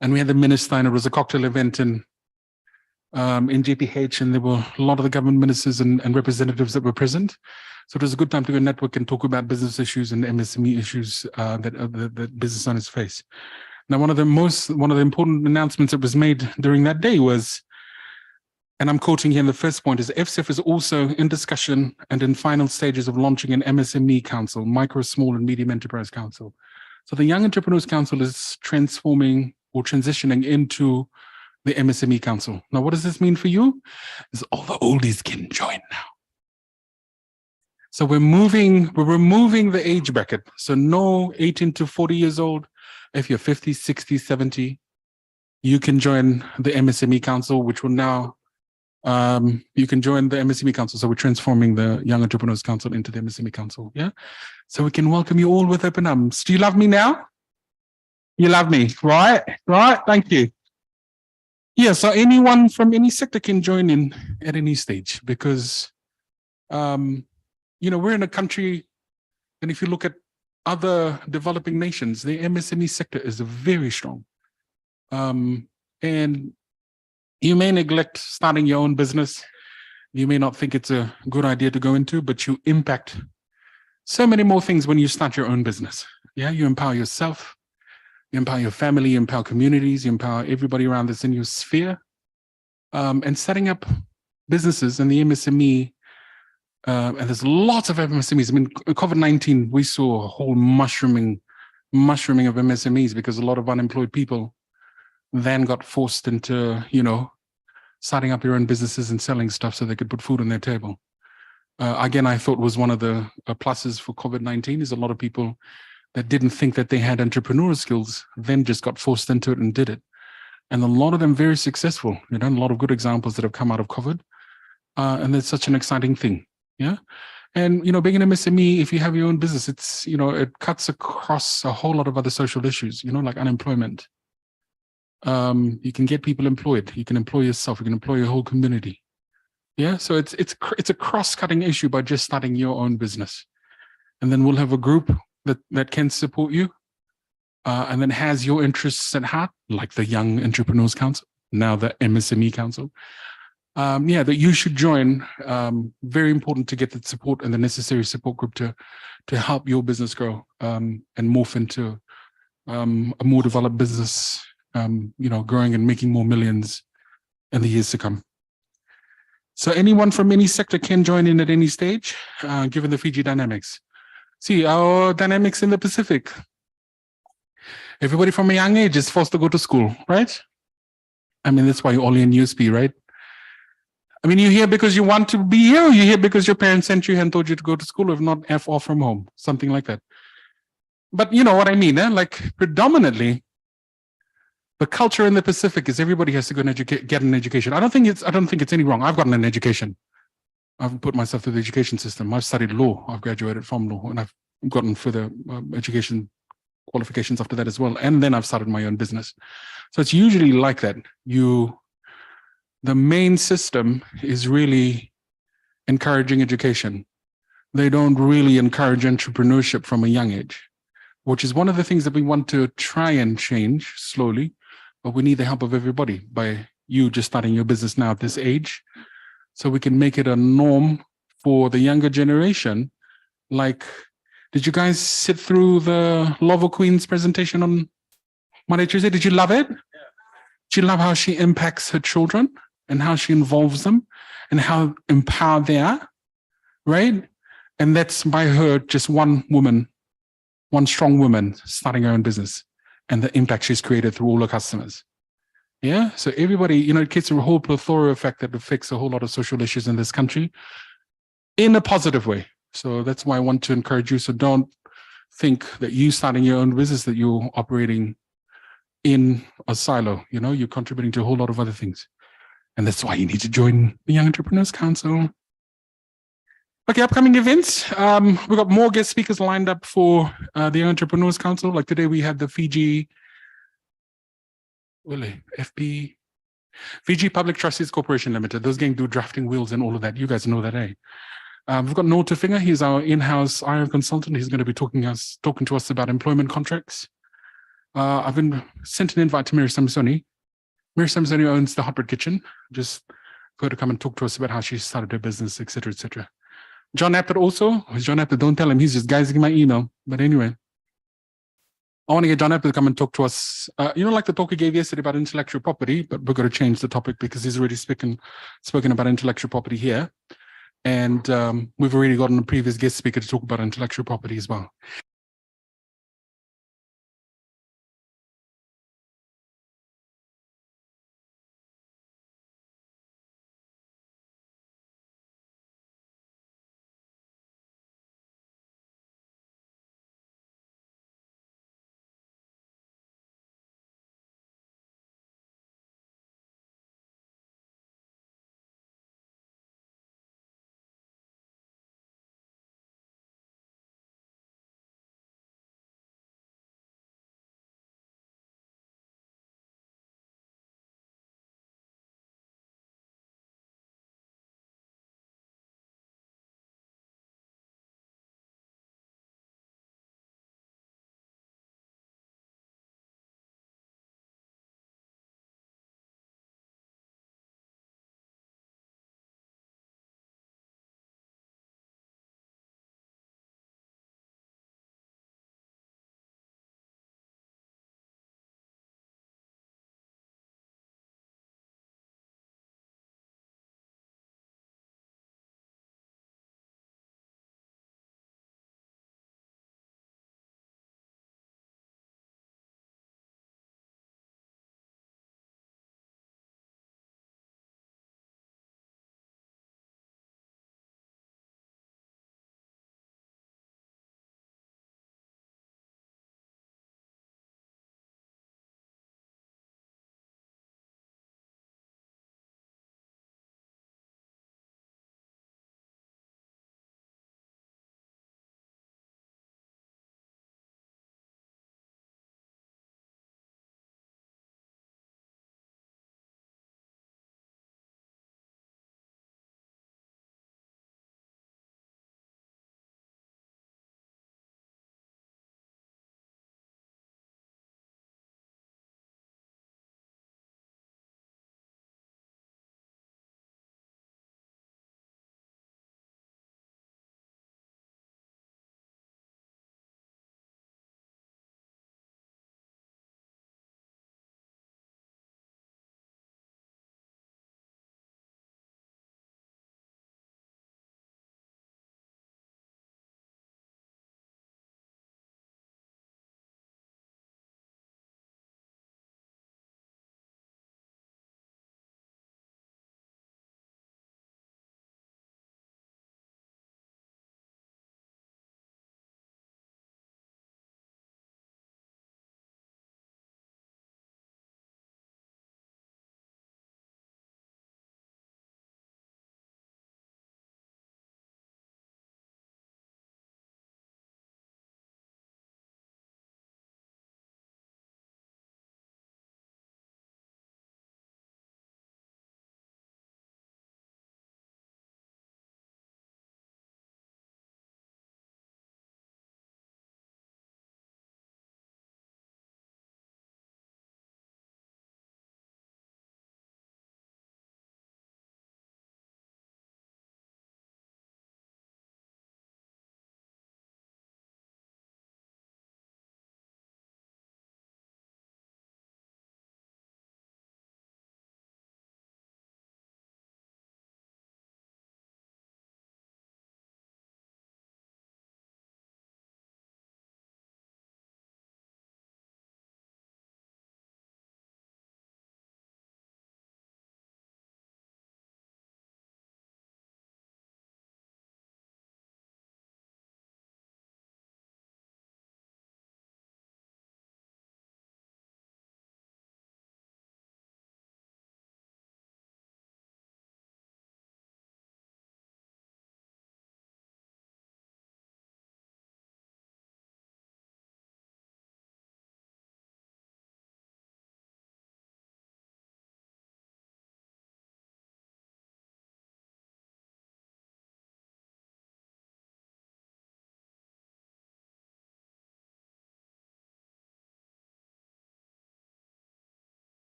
S10: And we had the minister, and it was a cocktail event in GPH, and there were a lot of the government ministers and representatives that were present. So it was a good time to go network and talk about business issues and MSME issues that business owners face. Now, one of the important announcements that was made during that day was, and I'm quoting here in the first point, is FSIF is also in discussion and in final stages of launching an MSME council, micro, small, and medium enterprise council. So the Young Entrepreneurs Council is transforming or transitioning into the MSME council. Now, what does this mean for you? Is all the oldies can join now. So we're removing the age bracket. So no 18 to 40 years old. If you're 50, 60, 70, you can join the MSME council, which will now, you can join the MSME council. So we're transforming the Young Entrepreneurs Council into the MSME council. Yeah. So we can welcome you all with open arms. Do you love me now? You love me, right? Right. Thank you. Yeah. So anyone from any sector can join in at any stage because, you know, we're in a country, and if you look at other developing nations, the MSME sector is very strong. And you may neglect starting your own business. You may not think it's a good idea to go into, but you impact so many more things when you start your own business. Yeah, you empower yourself, you empower your family, you empower communities, you empower everybody around that's in your sphere. And setting up businesses and the MSME, and there's lots of MSMEs. I mean, COVID-19, we saw a whole mushrooming of MSMEs because a lot of unemployed people then got forced into, starting up their own businesses and selling stuff so they could put food on their table. Again, I thought was one of the pluses for COVID-19 is a lot of people that didn't think that they had entrepreneurial skills, then just got forced into it and did it. And a lot of them very successful, a lot of good examples that have come out of COVID. And it's such an exciting thing. Yeah. And, being an MSME, if you have your own business, it's, it cuts across a whole lot of other social issues, like unemployment. You can get people employed. You can employ yourself. You can employ your whole community. Yeah. So it's a cross-cutting issue by just starting your own business. And then we'll have a group that can support you and then has your interests at heart, like the Young Entrepreneurs Council, now the MSME Council. That you should join. Very important to get the support and the necessary support group to help your business grow and morph into a more developed business, growing and making more millions in the years to come. So anyone from any sector can join in at any stage, given the Fiji dynamics. See, our dynamics in the Pacific. Everybody from a young age is forced to go to school, right? I mean, that's why you're all in USP, right? I mean, you're here because you want to be here, or you're here because your parents sent you and told you to go to school, if not F off from home, something like that. But you know what I mean, eh? Like predominantly, the culture in the Pacific is everybody has to go and get an education. I don't think it's any wrong. I've gotten an education. I've put myself through the education system. I've studied law. I've graduated from law, and I've gotten further education qualifications after that as well. And then I've started my own business. So it's usually like that. The main system is really encouraging education. They don't really encourage entrepreneurship from a young age, which is one of the things that we want to try and change slowly. But we need the help of everybody by you just starting your business now at this age, so we can make it a norm for the younger generation. Like, did you guys sit through the Lava Queen's presentation on Monday, Tuesday? Did you love it? Yeah. Did you love how she impacts her children and how she involves them and how empowered they are, right? And that's by her, just one woman, one strong woman starting her own business, and the impact she's created through all her customers. Yeah, so everybody, it creates a whole plethora effect that affects a whole lot of social issues in this country in a positive way. So that's why I want to encourage you. So don't think that you starting your own business, that you're operating in a silo, you're contributing to a whole lot of other things. And that's why you need to join the Young Entrepreneurs Council. Okay, upcoming events. We've got more guest speakers lined up for the Young Entrepreneurs Council. Like today we had the Fiji Public Trustees Corporation Limited. Those gang do drafting wills and all of that. You guys know that, eh? We've got Noel Tufinger. He's our in-house IR consultant. He's going to be talking to us about employment contracts. I've been sent an invite to Mary Samsoni. Mary Samsoni owns the Hot Bread Kitchen. Just for her to come and talk to us about how she started her business, etc., etc. John Apted also. John Apted, don't tell him. He's just guysing my email. But anyway, I want to get John Apted to come and talk to us. Like the talk he gave yesterday about intellectual property, but we're going to change the topic because he's already spoken about intellectual property here. And we've already gotten a previous guest speaker to talk about intellectual property as well.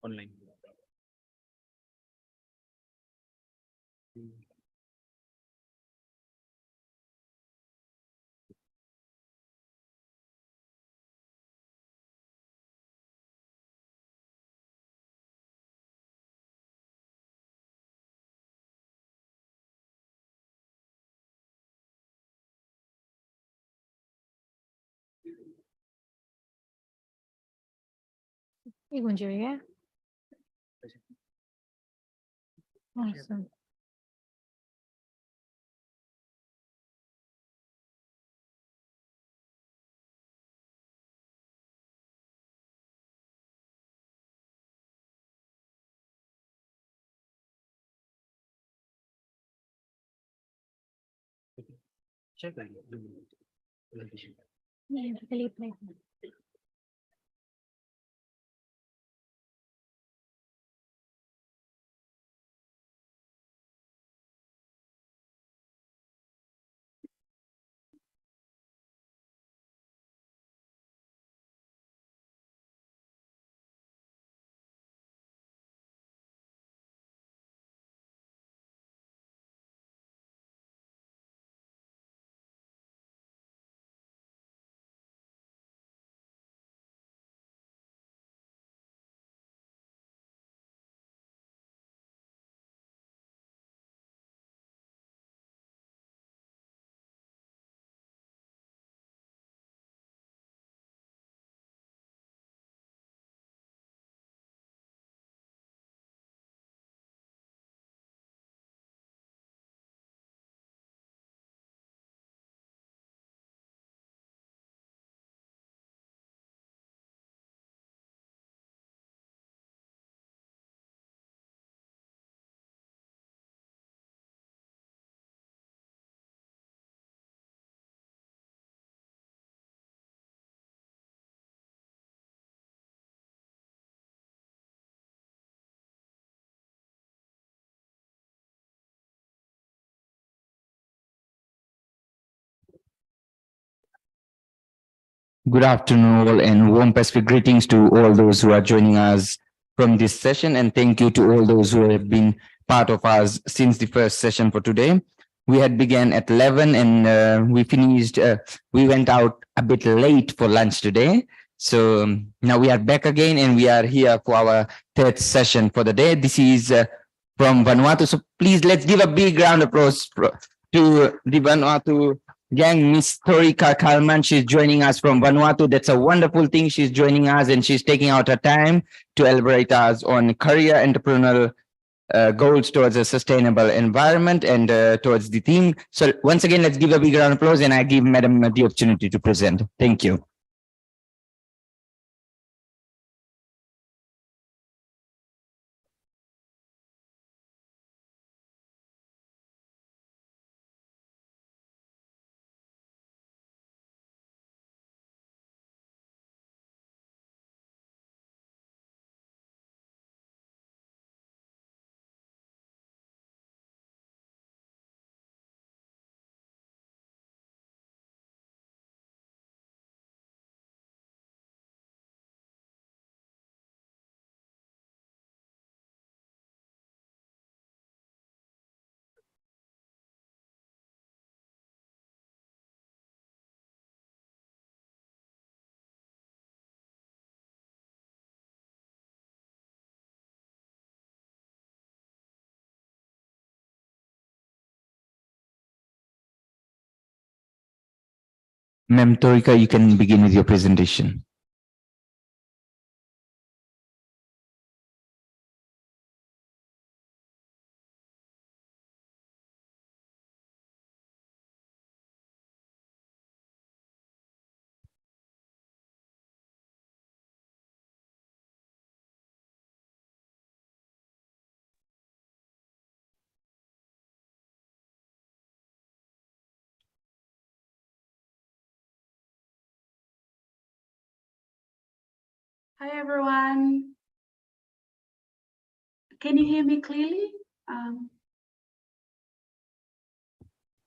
S9: online.
S11: 이건지 왜? Awesome. Yeah, really play.
S1: Good afternoon, all, and warm Pacific greetings to all those who are joining us from this session. And thank you to all those who have been part of us since the first session for today. We had began at 11 and we finished, we went out a bit late for lunch today. So now we are back again and we are here for our third session for the day. This is from Vanuatu. So please let's give a big round of applause to the Vanuatu gang. Miss Torika Kalman, she's joining us from Vanuatu. That's a wonderful thing. She's joining us and she's taking out her time to elaborate us on career entrepreneurial goals towards a sustainable environment and towards the theme. So once again, let's give a big round of applause and I give Madam the opportunity to present. Thank you. Ma'am Torika, you can begin with your presentation.
S12: Hi, everyone. Can you hear me clearly?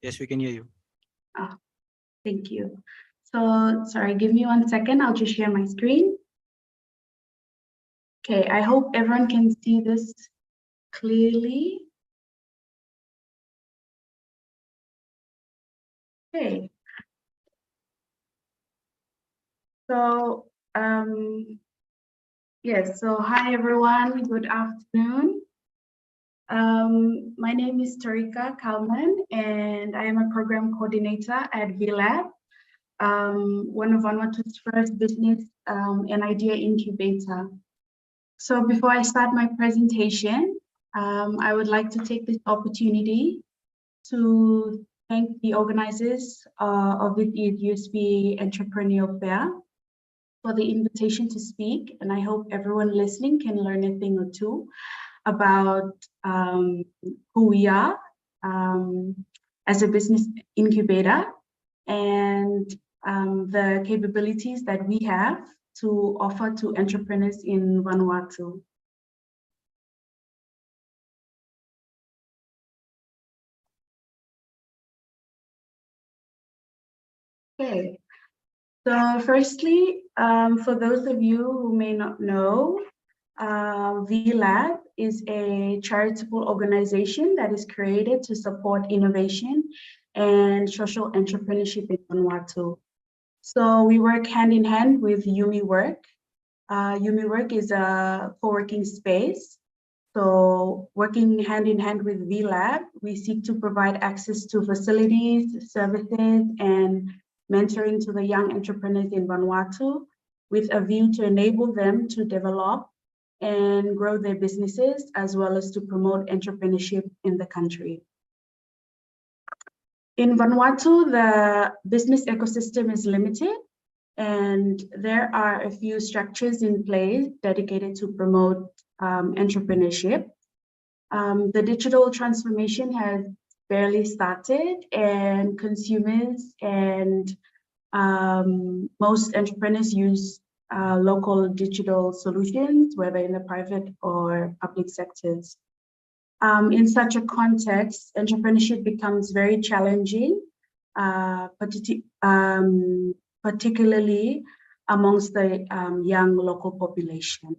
S9: Yes, we can hear you.
S12: Oh, thank you. So, sorry, give me 1 second. I'll just share my screen. Okay, I hope everyone can see this clearly. Okay. So, yes, so hi everyone, good afternoon. My name is Tarika Kalman, and I am a program coordinator at VLab, one of Vanuatu's first business and idea incubator. So before I start my presentation, I would like to take this opportunity to thank the organizers of the MET-USP Entrepreneur Fair for the invitation to speak, and I hope everyone listening can learn a thing or two about who we are as a business incubator and the capabilities that we have to offer to entrepreneurs in Vanuatu. Okay, so firstly, for those of you who may not know, VLab is a charitable organization that is created to support innovation and social entrepreneurship in Vanuatu. So we work hand in hand with Yumi Work. Yumi Work is a co-working space. So working hand in hand with VLab, we seek to provide access to facilities, services, and mentoring to the young entrepreneurs in Vanuatu with a view to enable them to develop and grow their businesses, as well as to promote entrepreneurship in the country. In Vanuatu, the business ecosystem is limited, and there are a few structures in place dedicated to promote entrepreneurship. The digital transformation has barely started, and consumers and most entrepreneurs use local digital solutions, whether in the private or public sectors. In such a context, entrepreneurship becomes very challenging, particularly amongst the young local population.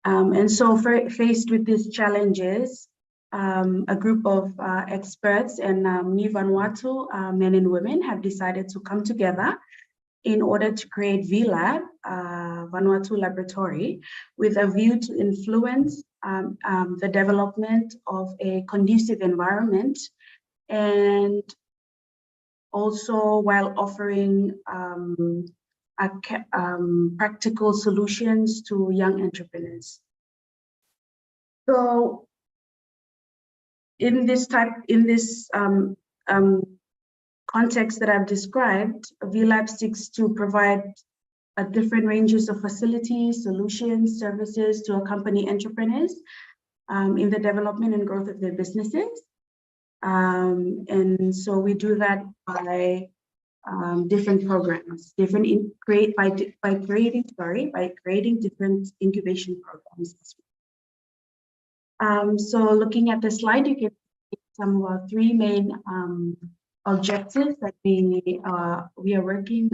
S12: And so faced with these challenges, a group of experts and Mi Vanuatu men and women have decided to come together in order to create VLab, Vanuatu Laboratory, with a view to influence the development of a conducive environment, and also while offering practical solutions to young entrepreneurs. So in this context that I've described, VLab seeks to provide different ranges of facilities, solutions, services to accompany entrepreneurs in the development and growth of their businesses. And so we do that by different programs, by creating different incubation programs. So looking at the slide, you can see some of our three main objectives that we are working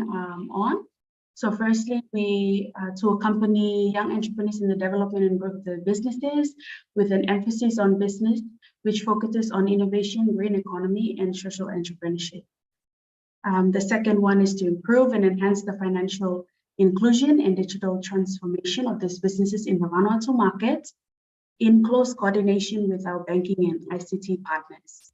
S12: on. So firstly, we to accompany young entrepreneurs in the development and growth of their businesses with an emphasis on business, which focuses on innovation, green economy, and social entrepreneurship. The second one is to improve and enhance the financial inclusion and digital transformation of these businesses in the Vanuatu market in close coordination with our banking and ICT partners.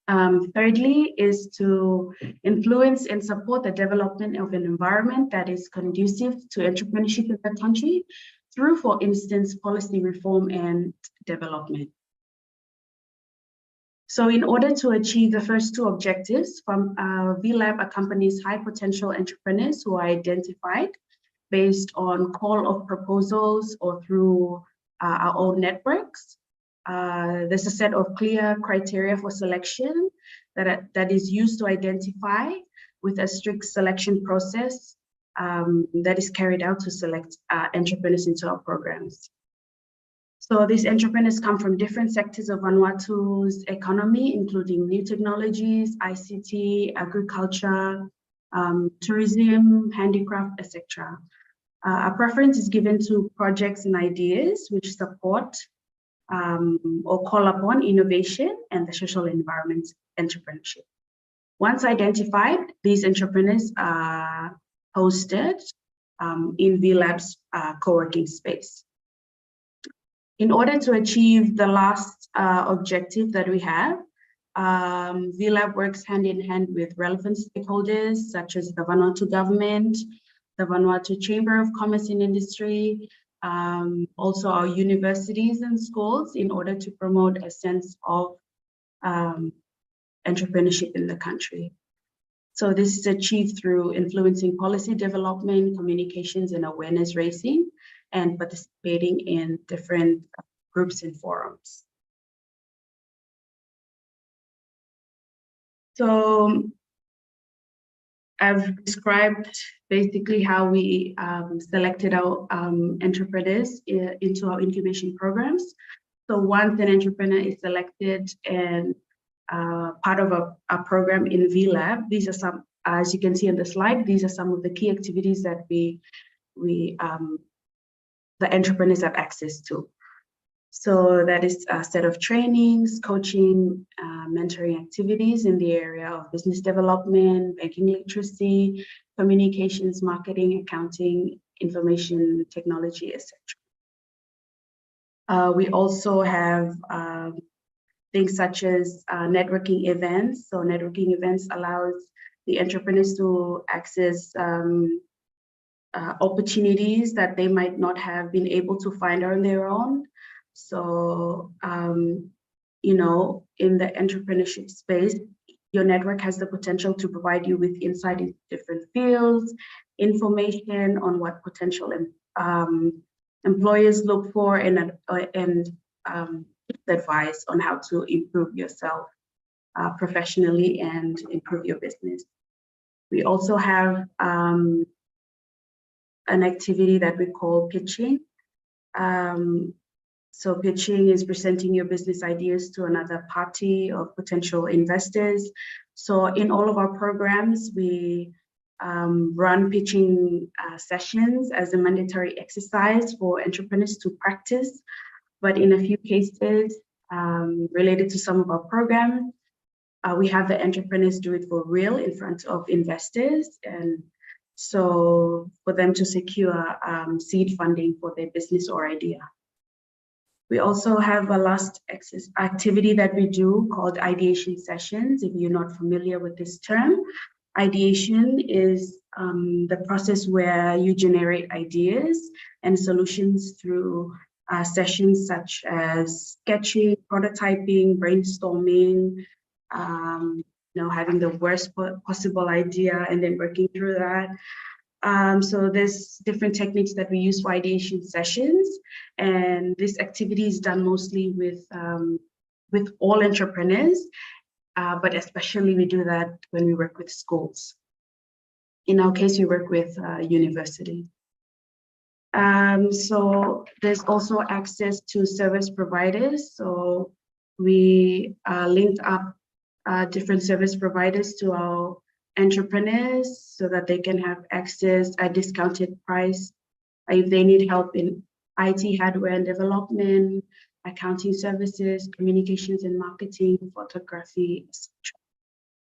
S12: Thirdly is to influence and support the development of an environment that is conducive to entrepreneurship in the country through, for instance, policy reform and development. So in order to achieve the first two objectives, VLab accompanies high potential entrepreneurs who are identified based on call of proposals or through our own networks. There's a set of clear criteria for selection that is used to identify, with a strict selection process that is carried out to select entrepreneurs into our programs. So these entrepreneurs come from different sectors of Vanuatu's economy, including new technologies, ICT, agriculture, tourism, handicraft, etc. A preference is given to projects and ideas which support or call upon innovation and the social environment entrepreneurship. Once identified, these entrepreneurs are hosted in VLab's co-working space. In order to achieve the last objective that we have, VLab works hand in hand with relevant stakeholders such as the Vanuatu government, the Vanuatu Chamber of Commerce and Industry, also our universities and schools in order to promote a sense of entrepreneurship in the country. So this is achieved through influencing policy development, communications and awareness raising, and participating in different groups and forums. So I've described basically how we selected our entrepreneurs into our incubation programs. So once an entrepreneur is selected and part of a program in VLab, these are some, as you can see on the slide, these are some of the key activities that the entrepreneurs have access to. So that is a set of trainings, coaching, mentoring activities in the area of business development, banking literacy, communications, marketing, accounting, information technology, etc. We also have things such as networking events. So networking events allows the entrepreneurs to access opportunities that they might not have been able to find on their own. So, you know, in the entrepreneurship space, your network has the potential to provide you with insight into different fields, information on what potential employers look for, and advice on how to improve yourself professionally and improve your business. We also have an activity that we call pitching. So pitching is presenting your business ideas to another party or potential investors. So in all of our programs, we run pitching sessions as a mandatory exercise for entrepreneurs to practice. But in a few cases related to some of our programs, we have the entrepreneurs do it for real in front of investors, and so for them to secure seed funding for their business or idea. We also have a last activity that we do called ideation sessions. If you're not familiar with this term, ideation is the process where you generate ideas and solutions through sessions such as sketching, prototyping, brainstorming, you know, having the worst possible idea and then working through that. So there's different techniques that we use for ideation sessions, and this activity is done mostly with all entrepreneurs, but especially we do that when we work with schools. In our case, we work with university. So there's also access to service providers. So we linked up different service providers to our entrepreneurs so that they can have access at discounted price if they need help in IT hardware and development, accounting services, communications and marketing, photography, etc.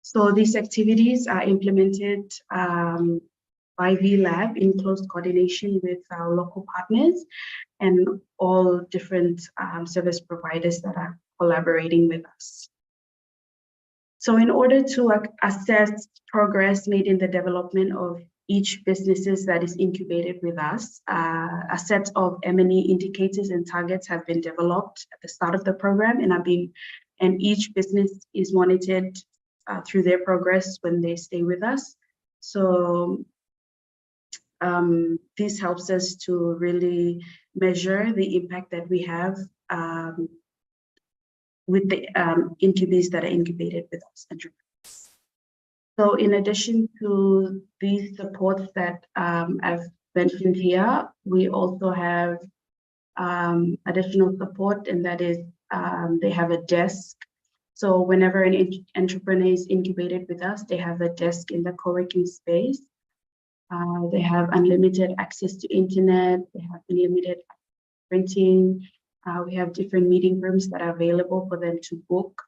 S12: So these activities are implemented by VLab in close coordination with our local partners and all different service providers that are collaborating with us. So in order to assess progress made in the development of each businesses that is incubated with us, a set of M&E indicators and targets have been developed at the start of the program and each business is monitored through their progress when they stay with us. So this helps us to really measure the impact that we have with the incubates that are incubated with us. So in addition to these supports that I've mentioned here, we also have additional support, and that is they have a desk. So whenever an entrepreneur is incubated with us, they have a desk in the co-working space They have unlimited access to internet. They have unlimited printing. We have different meeting rooms that are available for them to book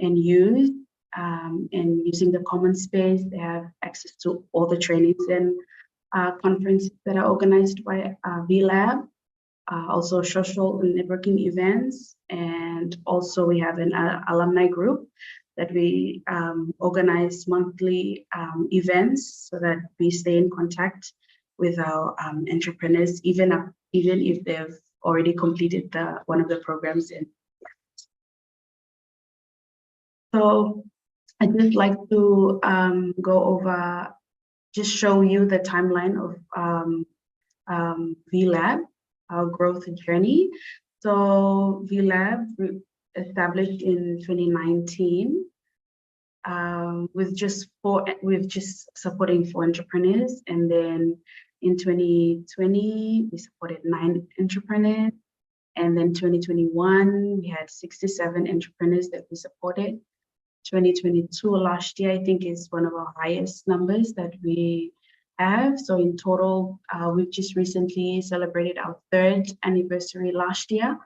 S12: and use. And using the common space, they have access to all the trainings and conferences that are organized by VLab. Also social and networking events. And also we have an alumni group that we organize monthly events so that we stay in contact with our entrepreneurs, even if they've already completed one of the programs. So I'd just like to go over, just show you the timeline of VLab, our growth journey. So VLab established in 2019 with just supporting 4 entrepreneurs, and then in 2020 we supported 9 entrepreneurs, and then 2021 we had 67 entrepreneurs that we supported. 2022 last year I think is one of our highest numbers that we have. So in total, we've just recently celebrated our 3rd anniversary last year.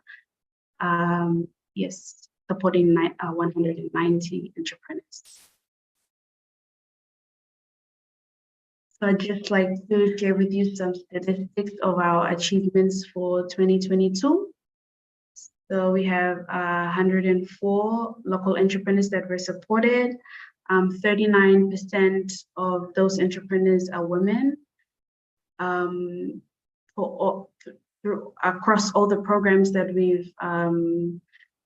S12: Yes, supporting 190 entrepreneurs. So I'd just like to share with you some statistics of our achievements for 2022. So we have 104 local entrepreneurs that were supported. 39% of those entrepreneurs are women. Across all the programs that we've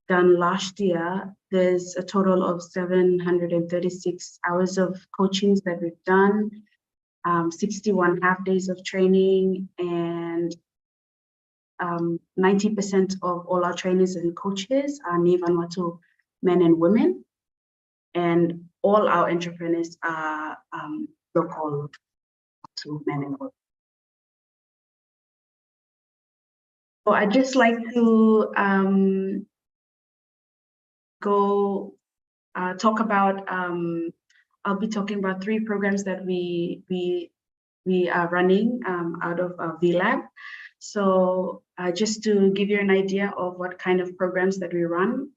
S12: done last year, there's a total of 736 hours of coachings that we've done, 61 half days of training, and 90% of all our trainers and coaches are Ni Vanuatu men and women, and all our entrepreneurs are local to men and women. So I'd just like to talk about, I'll be talking about 3 programs that we are running out of VLab. So just to give you an idea of what kind of programs that we run,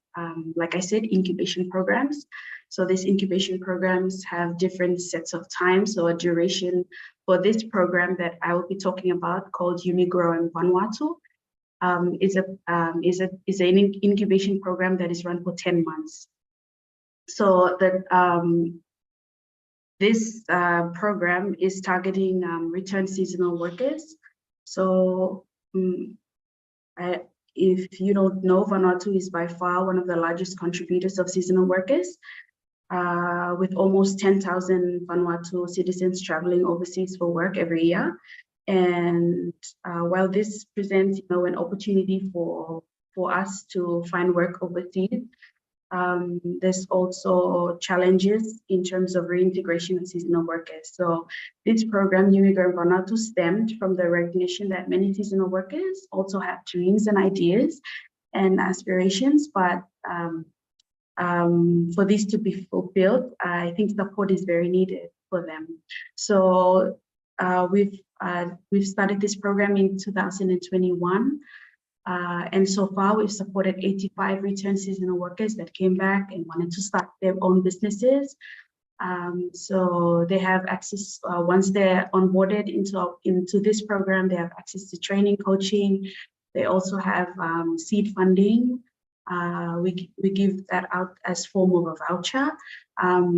S12: like I said, incubation programs. So these incubation programs have different sets of time. So a duration for this program that I will be talking about, called Unigrow in Vanuatu, is an incubation program that is run for 10 months. So this program is targeting returned seasonal workers. So if you don't know, Vanuatu is by far one of the largest contributors of seasonal workers, with almost 10,000 Vanuatu citizens traveling overseas for work every year. And while this presents, an opportunity for us to find work overseas, there's also challenges in terms of reintegration of seasonal workers. So this program, Unigrow Vanuatu, stemmed from the recognition that many seasonal workers also have dreams and ideas and aspirations, but for this to be fulfilled, I think support is very needed for them. So we've started this program in 2021. And so far, we've supported 85 returned seasonal workers that came back and wanted to start their own businesses. So they have access, once they're onboarded into this program, they have access to training, coaching. They also have seed funding. We give that out as form of a voucher.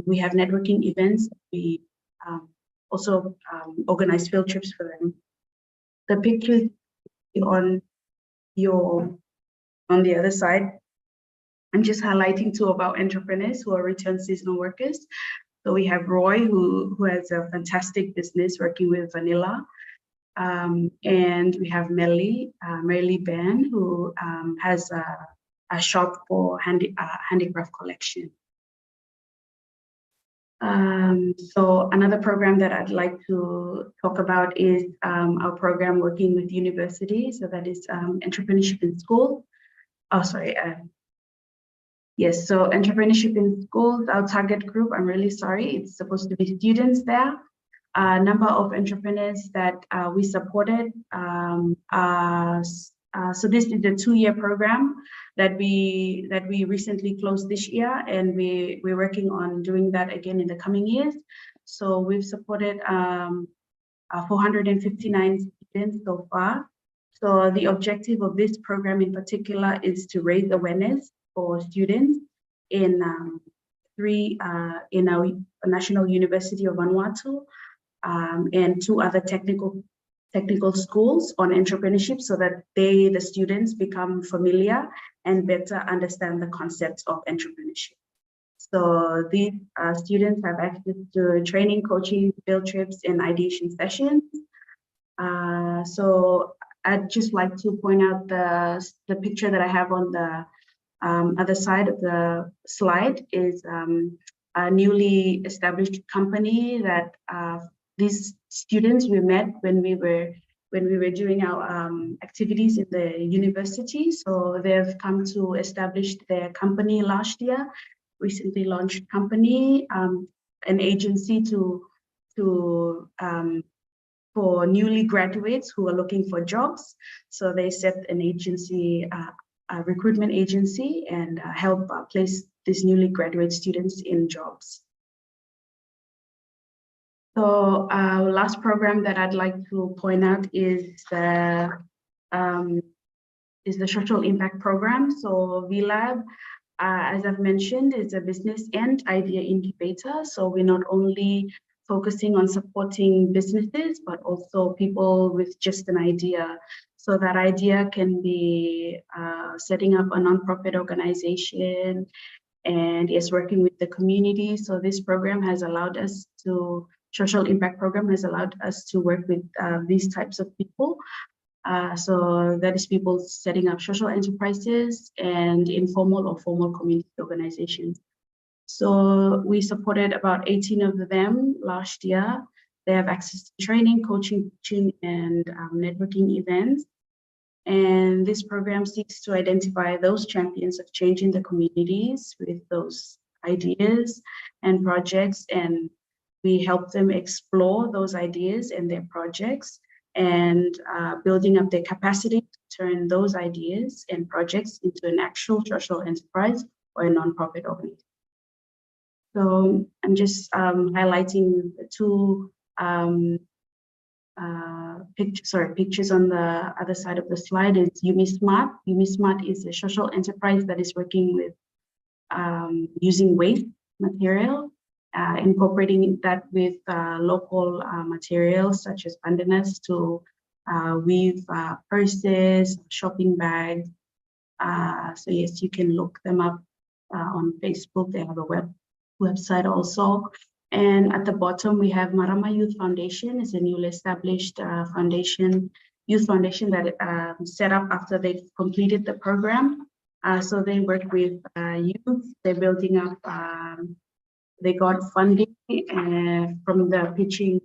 S12: We have networking events. We also organize field trips for them. The pictures on the other side, I'm just highlighting 2 of our entrepreneurs who are returned seasonal workers. So we have Roy, who has a fantastic business working with vanilla. And we have Melly Ben, who has a shop for handicraft collection. So another program that I'd like to talk about is our program working with universities. So that is Entrepreneurship in School. Oh, sorry. Yes, so Entrepreneurship in Schools, our target group, I'm really sorry, it's supposed to be students there. a number of entrepreneurs that we supported. So this is a 2-year program that we recently closed this year, and we're working on doing that again in the coming years. So we've supported 459 students so far. So the objective of this program in particular is to raise awareness for students in in our National University of Vanuatu and 2 other technical schools on entrepreneurship, so that the students become familiar and better understand the concepts of entrepreneurship. So these students have access to training, coaching, field trips, and ideation sessions. So I'd just like to point out the picture that I have on the other side of the slide is a newly established company that these students we met when we were doing our activities in the university. So they've come to establish their company last year, recently launched company, an agency for newly graduates who are looking for jobs. So they set an agency, a recruitment agency, and help place these newly graduate students in jobs. So our last program that I'd like to point out is the social impact program. So VLab, as I've mentioned, is a business and idea incubator. So we're not only focusing on supporting businesses, but also people with just an idea. So that idea can be setting up a nonprofit organization and is working with the community. So this program has allowed us to, social impact program has allowed us to work with these types of people. So that is people setting up social enterprises and informal or formal community organizations. So we supported about 18 of them last year. They have access to training, coaching, and networking events. And this program seeks to identify those champions of change in the communities with those ideas and projects. And we help them explore those ideas and their projects and building up their capacity to turn those ideas and projects into an actual social enterprise or a nonprofit organization. So I'm just highlighting the 2 pictures on the other side of the slide. Is UmiSmart. UmiSmart is a social enterprise that is working with using waste material, incorporating that with local materials such as bandanas to weave purses, shopping bags. So yes, you can look them up on Facebook. They have a website also. And at the bottom, we have Marama Youth Foundation. It's a newly established youth foundation that set up after they've completed the program. So they work with youth. They're building up, they got funding from the pitching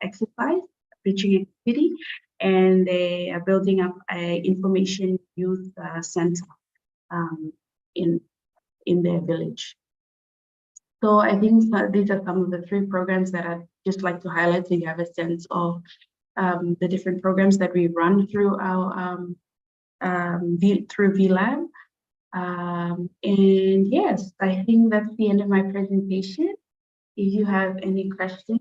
S12: exercise, pitching activity, and they are building up an information youth center in their village. So I think these are some of the 3 programs that I'd just like to highlight so you have a sense of the different programs that we run through our through VLab. And yes, I think that's the end of my presentation. If you have any questions,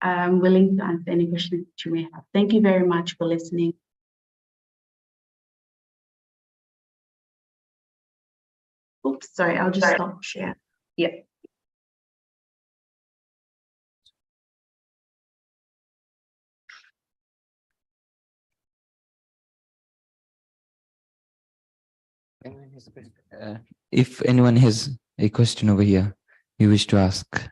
S12: I'm willing to answer any questions that you may have. Thank you very much for listening. Oops, sorry, I'll just stop share. Yeah.
S1: If anyone has a question over here you wish to ask.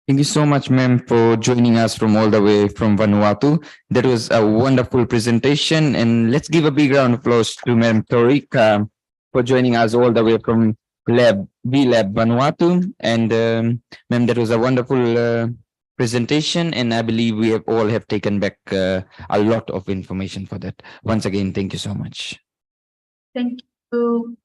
S1: Thank you so much, ma'am, for joining us from all the way from Vanuatu. That was a wonderful presentation. And let's give a big round of applause to Ma'am Torik for joining us all the way from B Lab Vanuatu. And ma'am, that was a wonderful presentation. And I believe we have all have taken back a lot of information for that. Once again, thank you so much.
S12: Thank you.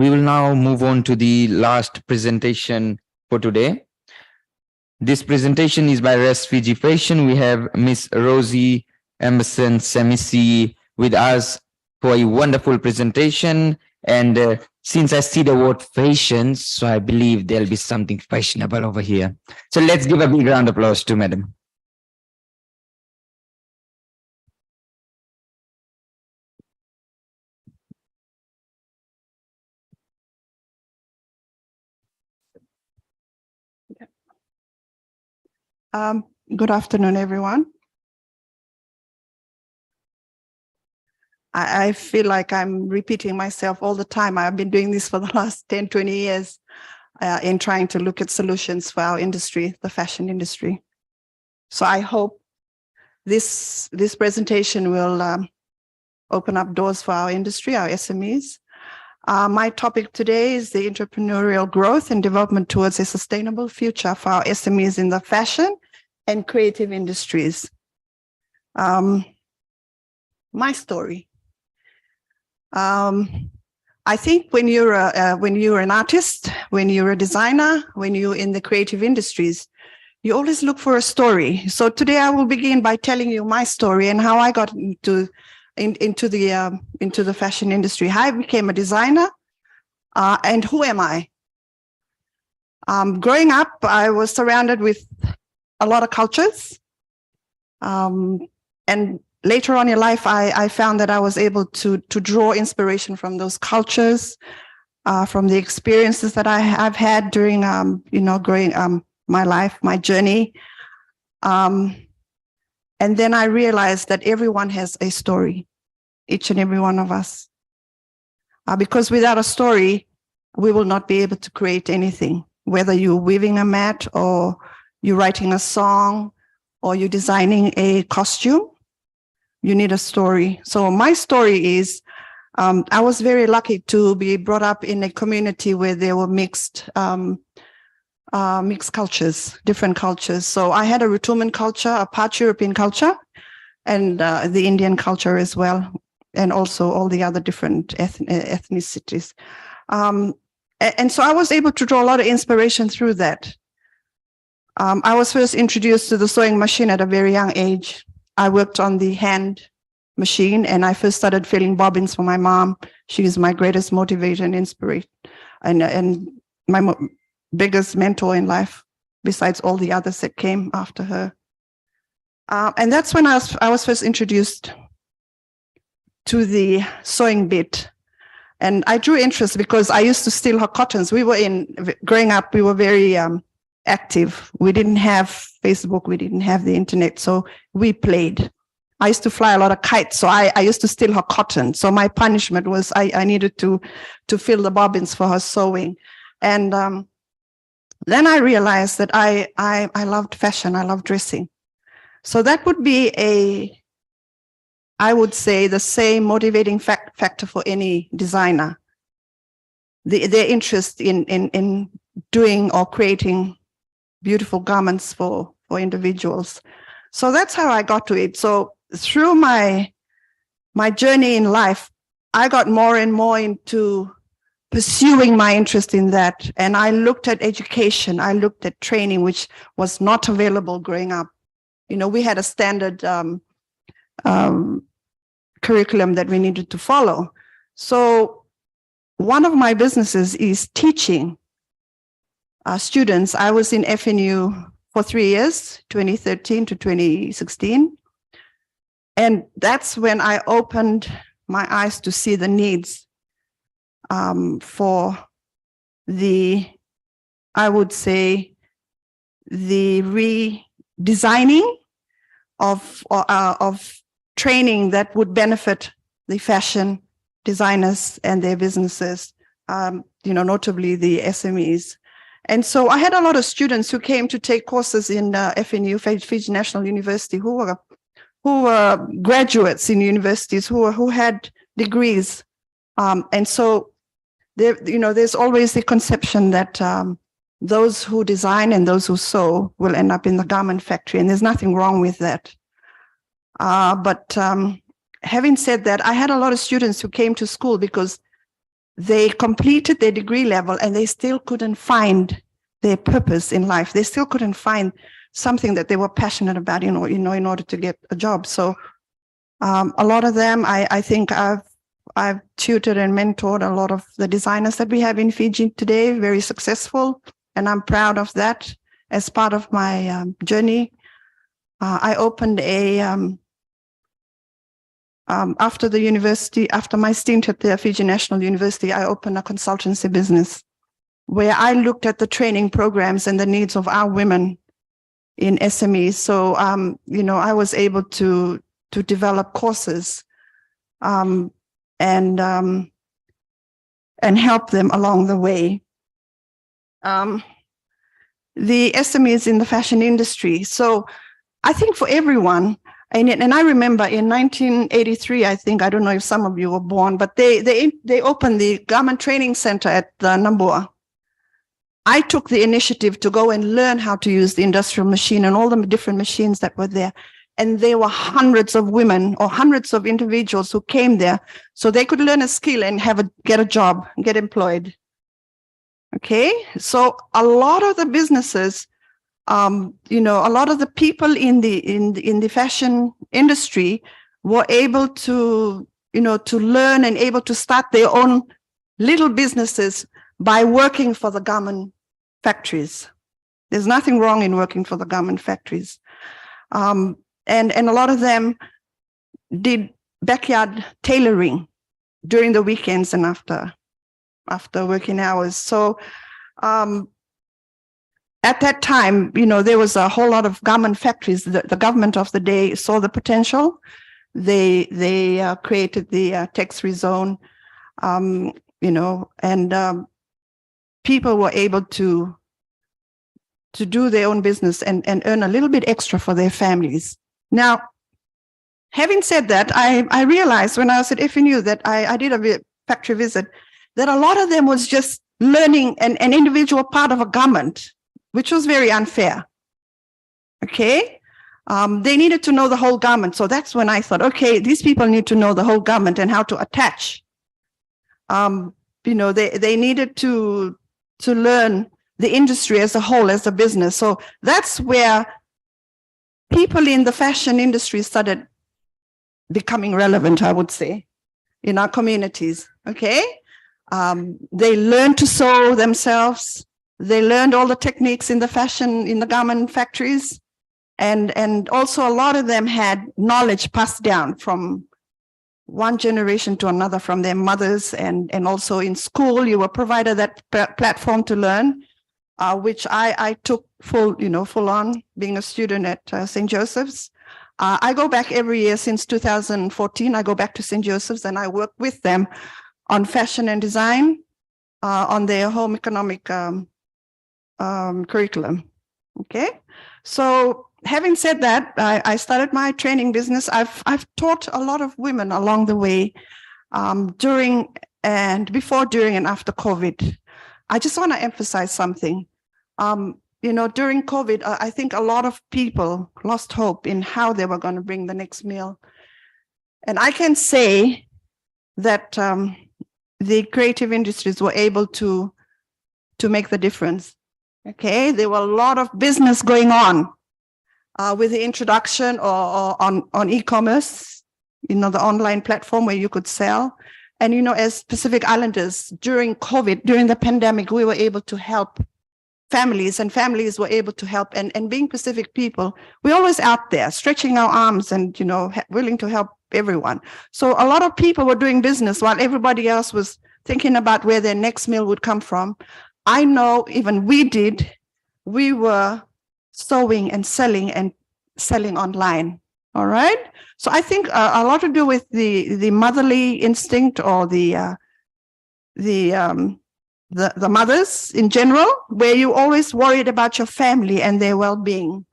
S1: We will now move on to the last presentation for today. This presentation is by Res Fiji Fashion. We have Miss Rosie Emerson Semisi with us for a wonderful presentation. And since I see the word fashion, so I believe there'll be something fashionable over here. So let's give a big round of applause to Madam.
S13: Good afternoon, everyone. I feel like I'm repeating myself all the time. I've been doing this for the last 10, 20 years in trying to look at solutions for our industry, the fashion industry. So I hope this presentation will open up doors for our industry, our SMEs. My topic today is the entrepreneurial growth and development towards a sustainable future for our SMEs in the fashion and creative industries. My story. I think when you're an artist, when you're a designer, when you're in the creative industries, you always look for a story. So today I will begin by telling you my story and how I got into the fashion industry. How I became a designer, and who am I? Growing up, I was surrounded with a lot of cultures, and later on in life, I found that I was able to draw inspiration from those cultures, from the experiences that I've had during, growing my life, my journey. And then I realized that everyone has a story, each and every one of us. Because without a story, we will not be able to create anything, whether you're weaving a mat or you're writing a song or you're designing a costume. You need a story. So my story is, I was very lucky to be brought up in a community where there were mixed cultures, different cultures. So I had a Rutuman culture, a part European culture, and the Indian culture as well, and also all the other different ethnicities. And so I was able to draw a lot of inspiration through that. I was first introduced to the sewing machine at a very young age. I worked on the hand machine, and I first started filling bobbins for my mom. She is my greatest motivator and inspiration, and my biggest mentor in life, besides all the others that came after her. And that's when I was first introduced to the sewing bit. And I drew interest because I used to steal her cottons. Growing up, we were very active. We didn't have Facebook, we didn't have the internet, so we played. I used to fly a lot of kites, so I used to steal her cotton. So my punishment was I needed to fill the bobbins for her sewing. And then I realized that I loved fashion, I loved dressing. So that would be I would say the same motivating factor for any designer. Their interest in doing or creating beautiful garments for individuals. So that's how I got to it. So through my journey in life, I got more and more into pursuing my interest in that. And I looked at education, I looked at training, which was not available growing up. We had a standard curriculum that we needed to follow. So one of my businesses is teaching students. I was in FNU for 3 years, 2013 to 2016. And that's when I opened my eyes to see the needs for I would say, the redesigning of training that would benefit the fashion designers and their businesses, notably the SMEs. And so I had a lot of students who came to take courses in FNU, Fiji National University, who were graduates in universities, who had degrees. And so there's always the conception that those who design and those who sew will end up in the garment factory, and there's nothing wrong with that. But having said that, I had a lot of students who came to school because they completed their degree level and they still couldn't find their purpose in life. They still couldn't find something that they were passionate about, in order to get a job. So a lot of them, I think I've tutored and mentored a lot of the designers that we have in Fiji today, very successful, and I'm proud of that as part of my journey. I opened after the university, after my stint at the Fiji National University, I opened a consultancy business where I looked at the training programs and the needs of our women in SMEs. So, I was able to develop courses and help them along the way. The SMEs in the fashion industry. So I think for everyone, and I remember in 1983, I don't know if some of you were born, but they opened the Garment Training Center at Nambua. I took the initiative to go and learn how to use the industrial machine and all the different machines that were there. And there were hundreds of women or hundreds of individuals who came there so they could learn a skill and get a job, get employed. Okay, so a lot of the businesses, a lot of the people in the fashion industry were able to learn and able to start their own little businesses by working for the garment factories. There's nothing wrong in working for the garment factories. And a lot of them did backyard tailoring during the weekends and after working hours. So at that time, there was a whole lot of garment factories. The government of the day saw the potential. They created the tax-free zone, and people were able to do their own business and earn a little bit extra for their families. Now, having said that, I realized when I was at FNU that I did a factory visit that a lot of them was just learning an individual part of a garment, which was very unfair. Okay, they needed to know the whole garment. So that's when I thought, okay, these people need to know the whole garment and how to attach. They needed to learn the industry as a whole, as a business. So that's where people in the fashion industry started becoming relevant, I would say, in our communities. Okay, they learned to sew themselves. They learned all the techniques in the garment factories. And also a lot of them had knowledge passed down from one generation to another from their mothers, and also in school, you were provided that platform to learn, which I took full on being a student at St. Joseph's. I go back every year since 2014. I go back to St. Joseph's and I work with them on fashion and design, on their home economic curriculum. Okay, so having said that, I started my training business. I've taught a lot of women along the way, during and before, during and after COVID. I just want to emphasize something. During COVID, I think a lot of people lost hope in how they were going to bring the next meal. And I can say that the creative industries were able to make the difference. Okay, there were a lot of business going on with the introduction or on e-commerce, the online platform where you could sell. And, as Pacific Islanders, during COVID, during the pandemic, we were able to help families, and families were able to help. And being Pacific people, we're always out there stretching our arms and, willing to help everyone. So a lot of people were doing business while everybody else was thinking about where their next meal would come from. I know even we were sewing and selling online. All right. So I think a lot to do with the motherly instinct, or the mothers in general, where you always worried about your family and their well-being.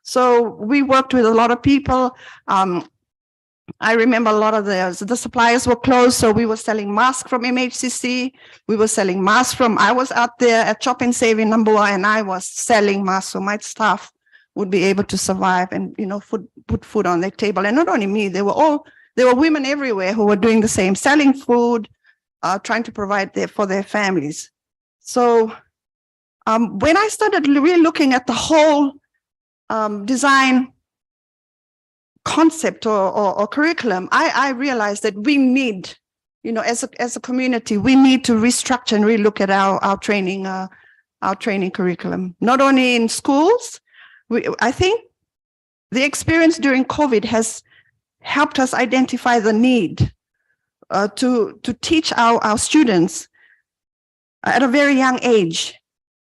S13: So we worked with a lot of people. I remember a lot of the suppliers were closed, so we were selling masks from MHCC. We were selling masks I was out there at Shop and Save in Namboa, and I was selling masks so my staff would be able to survive and, put food on their table. And not only me, there were women everywhere who were doing the same, selling food, trying to provide for their families. So when I started really looking at the whole design concept or curriculum, I realized that we need, as a community, we need to restructure and relook at our training curriculum, not only in schools. I think the experience during COVID has helped us identify the need to teach our students at a very young age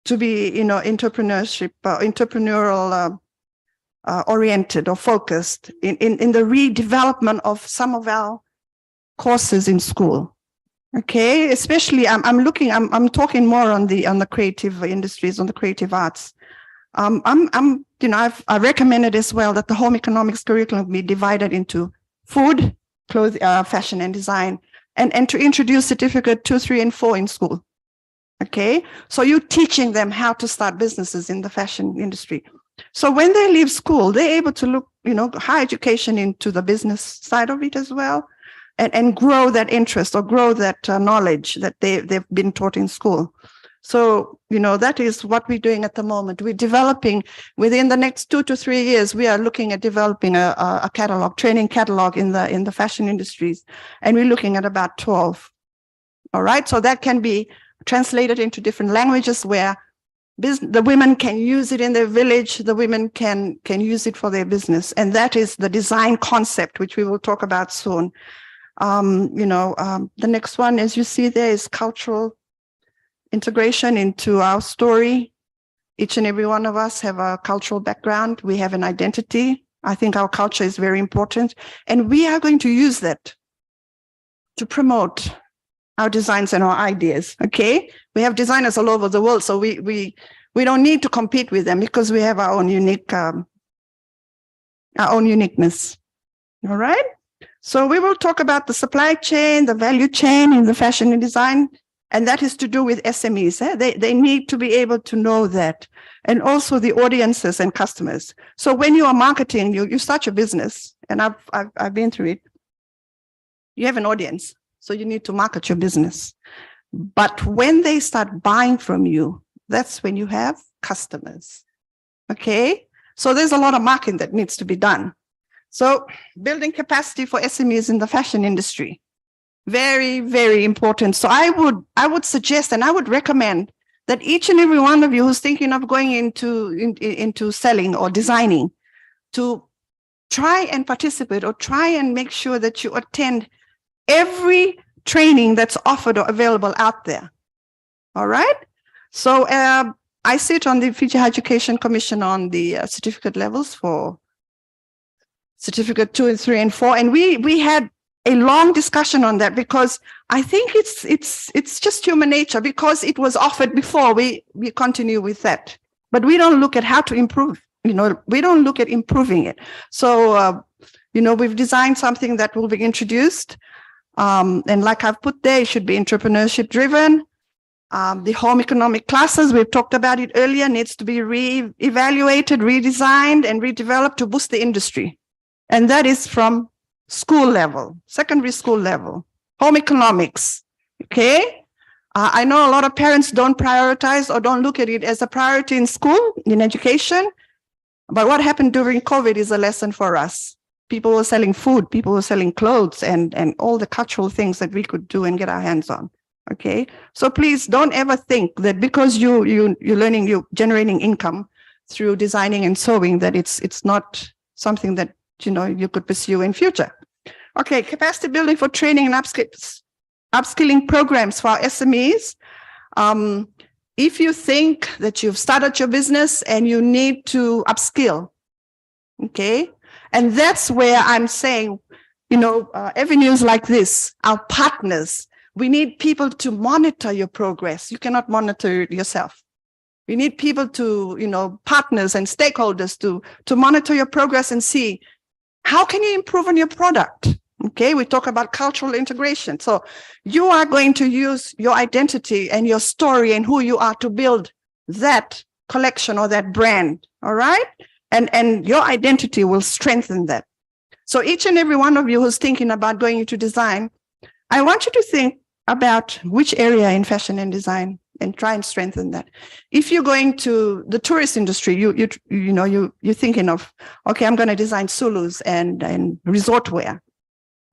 S13: to be, entrepreneurship, entrepreneurial oriented or focused in the redevelopment of some of our courses in school. Okay, especially I'm talking more on the creative industries, on the creative arts. I've recommended as well that the home economics curriculum be divided into food, clothing, fashion and design, and to introduce certificate 2, 3, and 4 in school. Okay, so you're teaching them how to start businesses in the fashion industry. So when they leave school, they're able to look, higher education into the business side of it as well, and grow that interest or grow that knowledge that they've been taught in school. So, that is what we're doing at the moment. We're developing, within the next 2 to 3 years, we are looking at developing a catalog, training catalog in the fashion industries. And we're looking at about 12. All right. So that can be translated into different languages where the women can use it in their village, the women can use it for their business. And that is the design concept, which we will talk about soon. The next one, as you see there, is cultural integration into our story. Each and every one of us have a cultural background. We have an identity. I think our culture is very important. And we are going to use that to promote our designs and our ideas. Okay, we have designers all over the world, so we don't need to compete with them because we have our own uniqueness. All right. So we will talk about the supply chain, the value chain in the fashion and design, and that is to do with SMEs. They need to be able to know that, and also the audiences and customers. So when you are marketing, you start your business, and I've been through it. You have an audience. So you need to market your business. But when they start buying from you, that's when you have customers. Okay? So there's a lot of marketing that needs to be done. So building capacity for SMEs in the fashion industry, very, very important. So I would suggest, and I would recommend, that each and every one of you who's thinking of going into selling or designing, to try and participate or try and make sure that you attend every training that's offered or available out there. All right. So I sit on the Fiji Higher Education Commission on the certificate levels for certificate 2 and 3 and 4. And we had a long discussion on that because I think it's just human nature. Because it was offered before, we continue with that. But we don't look at how to improve. We don't look at improving it. So, we've designed something that will be introduced. And like I've put there, it should be entrepreneurship driven. The home economic classes, we've talked about it earlier, needs to be re-evaluated, redesigned, and redeveloped to boost the industry. And that is from school level, secondary school level, home economics. Okay. I know a lot of parents don't prioritize or don't look at it as a priority in school, in education. But what happened during COVID is a lesson for us. People were selling food, people were selling clothes, and all the cultural things that we could do and get our hands on. Okay. So please don't ever think that because you're learning, you're generating income through designing and sewing, that it's not something that you could pursue in future. Okay, capacity building for training and upskilling programs for our SMEs. If you think that you've started your business and you need to upskill, okay, and that's where I'm saying, avenues like this, our partners, we need people to monitor your progress. You cannot monitor it yourself. We need people to, partners and stakeholders to monitor your progress and see how can you improve on your product. Okay, we talk about cultural integration. So you are going to use your identity and your story and who you are to build that collection or that brand. All right. And your identity will strengthen that. So each and every one of you who's thinking about going into design, I want you to think about which area in fashion and design and try and strengthen that. If you're going to the tourist industry, you're thinking of, okay, I'm going to design Sulus and resort wear.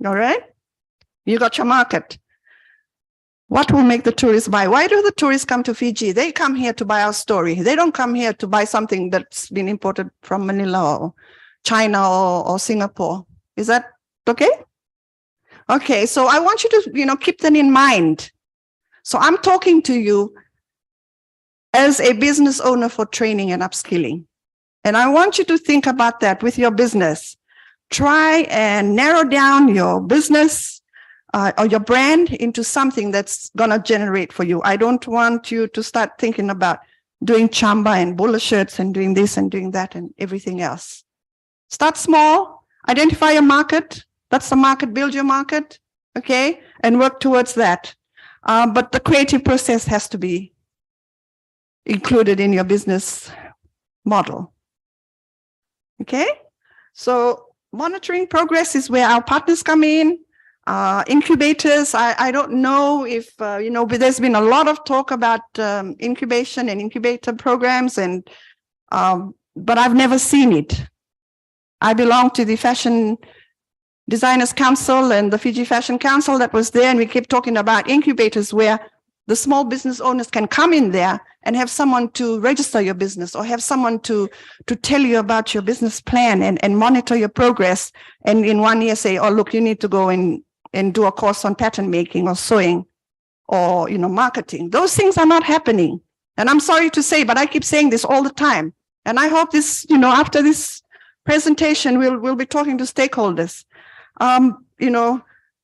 S13: All right. You got your market. What will make the tourists buy? Why do the tourists come to Fiji? They come here to buy our story. They don't come here to buy something that's been imported from Manila or China or Singapore. Is that okay? Okay. So I want you to, keep that in mind. So I'm talking to you as a business owner for training and upskilling. And I want you to think about that with your business. Try and narrow down your business or your brand into something that's going to generate for you. I don't want you to start thinking about doing chamba and bowler shirts and doing this and doing that and everything else. Start small, identify your market. That's the market, build your market, okay, and work towards that. But the creative process has to be included in your business model. Okay, so monitoring progress is where our partners come in. Incubators, I don't know if, but there's been a lot of talk about incubation and incubator programs, but I've never seen it. I belong to the Fashion Designers Council and the Fiji Fashion Council that was there, and we kept talking about incubators where the small business owners can come in there and have someone to register your business or have someone to tell you about your business plan and monitor your progress. And in 1 year say, oh, look, you need to go and do a course on pattern making or sewing or, marketing. Those things are not happening. And I'm sorry to say, but I keep saying this all the time. And I hope this, after this presentation, we'll be talking to stakeholders.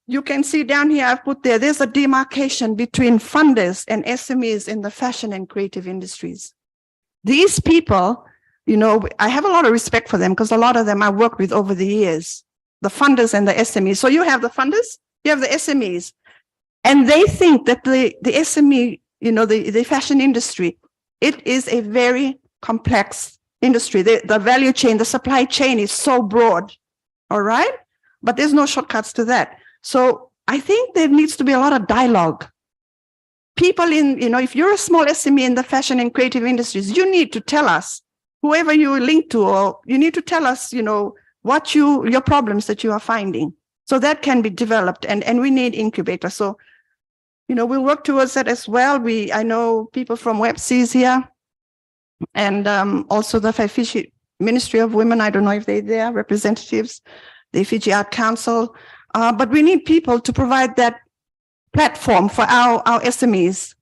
S13: You can see down here, I've put there's a demarcation between funders and SMEs in the fashion and creative industries. These people, I have a lot of respect for them because a lot of them I worked with over the years, the funders and the SMEs. So you have the funders, you have the SMEs, and they think that the SME, the fashion industry, it is a very complex industry. The value chain, the supply chain is so broad, all right? But there's no shortcuts to that. So I think there needs to be a lot of dialogue. People if you're a small SME in the fashion and creative industries, you need to tell us, whoever you link to, or you need to tell us, what your problems that you are finding. So that can be developed, and we need incubators. So, we'll work towards that as well. I know people from WebC's here, and also the Fiji Ministry of Women. I don't know if they're there, representatives, the Fiji Art Council. but we need people to provide that platform for our SMEs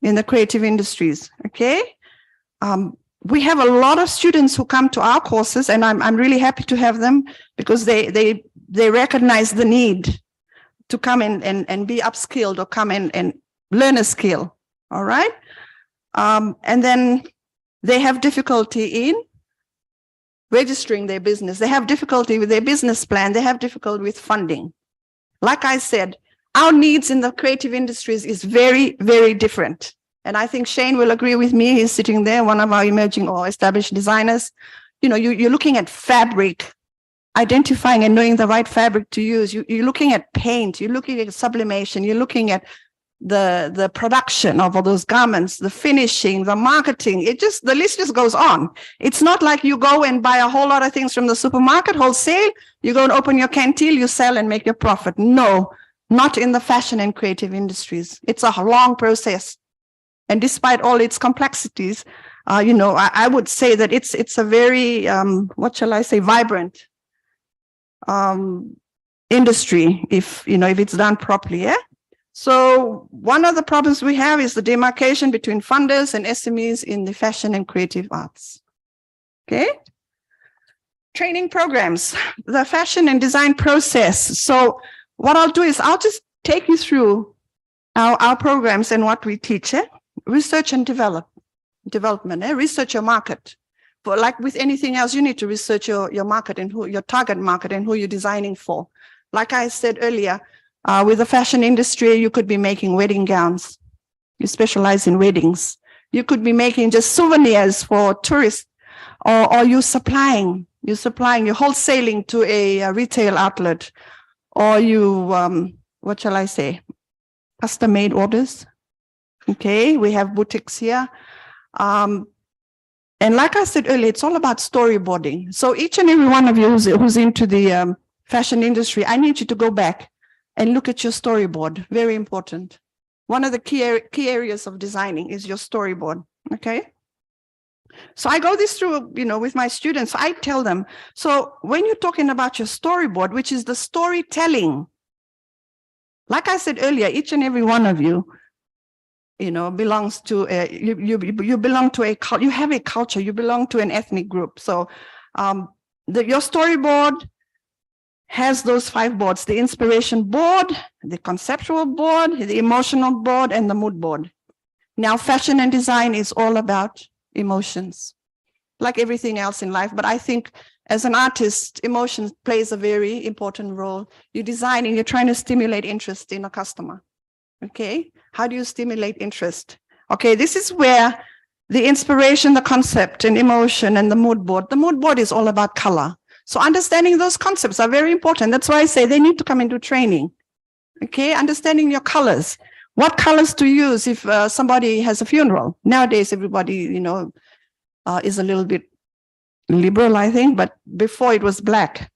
S13: in the creative industries. Okay. We have a lot of students who come to our courses, and I'm really happy to have them because they recognize the need to come in and be upskilled or come in and learn a skill. All right. And then they have difficulty in registering their business. They have difficulty with their business plan. They have difficulty with funding. Like I said, our needs in the creative industries is very, very different. And I think Shane will agree with me. He's sitting there, one of our emerging or established designers. You know, you're looking at fabric, identifying and knowing the right fabric to use. You're looking at paint, you're looking at sublimation, you're looking at the production of all those garments, the finishing, the marketing. The list just goes on. It's not like you go and buy a whole lot of things from the supermarket, wholesale, you go and open your canteen, you sell and make your profit. No, not in the fashion and creative industries. It's a long process. And despite all its complexities, you know, I would say that it's a very, what shall I say, vibrant industry if it's done properly. Yeah. So one of the problems we have is the demarcation between funders and SMEs in the fashion and creative arts. Okay. Training programs, the fashion and design process. So what I'll do is I'll just take you through our programs and what we teach. Research and development, research your market. But like with anything else, you need to research your market and your target market and who you're designing for. Like I said earlier, with the fashion industry, you could be making wedding gowns. You specialize in weddings. You could be making just souvenirs for tourists, or you're wholesaling to a retail outlet, or you, what shall I say, custom-made orders. Okay, we have boutiques here. And like I said earlier, it's all about storyboarding. So each and every one of you who's into the fashion industry, I need you to go back and look at your storyboard. Very important. One of the key areas of designing is your storyboard. Okay. So I go this through, with my students. I tell them, so when you're talking about your storyboard, which is the storytelling, like I said earlier, each and every one of you, belongs to you belong to you have a culture, you belong to an ethnic group. So your storyboard has those 5 boards: the inspiration board, the conceptual board, the emotional board, and the mood board. Now, fashion and design is all about emotions, like everything else in life. But I think as an artist, emotion plays a very important role. You're designing, you're trying to stimulate interest in a customer. Okay, how do you stimulate interest? Okay, this is where the inspiration, the concept, and emotion, and the mood board is all about color. So understanding those concepts are very important. That's why I say they need to come into training. Okay, understanding your colors. What colors to use if somebody has a funeral? Nowadays, everybody, is a little bit liberal, I think, but before it was black.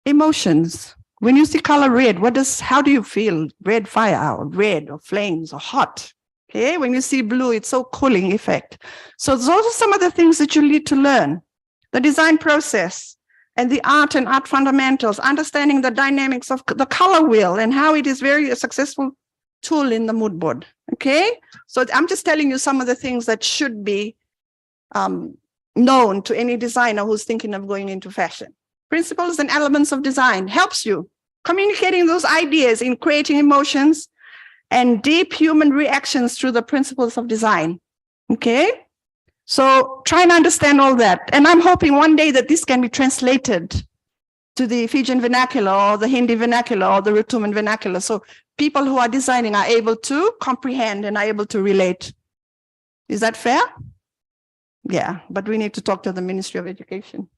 S13: Emotions. When you see color red, how do you feel? Red fire, or red, or flames, or hot. Okay, when you see blue, it's so cooling effect. So those are some of the things that you need to learn. The design process and the art and art fundamentals, understanding the dynamics of the color wheel and how it is very a successful tool in the mood board. Okay, so I'm just telling you some of the things that should be known to any designer who's thinking of going into fashion. Principles and elements of design helps you communicating those ideas in creating emotions and deep human reactions through the principles of design. Okay, so try and understand all that. And I'm hoping one day that this can be translated to the Fijian vernacular or the Hindi vernacular or the Rutuman vernacular. So people who are designing are able to comprehend and are able to relate. Is that fair? Yeah, but we need to talk to the Ministry of Education.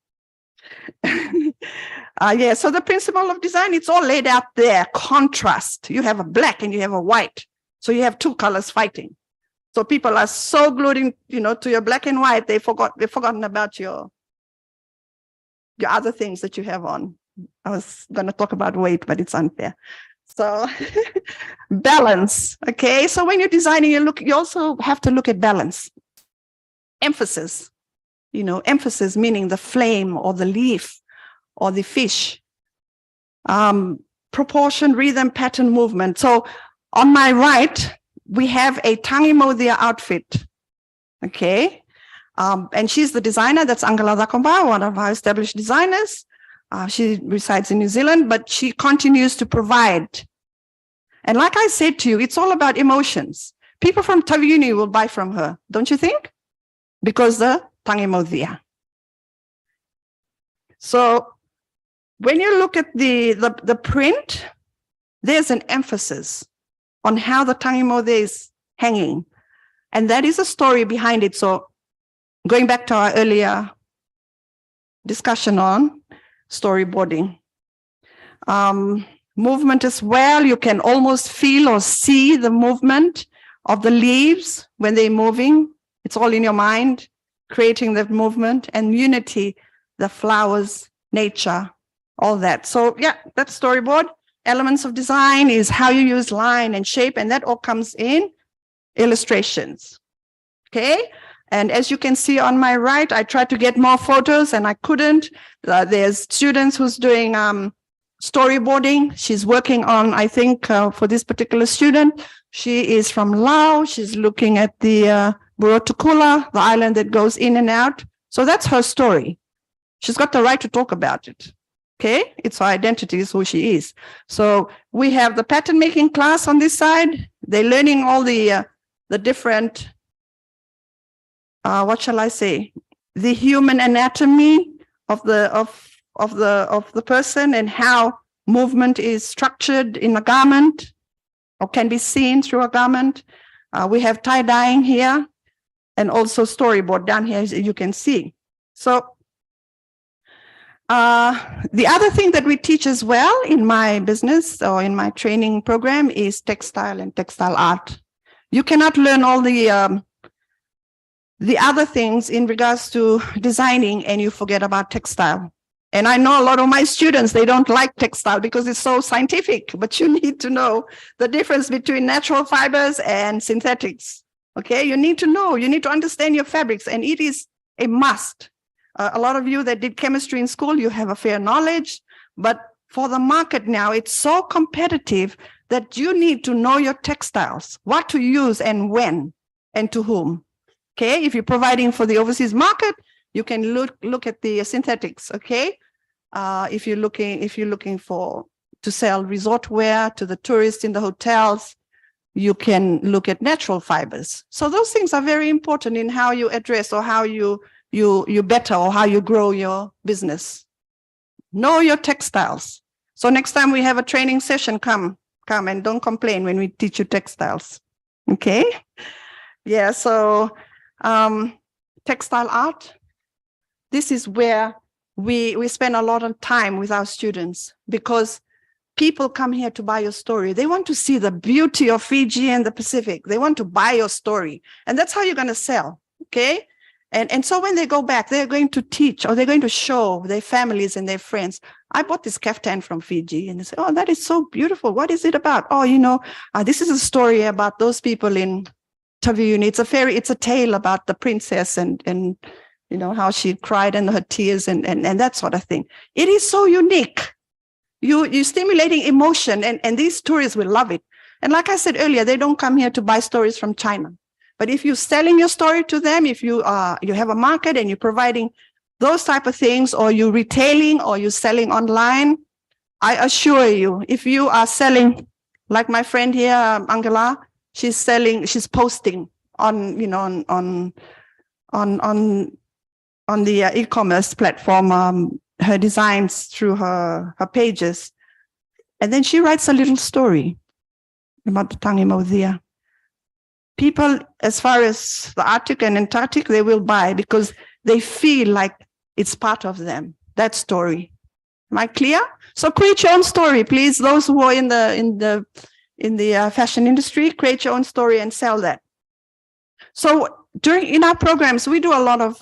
S13: Yeah, so the principle of design, it's all laid out there. Contrast. You have a black and you have a white. So you have 2 colors fighting. So people are so glued in, to your black and white, they've forgotten about your other things that you have on. I was going to talk about weight, but it's unfair. So balance. Okay, so when you're designing, you also have to look at balance. Emphasis. Emphasis meaning the flame or the leaf or the fish. Proportion, rhythm, pattern, movement. So on my right, we have a Tangi Modia outfit. Okay. And she's the designer. That's Angela Dakomba, one of our established designers. She resides in New Zealand, but she continues to provide. And like I said to you, it's all about emotions. People from Taviuni will buy from her, don't you think? Because the Tangi Modia. So when you look at the print, there's an emphasis on how the Tangi Modia is hanging. And that is a story behind it. So going back to our earlier discussion on storyboarding. Movement as well, you can almost feel or see the movement of the leaves when they're moving. It's all in your mind, creating that movement, and unity, the flowers, nature, all that. So yeah, that storyboard. Elements of design is how you use line and shape, and that all comes in illustrations. Okay. And as you can see on my right, I tried to get more photos and I couldn't. There's students who's doing storyboarding. She's working on, I think, for this particular student, she is from Laos. She's looking at the Burotukula, the island that goes in and out. So that's her story. She's got the right to talk about it. Okay, it's her identity, is who she is. So we have the pattern making class on this side. They're learning all the different, what shall I say, the human anatomy of the person and how movement is structured in a garment or can be seen through a garment. We have tie-dyeing here and also storyboard down here, as you can see. So the other thing that we teach as well in my business or in my training program is textile and textile art. You cannot learn all the other things in regards to designing and you forget about textile. And I know a lot of my students, they don't like textile because it's so scientific, but you need to know the difference between natural fibers and synthetics. Okay, you need to know, you need to understand your fabrics, and it is a must. A lot of you that did chemistry in school, you have a fair knowledge, but for the market now, it's so competitive that you need to know your textiles, what to use and when and to whom. Okay, if you're providing for the overseas market, you can look at the synthetics. Okay, if you're looking for to sell resort wear to the tourists in the hotels, you can look at natural fibers. So those things are very important in how you address or how you better or how you grow your business. Know your textiles. So next time we have a training session, come and don't complain when we teach you textiles. Okay, yeah. So textile art. This is where we spend a lot of time with our students because people come here to buy your story. They want to see the beauty of Fiji and the Pacific. They want to buy your story. And that's how you're going to sell. Okay. And so when they go back, they're going to teach or they're going to show their families and their friends. I bought this kaftan from Fiji, and they say, oh, that is so beautiful. What is it about? Oh, this is a story about those people in Taviuni. It's a tale about the princess and how she cried and her tears and that sort of thing. It is so unique. You're stimulating emotion, and these tourists will love it. And like I said earlier, they don't come here to buy stories from China. But if you're selling your story to them, if you have a market and you're providing those type of things, or you're retailing or you're selling online, I assure you, if you are selling, like my friend here, Angela, she's posting on the e-commerce platform, her designs through her pages. And then she writes a little story about the Tangi Modia. People, as far as the Arctic and Antarctic, they will buy because they feel like it's part of them, that story. Am I clear? So create your own story, please. Those who are in the fashion industry, create your own story and sell that. So in our programs, we do a lot of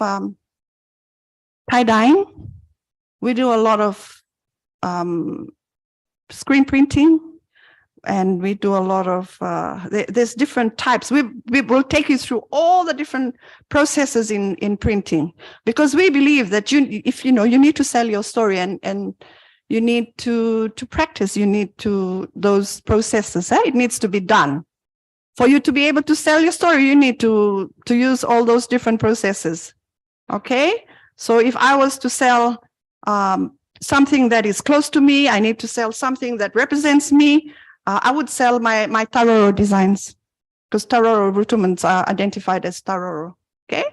S13: tie-dyeing. We do a lot of screen printing. and we do a lot of, there's different types. We will take you through all the different processes in printing, because we believe that you need to sell your story, and you need to practice, you need to, those processes, it needs to be done. For you to be able to sell your story, you need to use all those different processes. Okay? So if I was to sell something that is close to me, I need to sell something that represents me. I would sell my Taroro designs, because Taroro rudiments are identified as Taroro. Okay?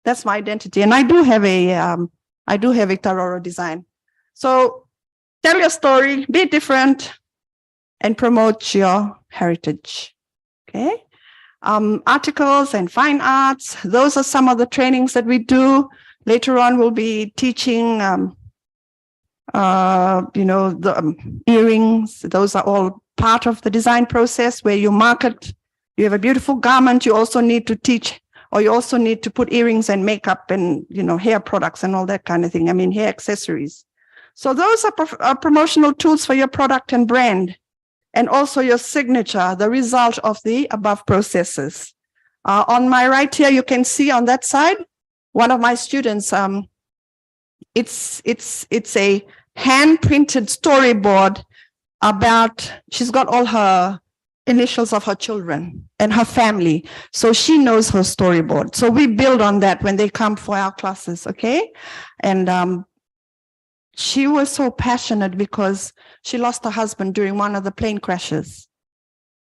S13: That's my identity. And I do have a Taroro design. So tell your story, be different, and promote your heritage. Okay, articles and fine arts, those are some of the trainings that we do. Later on, we'll be teaching, the earrings. Those are all part of the design process where you market. You have a beautiful garment, you also need to teach, or you also need to put earrings and makeup and, hair products and all that kind of thing. I mean, hair accessories. So those are promotional tools for your product and brand. And also your signature, the result of the above processes. On my right here, you can see on that side, one of my students, it's a hand-printed storyboard about, she's got all her initials of her children and her family. So she knows her storyboard. So we build on that when they come for our classes, okay? And she was so passionate because she lost her husband during one of the plane crashes.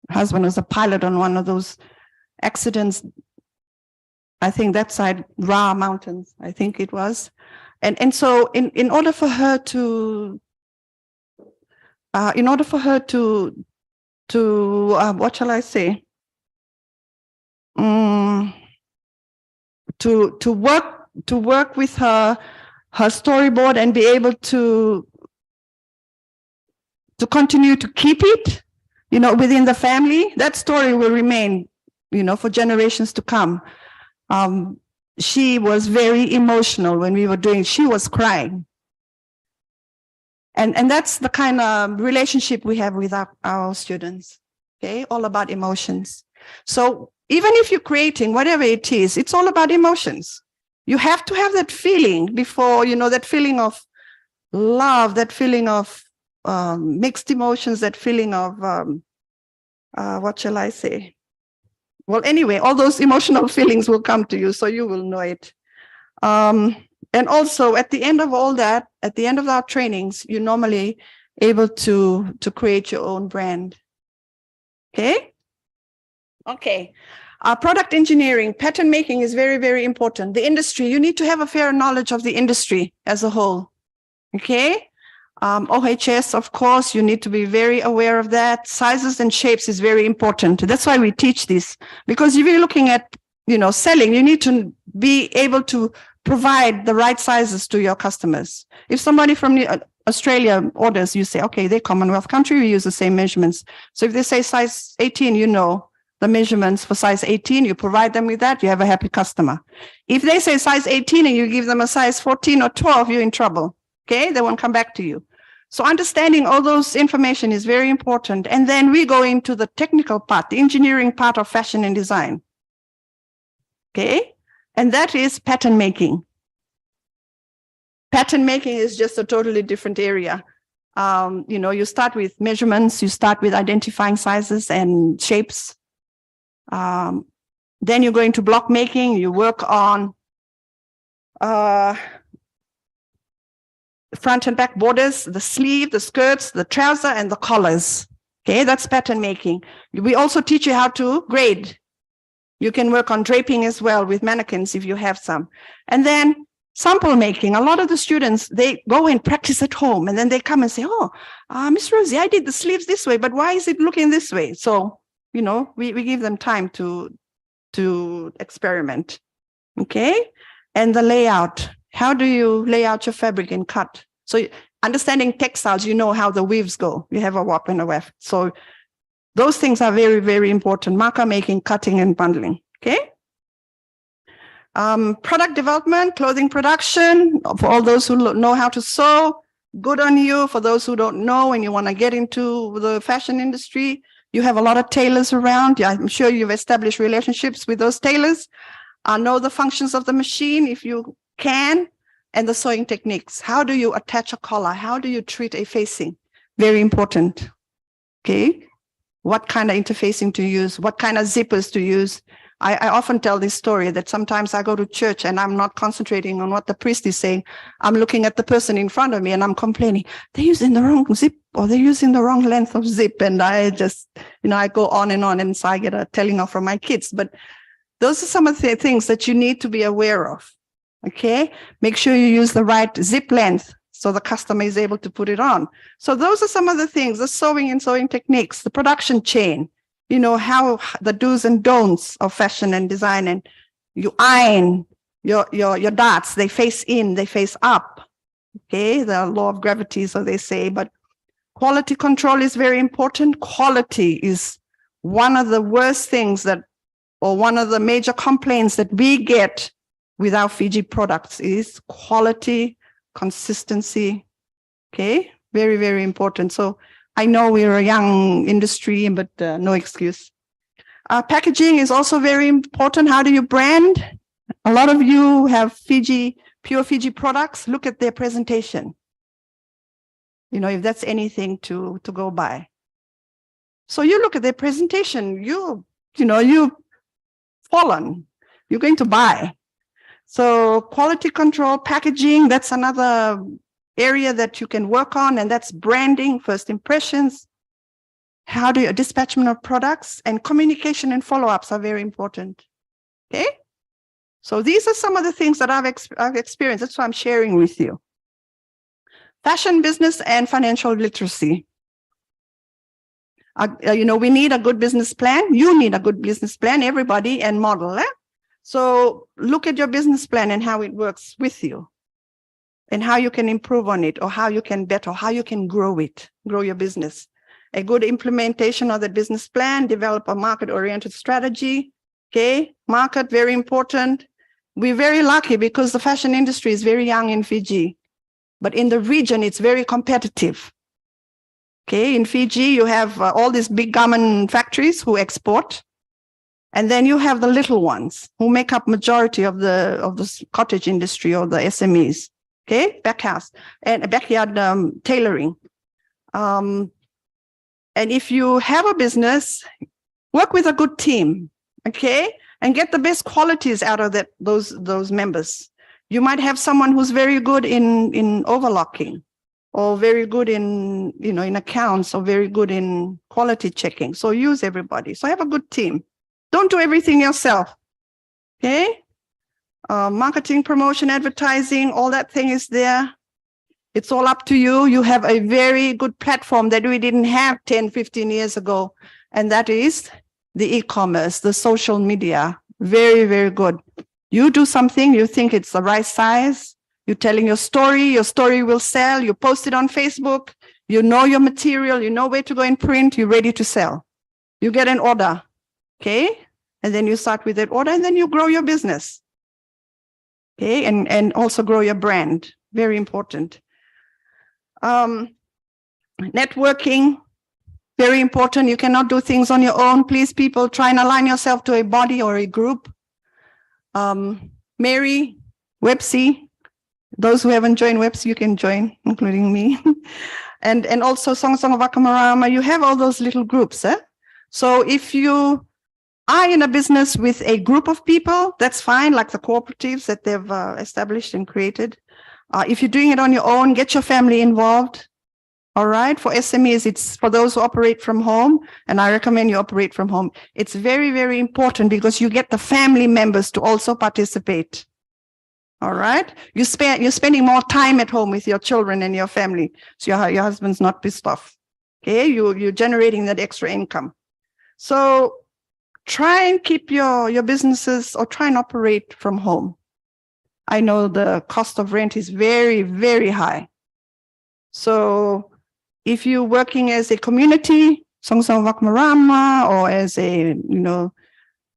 S13: Her husband was a pilot on one of those accidents. I think that side, Ra Mountains, I think it was. And so in order for her to what shall I say? To work with her storyboard and be able to continue to keep it, within the family, that story will remain, for generations to come. She was very emotional when we were doing, she was crying. And that's the kind of relationship we have with our students, okay? All about emotions. So even if you're creating whatever it is, it's all about emotions. You have to have that feeling before, that feeling of love, that feeling of mixed emotions, that feeling of, what shall I say? Well, anyway, all those emotional feelings will come to you, so you will know it. And also at the end of all that, at the end of our trainings, you're normally able to create your own brand. Okay? Okay. Product engineering, pattern making is very, very important. The industry, you need to have a fair knowledge of the industry as a whole. Okay? OHS, of course, you need to be very aware of that. Sizes and shapes is very important. That's why we teach this. Because if you're looking at, selling, you need to be able to provide the right sizes to your customers. If somebody from Australia orders, you say, okay, they're Commonwealth country, we use the same measurements. So if they say size 18, the measurements for size 18, you provide them with that, you have a happy customer. If they say size 18 and you give them a size 14 or 12, you're in trouble. Okay, they won't come back to you. So understanding all those information is very important. And then we go into the technical part, the engineering part of fashion and design. Okay, and that is pattern making. Pattern making is just a totally different area. You start with measurements, you start with identifying sizes and shapes. Then you go into block making, you work on front and back borders, the sleeve, the skirts, the trouser, and the collars. Okay, that's pattern making. We also teach you how to grade. You can work on draping as well with mannequins if you have some. And then sample making. A lot of the students, they go and practice at home, and then they come and say, Miss Rosie, I did the sleeves this way, but why is it looking this way? So, we give them time to experiment. Okay, and the layout. How do you lay out your fabric and cut? So understanding textiles, how the weaves go. You have a warp and a weft. So those things are very, very important. Marker making, cutting, and bundling. Okay. Product development, clothing production, for all those who know how to sew, Good on you. For those who don't know and you want to get into the fashion industry, you have a lot of tailors around. Yeah, I'm sure you've established relationships with those tailors. Know the functions of the machine if you can, and the sewing techniques. How do you attach a collar? How do you treat a facing? Very important. Okay. What kind of interfacing to use? What kind of zippers to use? I often tell this story that sometimes I go to church and I'm not concentrating on what the priest is saying. I'm looking at the person in front of me and I'm complaining, they're using the wrong zip or they're using the wrong length of zip. And I just, I go on. And so I get a telling off from my kids. But those are some of the things that you need to be aware of. Okay. Make sure you use the right zip length so the customer is able to put it on. So those are some of the things, the sewing and sewing techniques, the production chain. How the do's and don'ts of fashion and design, and you iron your darts, they face in, they face up. Okay, the law of gravity, so they say, but quality control is very important. Quality is one of the worst things or one of the major complaints that we get with our Fiji products is quality, consistency. Okay, very, very important. So I know we're a young industry, but no excuse. Packaging is also very important. How do you brand? A lot of you have pure Fiji products. Look at their presentation. If that's anything to go by. So you look at their presentation, you've fallen. You're going to buy. So quality control, packaging, that's another area that you can work on, and that's branding, first impressions. How do you dispatchment of products, and communication and follow-ups are very important. Okay, so these are some of the things that I've experienced. That's what I'm sharing with you. Fashion, business, and financial literacy. We need a good business plan. You need a good business plan, everybody, and model. So look at your business plan and how it works with you, and how you can improve on it, or how you can better, how you can grow your business. A good implementation of the business plan, develop a market-oriented strategy. Okay, market, very important. We're very lucky because the fashion industry is very young in Fiji, but in the region, it's very competitive. Okay, in Fiji, you have all these big garment factories who export, and then you have the little ones who make up majority of the cottage industry or the SMEs. Okay, backyard tailoring. And if you have a business, work with a good team, okay, and get the best qualities out of those members. You might have someone who's very good in overlocking, or very good in in accounts, or very good in quality checking. So use everybody. So have a good team. Don't do everything yourself. Okay. Marketing, promotion, advertising, all that thing is there. It's all up to you. You have a very good platform that we didn't have 10, 15 years ago. And that is the e-commerce, the social media. Very, very good. You do something, you think it's the right size. You're telling your story will sell. You post it on Facebook. You know your material. You know where to go and print. You're ready to sell. You get an order. Okay. And then you start with that order, and then you grow your business. Okay. And also grow your brand. Very important. Networking, very important. You cannot do things on your own. Please, people, try and align yourself to a body or a group. Mary, Websy, those who haven't joined Websy, you can join, including me. and also Song of Akamarama, you have all those little groups. So if you are in a business with a group of people, that's fine, like the cooperatives that they've established and created. If you're doing it on your own, get your family involved. All right. For SMEs, it's for those who operate from home, and I recommend you operate from home. It's very, very important because you get the family members to also participate. All right. You're spending more time at home with your children and your family, so your husband's not pissed off. Okay. You're generating that extra income. So try and keep your businesses, or try and operate from home. I know the cost of rent is very, very high. So if you're working as a community, Songsong Vakmarama, or as a,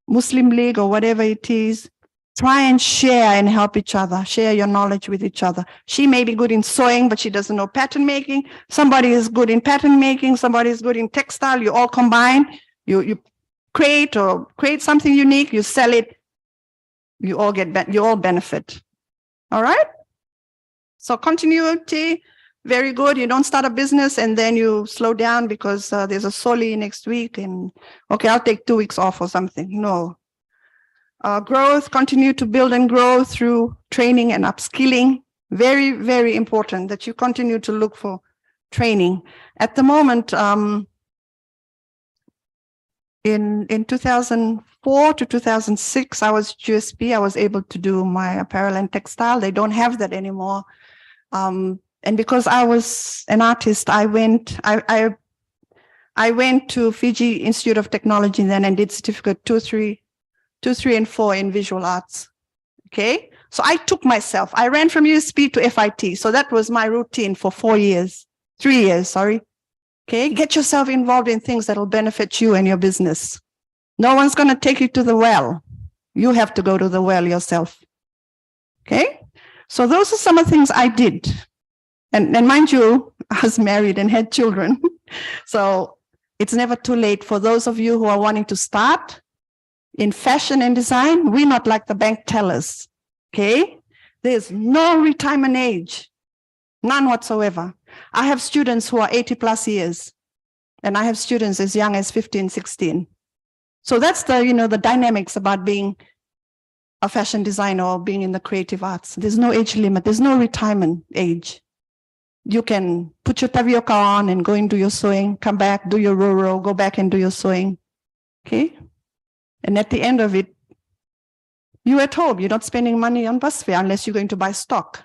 S13: Muslim League or whatever it is, Try and share and help each other, share your knowledge with each other. She may be good in sewing, but she doesn't know pattern making. Somebody is good in pattern making, somebody is good in textile. You all combine, you create something unique, you sell it, you all benefit. All right? So continuity, very good. You don't start a business and then you slow down because there's a Soli next week and okay, I'll take 2 weeks off or something. No. Growth, continue to build and grow through training and upskilling. Very, very important that you continue to look for training. At the moment, in 2004 to 2006, I was USP. I was able to do my apparel and textile. They don't have that anymore. And because I was an artist, I went to Fiji Institute of Technology then and did certificate 2, 3, and 4 in visual arts. Okay, so I took myself. I ran from USP to FIT. So that was my routine for 3 years, sorry. Okay, get yourself involved in things that will benefit you and your business. No one's going to take you to the well. You have to go to the well yourself. Okay, so those are some of the things I did. And mind you, I was married and had children. So it's never too late for those of you who are wanting to start. In fashion and design, we're not like the bank tellers, okay? There's no retirement age, none whatsoever. I have students who are 80 plus years, and I have students as young as 15, 16. So that's the dynamics about being a fashion designer or being in the creative arts. There's no age limit, there's no retirement age. You can put your tapioca on and go and do your sewing, come back, do your row, go back and do your sewing, okay? And at the end of it, you're at home. You're not spending money on bus fare unless you're going to buy stock.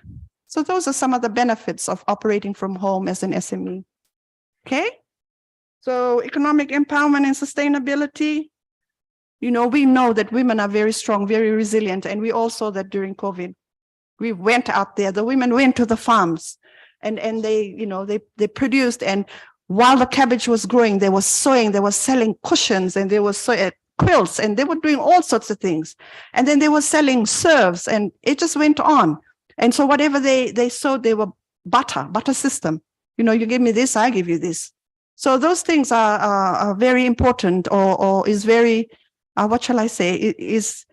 S13: So those are some of the benefits of operating from home as an SME. Okay? So economic empowerment and sustainability. We know that women are very strong, very resilient. And we all saw that during COVID. We went out there. The women went to the farms and they produced. And while the cabbage was growing, they were sewing, they were selling cushions, and they were quilts, and they were doing all sorts of things. And then they were selling serves, and it just went on. And so whatever they sewed, they were butter system. You give me this, I give you this. So those things are very important, or is very, what shall I say, it is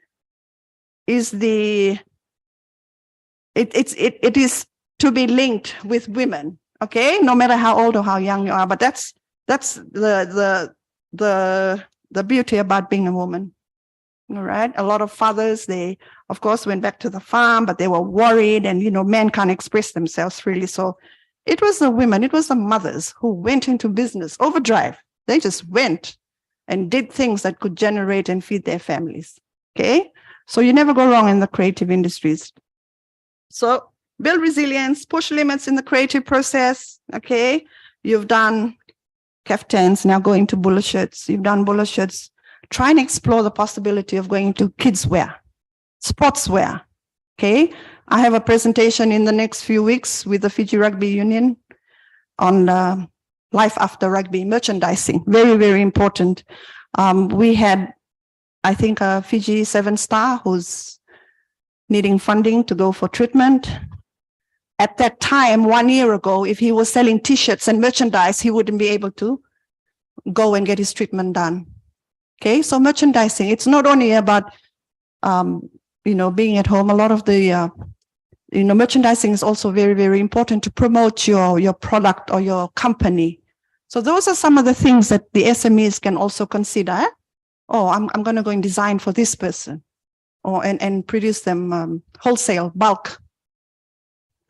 S13: to be linked with women, okay? No matter how old or how young you are, but that's the beauty about being a woman. All right. A lot of fathers, they of course went back to the farm, but they were worried, and men can't express themselves freely. So it was the women, it was the mothers who went into business overdrive. They just went and did things that could generate and feed their families. Okay. So you never go wrong in the creative industries. So build resilience, push limits in the creative process. Okay. You've done caftans, now going to bowler shirts. You've done bowler shirts. Try and explore the possibility of going to kids wear, sportswear. Okay. I have a presentation in the next few weeks with the Fiji Rugby Union on life after rugby, merchandising. Very, very important. We had, I think, a Fiji 7-star who's needing funding to go for treatment. At that time, 1 year ago, if he was selling T-shirts and merchandise, he wouldn't be able to go and get his treatment done. Okay, so merchandising, it's not only about, being at home. A lot of the, merchandising is also very, very important to promote your product or your company. So those are some of the things that the SMEs can also consider. Oh, I'm going to go and design for this person, and produce them wholesale, bulk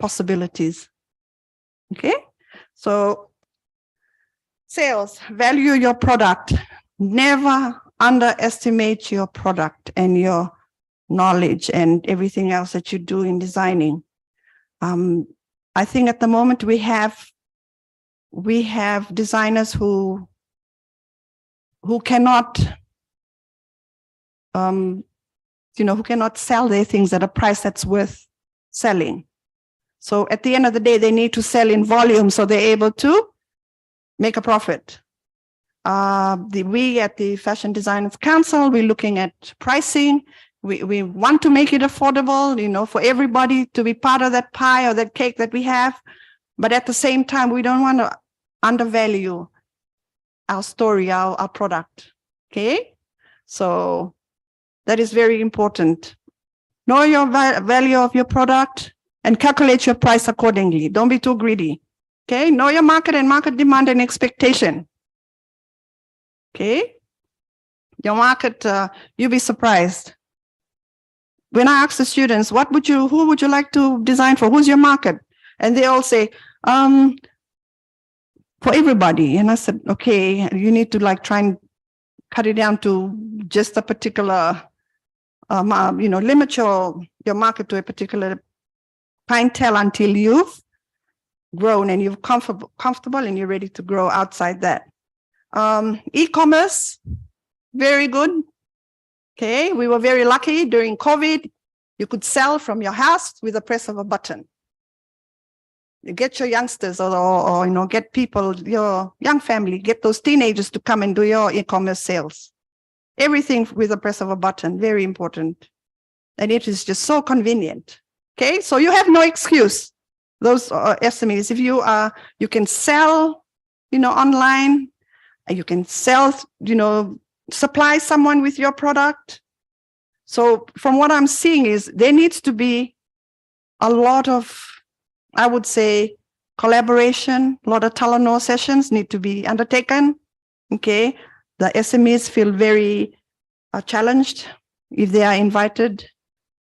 S13: possibilities. Okay, so sales, value your product. Never underestimate your product and your knowledge and everything else that you do in designing. I think at the moment we have designers who cannot who cannot sell their things at a price that's worth selling. So at the end of the day, they need to sell in volume so they're able to make a profit. We at the Fashion Designers Council, we're looking at pricing We want to make it affordable, for everybody to be part of that pie or that cake that we have. But at the same time, we don't want to undervalue our story, our product. Okay. So that is very important. Know your value of your product and calculate your price accordingly. Don't be too greedy. Okay. Know your market and market demand and expectation. Okay. Your market, you'll be surprised. When I ask the students, who would you like to design for? Who's your market? And they all say, for everybody. And I said, okay, you need to try and cut it down to just a particular, limit your market to a particular clientele until you've grown and you're comfortable and you're ready to grow outside that. E-commerce, very good. Okay, we were very lucky during COVID. You could sell from your house with the press of a button. You get your youngsters or get people, your young family, get those teenagers to come and do your e-commerce sales. Everything with the press of a button, very important. And it is just so convenient. Okay, so you have no excuse. Those SMEs, if you can sell, online, and you can sell, supply someone with your product. So from what I'm seeing is there needs to be a lot of, I would say, collaboration, a lot of Talanoa sessions need to be undertaken. Okay, the SMEs feel very challenged if they are invited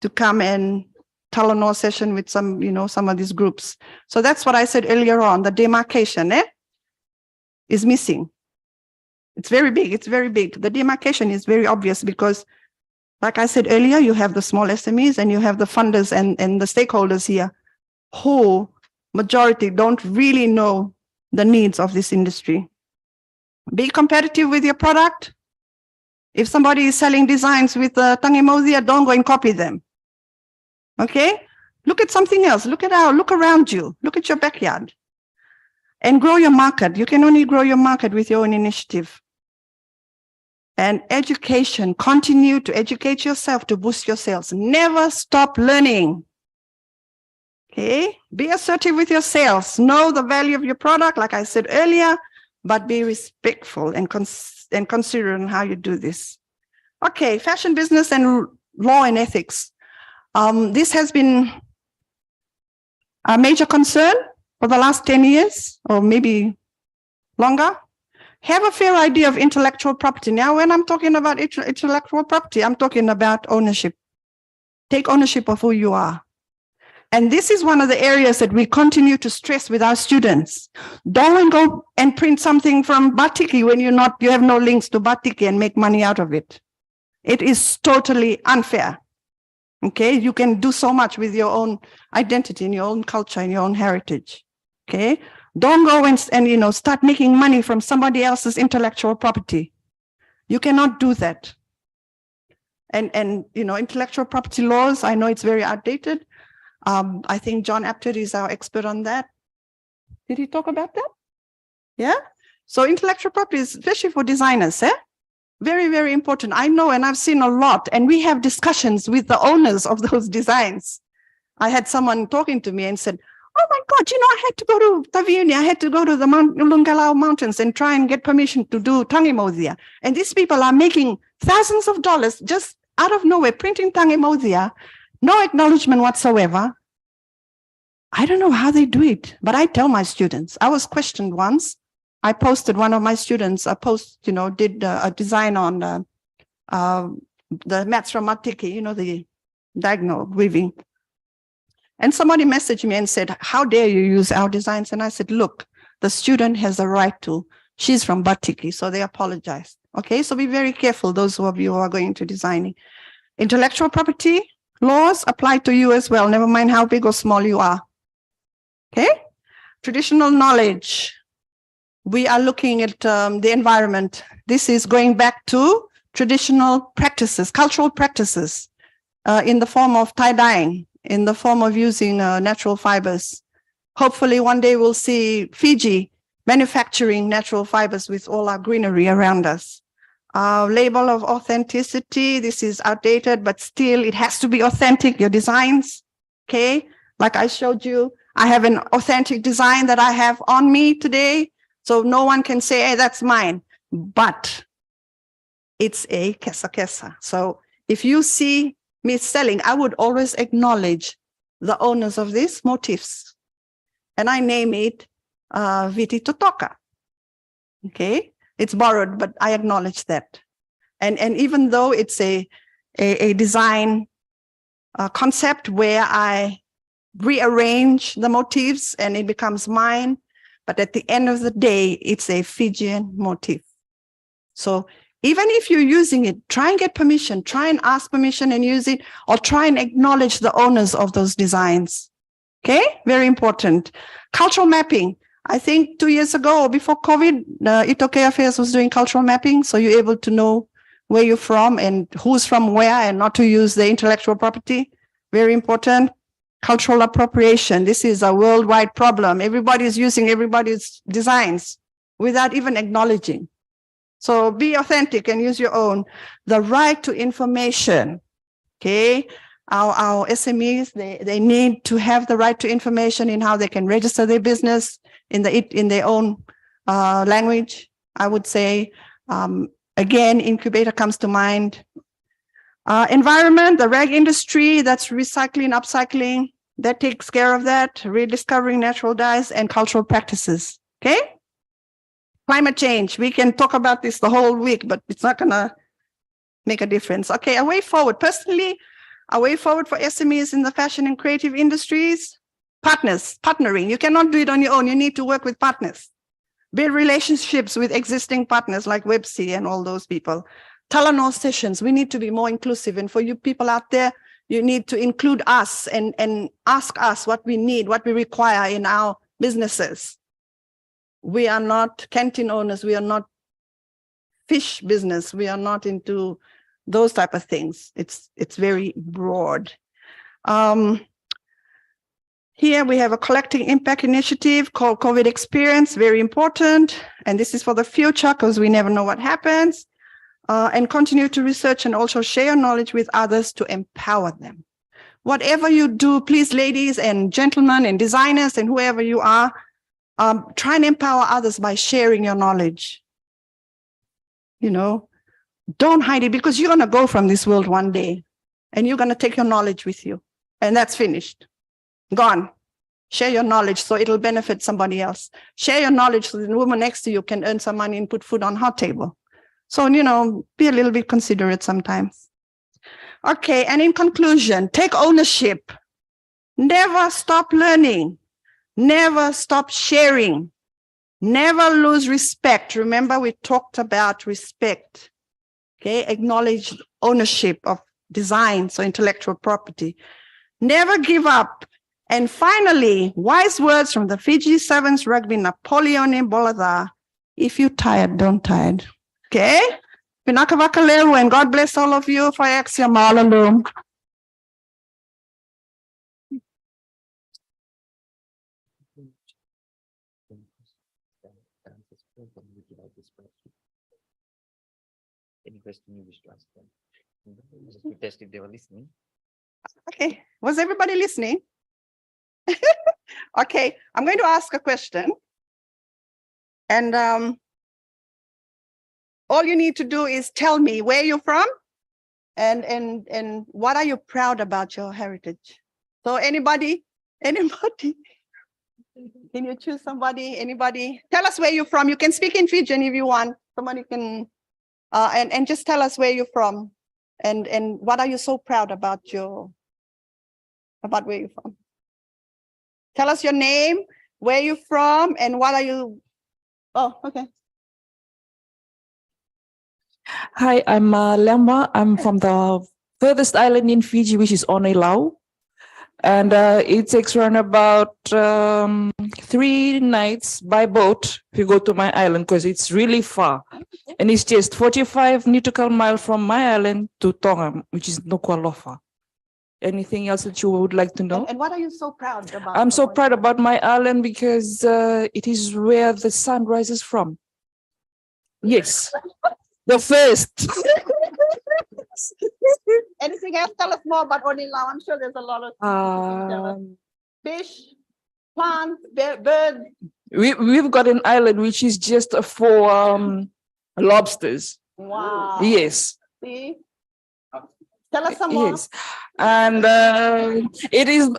S13: to come and Talanoa session with some of these groups. So that's what I said earlier on, the demarcation is missing. It's very big. It's very big. The demarcation is very obvious because, like I said earlier, you have the small SMEs and you have the funders and the stakeholders here who majority don't really know the needs of this industry. Be competitive with your product. If somebody is selling designs with Tangimosia, don't go and copy them. Okay? Look at something else. Look around you. Look at your backyard. And grow your market. You can only grow your market with your own initiative. And education, continue to educate yourself to boost your sales. Never stop learning. Okay, be assertive with your sales. Know the value of your product, like I said earlier, but be respectful and considerate on how you do this. Okay, fashion business and law and ethics. This has been a major concern for the last 10 years, or maybe longer. Have a fair idea of intellectual property. Now, when I'm talking about intellectual property, I'm talking about ownership. Take ownership of who you are. And this is one of the areas that we continue to stress with our students. Don't go and print something from Batiki when you have no links to Batiki and make money out of it. It is totally unfair. Okay, you can do so much with your own identity and your own culture and your own heritage. Okay, don't go and start making money from somebody else's intellectual property. You cannot do that. And intellectual property laws, I know it's very outdated. I think John Apter is our expert on that. Did he talk about that? Yeah. So intellectual property is especially for designers, very, very important. I know, and I've seen a lot, and we have discussions with the owners of those designs. I had someone talking to me and said, oh my God, I had to go to Taviuni, I had to go to the Lungalao Mountains and try and get permission to do Tangimosia. And these people are making thousands of dollars just out of nowhere, printing Tangimosia, no acknowledgement whatsoever. I don't know how they do it, but I tell my students. I was questioned once. I posted one of my students, did a design on the mats from Matiki, the diagonal weaving. And somebody messaged me and said, how dare you use our designs? And I said, look, the student has a right to. She's from Batiki, so they apologized. Okay, so be very careful, those of you who are going to designing. Intellectual property laws apply to you as well, never mind how big or small you are. Okay, traditional knowledge. We are looking at the environment. This is going back to traditional practices, cultural practices, in the form of tie-dyeing, in the form of using natural fibers. Hopefully one day we'll see Fiji manufacturing natural fibers with all our greenery around us. label of authenticity. This is outdated, but still it has to be authentic, your designs. Okay. Like I showed you, I have an authentic design that I have on me today. So no one can say, hey, that's mine, but it's a kesa. So if you see me selling, I would always acknowledge the owners of these motifs. And I name it Viti Totoka. Okay. It's borrowed, but I acknowledge that. And even though it's a design concept where I rearrange the motifs and it becomes mine, but at the end of the day, it's a Fijian motif. So even if you're using it, try and get permission, try and ask permission and use it, or try and acknowledge the owners of those designs. Okay, very important. Cultural mapping. I think 2 years ago or before COVID, I.T.S Affairs was doing cultural mapping. So you're able to know where you're from and who's from where and not to use the intellectual property. Very important. Cultural appropriation. This is a worldwide problem. Everybody is using everybody's designs without even acknowledging. So be authentic and use your own. The right to information. Okay. Our SMEs, they need to have the right to information in how they can register their business in their own language. I would say, again, incubator comes to mind. Environment, the rag industry, that's recycling, upcycling, that takes care of that. Rediscovering natural dyes and cultural practices. Okay. Climate change, we can talk about this the whole week, but it's not gonna make a difference. Okay, a way forward. Personally, a way forward for SMEs in the fashion and creative industries, partnering. You cannot do it on your own. You need to work with partners. Build relationships with existing partners like Websy and all those people. Talano sessions, we need to be more inclusive. And for you people out there, you need to include us and ask us what we need, what we require in our businesses. We are not canteen owners. We are not fish business. We are not into those type of things. It's very broad. Here we have a collecting impact initiative called COVID Experience, very important. And this is for the future because we never know what happens. And continue to research and also share knowledge with others to empower them. Whatever you do, please, ladies and gentlemen and designers and whoever you are, try and empower others by sharing your knowledge. You know, don't hide it because you're going to go from this world one day and you're going to take your knowledge with you and that's finished. Gone. Share your knowledge so it'll benefit somebody else. Share your knowledge so the woman next to you can earn some money and put food on her table. So, you know, be a little bit considerate sometimes. Okay, and in conclusion, take ownership. Never stop learning. Never stop sharing. Never lose respect. Remember, we talked about respect. Okay, acknowledge ownership of design, so intellectual property. Never give up. And finally, wise words from the Fiji Sevens rugby Napoleon Bolatha. If you're tired, don't tired. Okay? Pinakavakaleu, and God bless all of you for Axia Malalum.
S1: Any question you wish to ask them? Just to test if they were listening.
S13: Okay, was everybody listening? Okay, I'm going to ask a question. And all you need to do is tell me where you're from and what are you proud about your heritage. So anybody? Can you choose somebody? Anybody? Tell us where you're from. You can speak in Fijian if you want. Somebody can, and just tell us where you're from and what are you so proud about where you're from. Tell us your name, where you're from, and what are you, oh, okay.
S5: Hi, I'm Lemba. I'm from the furthest island in Fiji, which is Oneilau. And it takes around about 3 nights by boat if you go to my island, because it's really far. And it's just 45 nautical miles from my island to Tonga, which is Nuku'alofa. Anything else that you would like to know?
S13: And what are you so proud about?
S5: I'm so proud about my island because it is where the sun rises from. Yes. The first.
S13: Anything else? Tell us more about Onilao. I'm sure there's a lot of fish, plant, bird.
S5: We've got an island which is just for lobsters.
S13: Wow.
S5: Yes.
S13: See? Tell us some more.
S5: Yes, and it is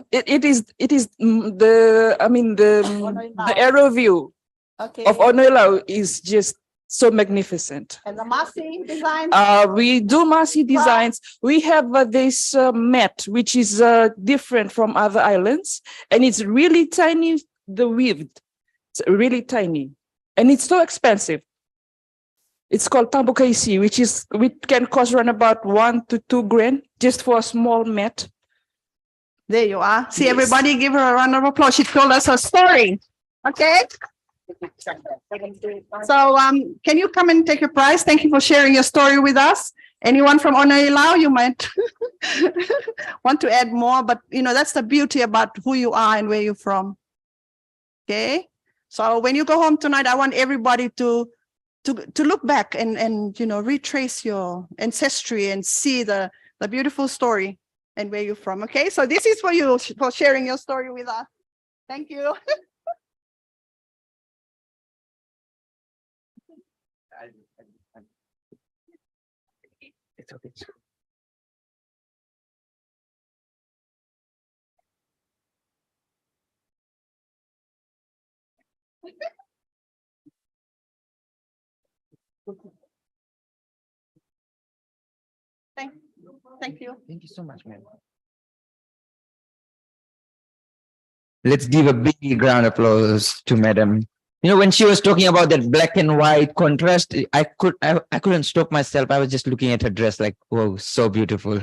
S5: the aerial view
S13: Okay.
S5: of Onoilao is just so magnificent.
S13: And the Masi design.
S5: We do Masi designs. We have this mat, which is different from other islands, and it's really tiny. The width, it's really tiny, and it's so expensive. It's called Tambukaisi, which can cost around about 1 to 2 grand just for a small mat.
S13: There you are. See,
S5: Yes.
S13: everybody give her a round of applause. She told us her story. Okay. So can you come and take your prize? Thank you for sharing your story with us. Anyone from Onoilao, you might want to add more, but that's the beauty about who you are and where you're from. Okay. So when you go home tonight, I want everybody to look back and retrace your ancestry and see the beautiful story and where you're from. Okay, so this is for you, for sharing your story with us. Thank you.
S1: It's okay.
S13: Thank you.
S1: Thank you so much, ma'am. Let's give a big round of applause to Madam. When she was talking about that black and white contrast, I couldn't stop myself. I was just looking at her dress like, whoa, so beautiful.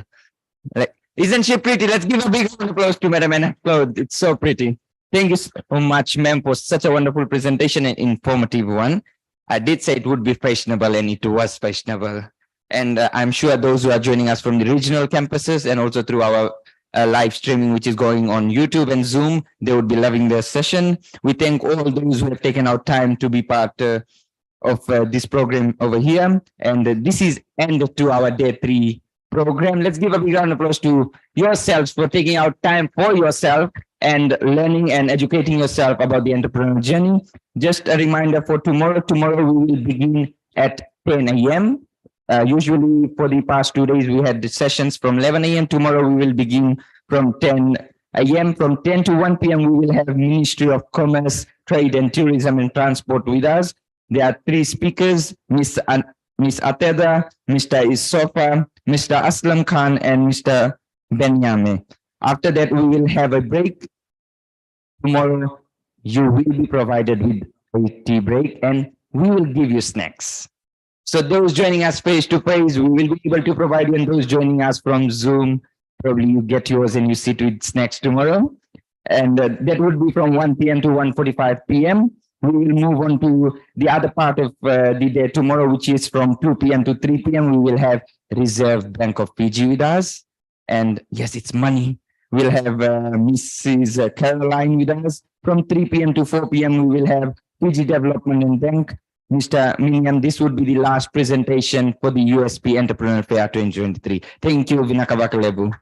S1: Like, isn't she pretty? Let's give a big round of applause to Madam and her clothes. It's so pretty. Thank you so much, ma'am, for such a wonderful presentation and informative one. I did say it would be fashionable, and it was fashionable. And I'm sure those who are joining us from the regional campuses and also through our live streaming, which is going on YouTube and Zoom, they would be loving the session. We thank all those who have taken out time to be part of this program over here. And this is end to our day 3 program. Let's give a big round of applause to yourselves for taking out time for yourself and learning and educating yourself about the entrepreneurial journey. Just a reminder for tomorrow. Tomorrow we will begin at 10 a.m. Usually for the past 2 days, we had the sessions from 11 a.m. Tomorrow we will begin from 10 a.m. From 10 to 1 p.m. we will have Ministry of Commerce, Trade and Tourism and Transport with us. There are 3 speakers, Miss Ateda, Mr. Isofa, Mr. Aslam Khan, and Mr. Benyame. After that, we will have a break. Tomorrow, you will be provided with a tea break and we will give you snacks. So those joining us face to face, we will be able to provide you, and those joining us from Zoom, probably you get yours and you sit with snacks tomorrow. And that would be from 1 p.m. to 1:45 p.m. We will move on to the other part of the day tomorrow, which is from 2 p.m. to 3 p.m. We will have Reserve Bank of Fiji with us. And yes, it's money. We'll have Mrs. Caroline with us. From 3 p.m. to 4 p.m. we will have Fiji Development and Bank. Mr. Miniam, this would be the last presentation for the USP Entrepreneur Fair 2023. Thank you, Vinaka Bakalebu.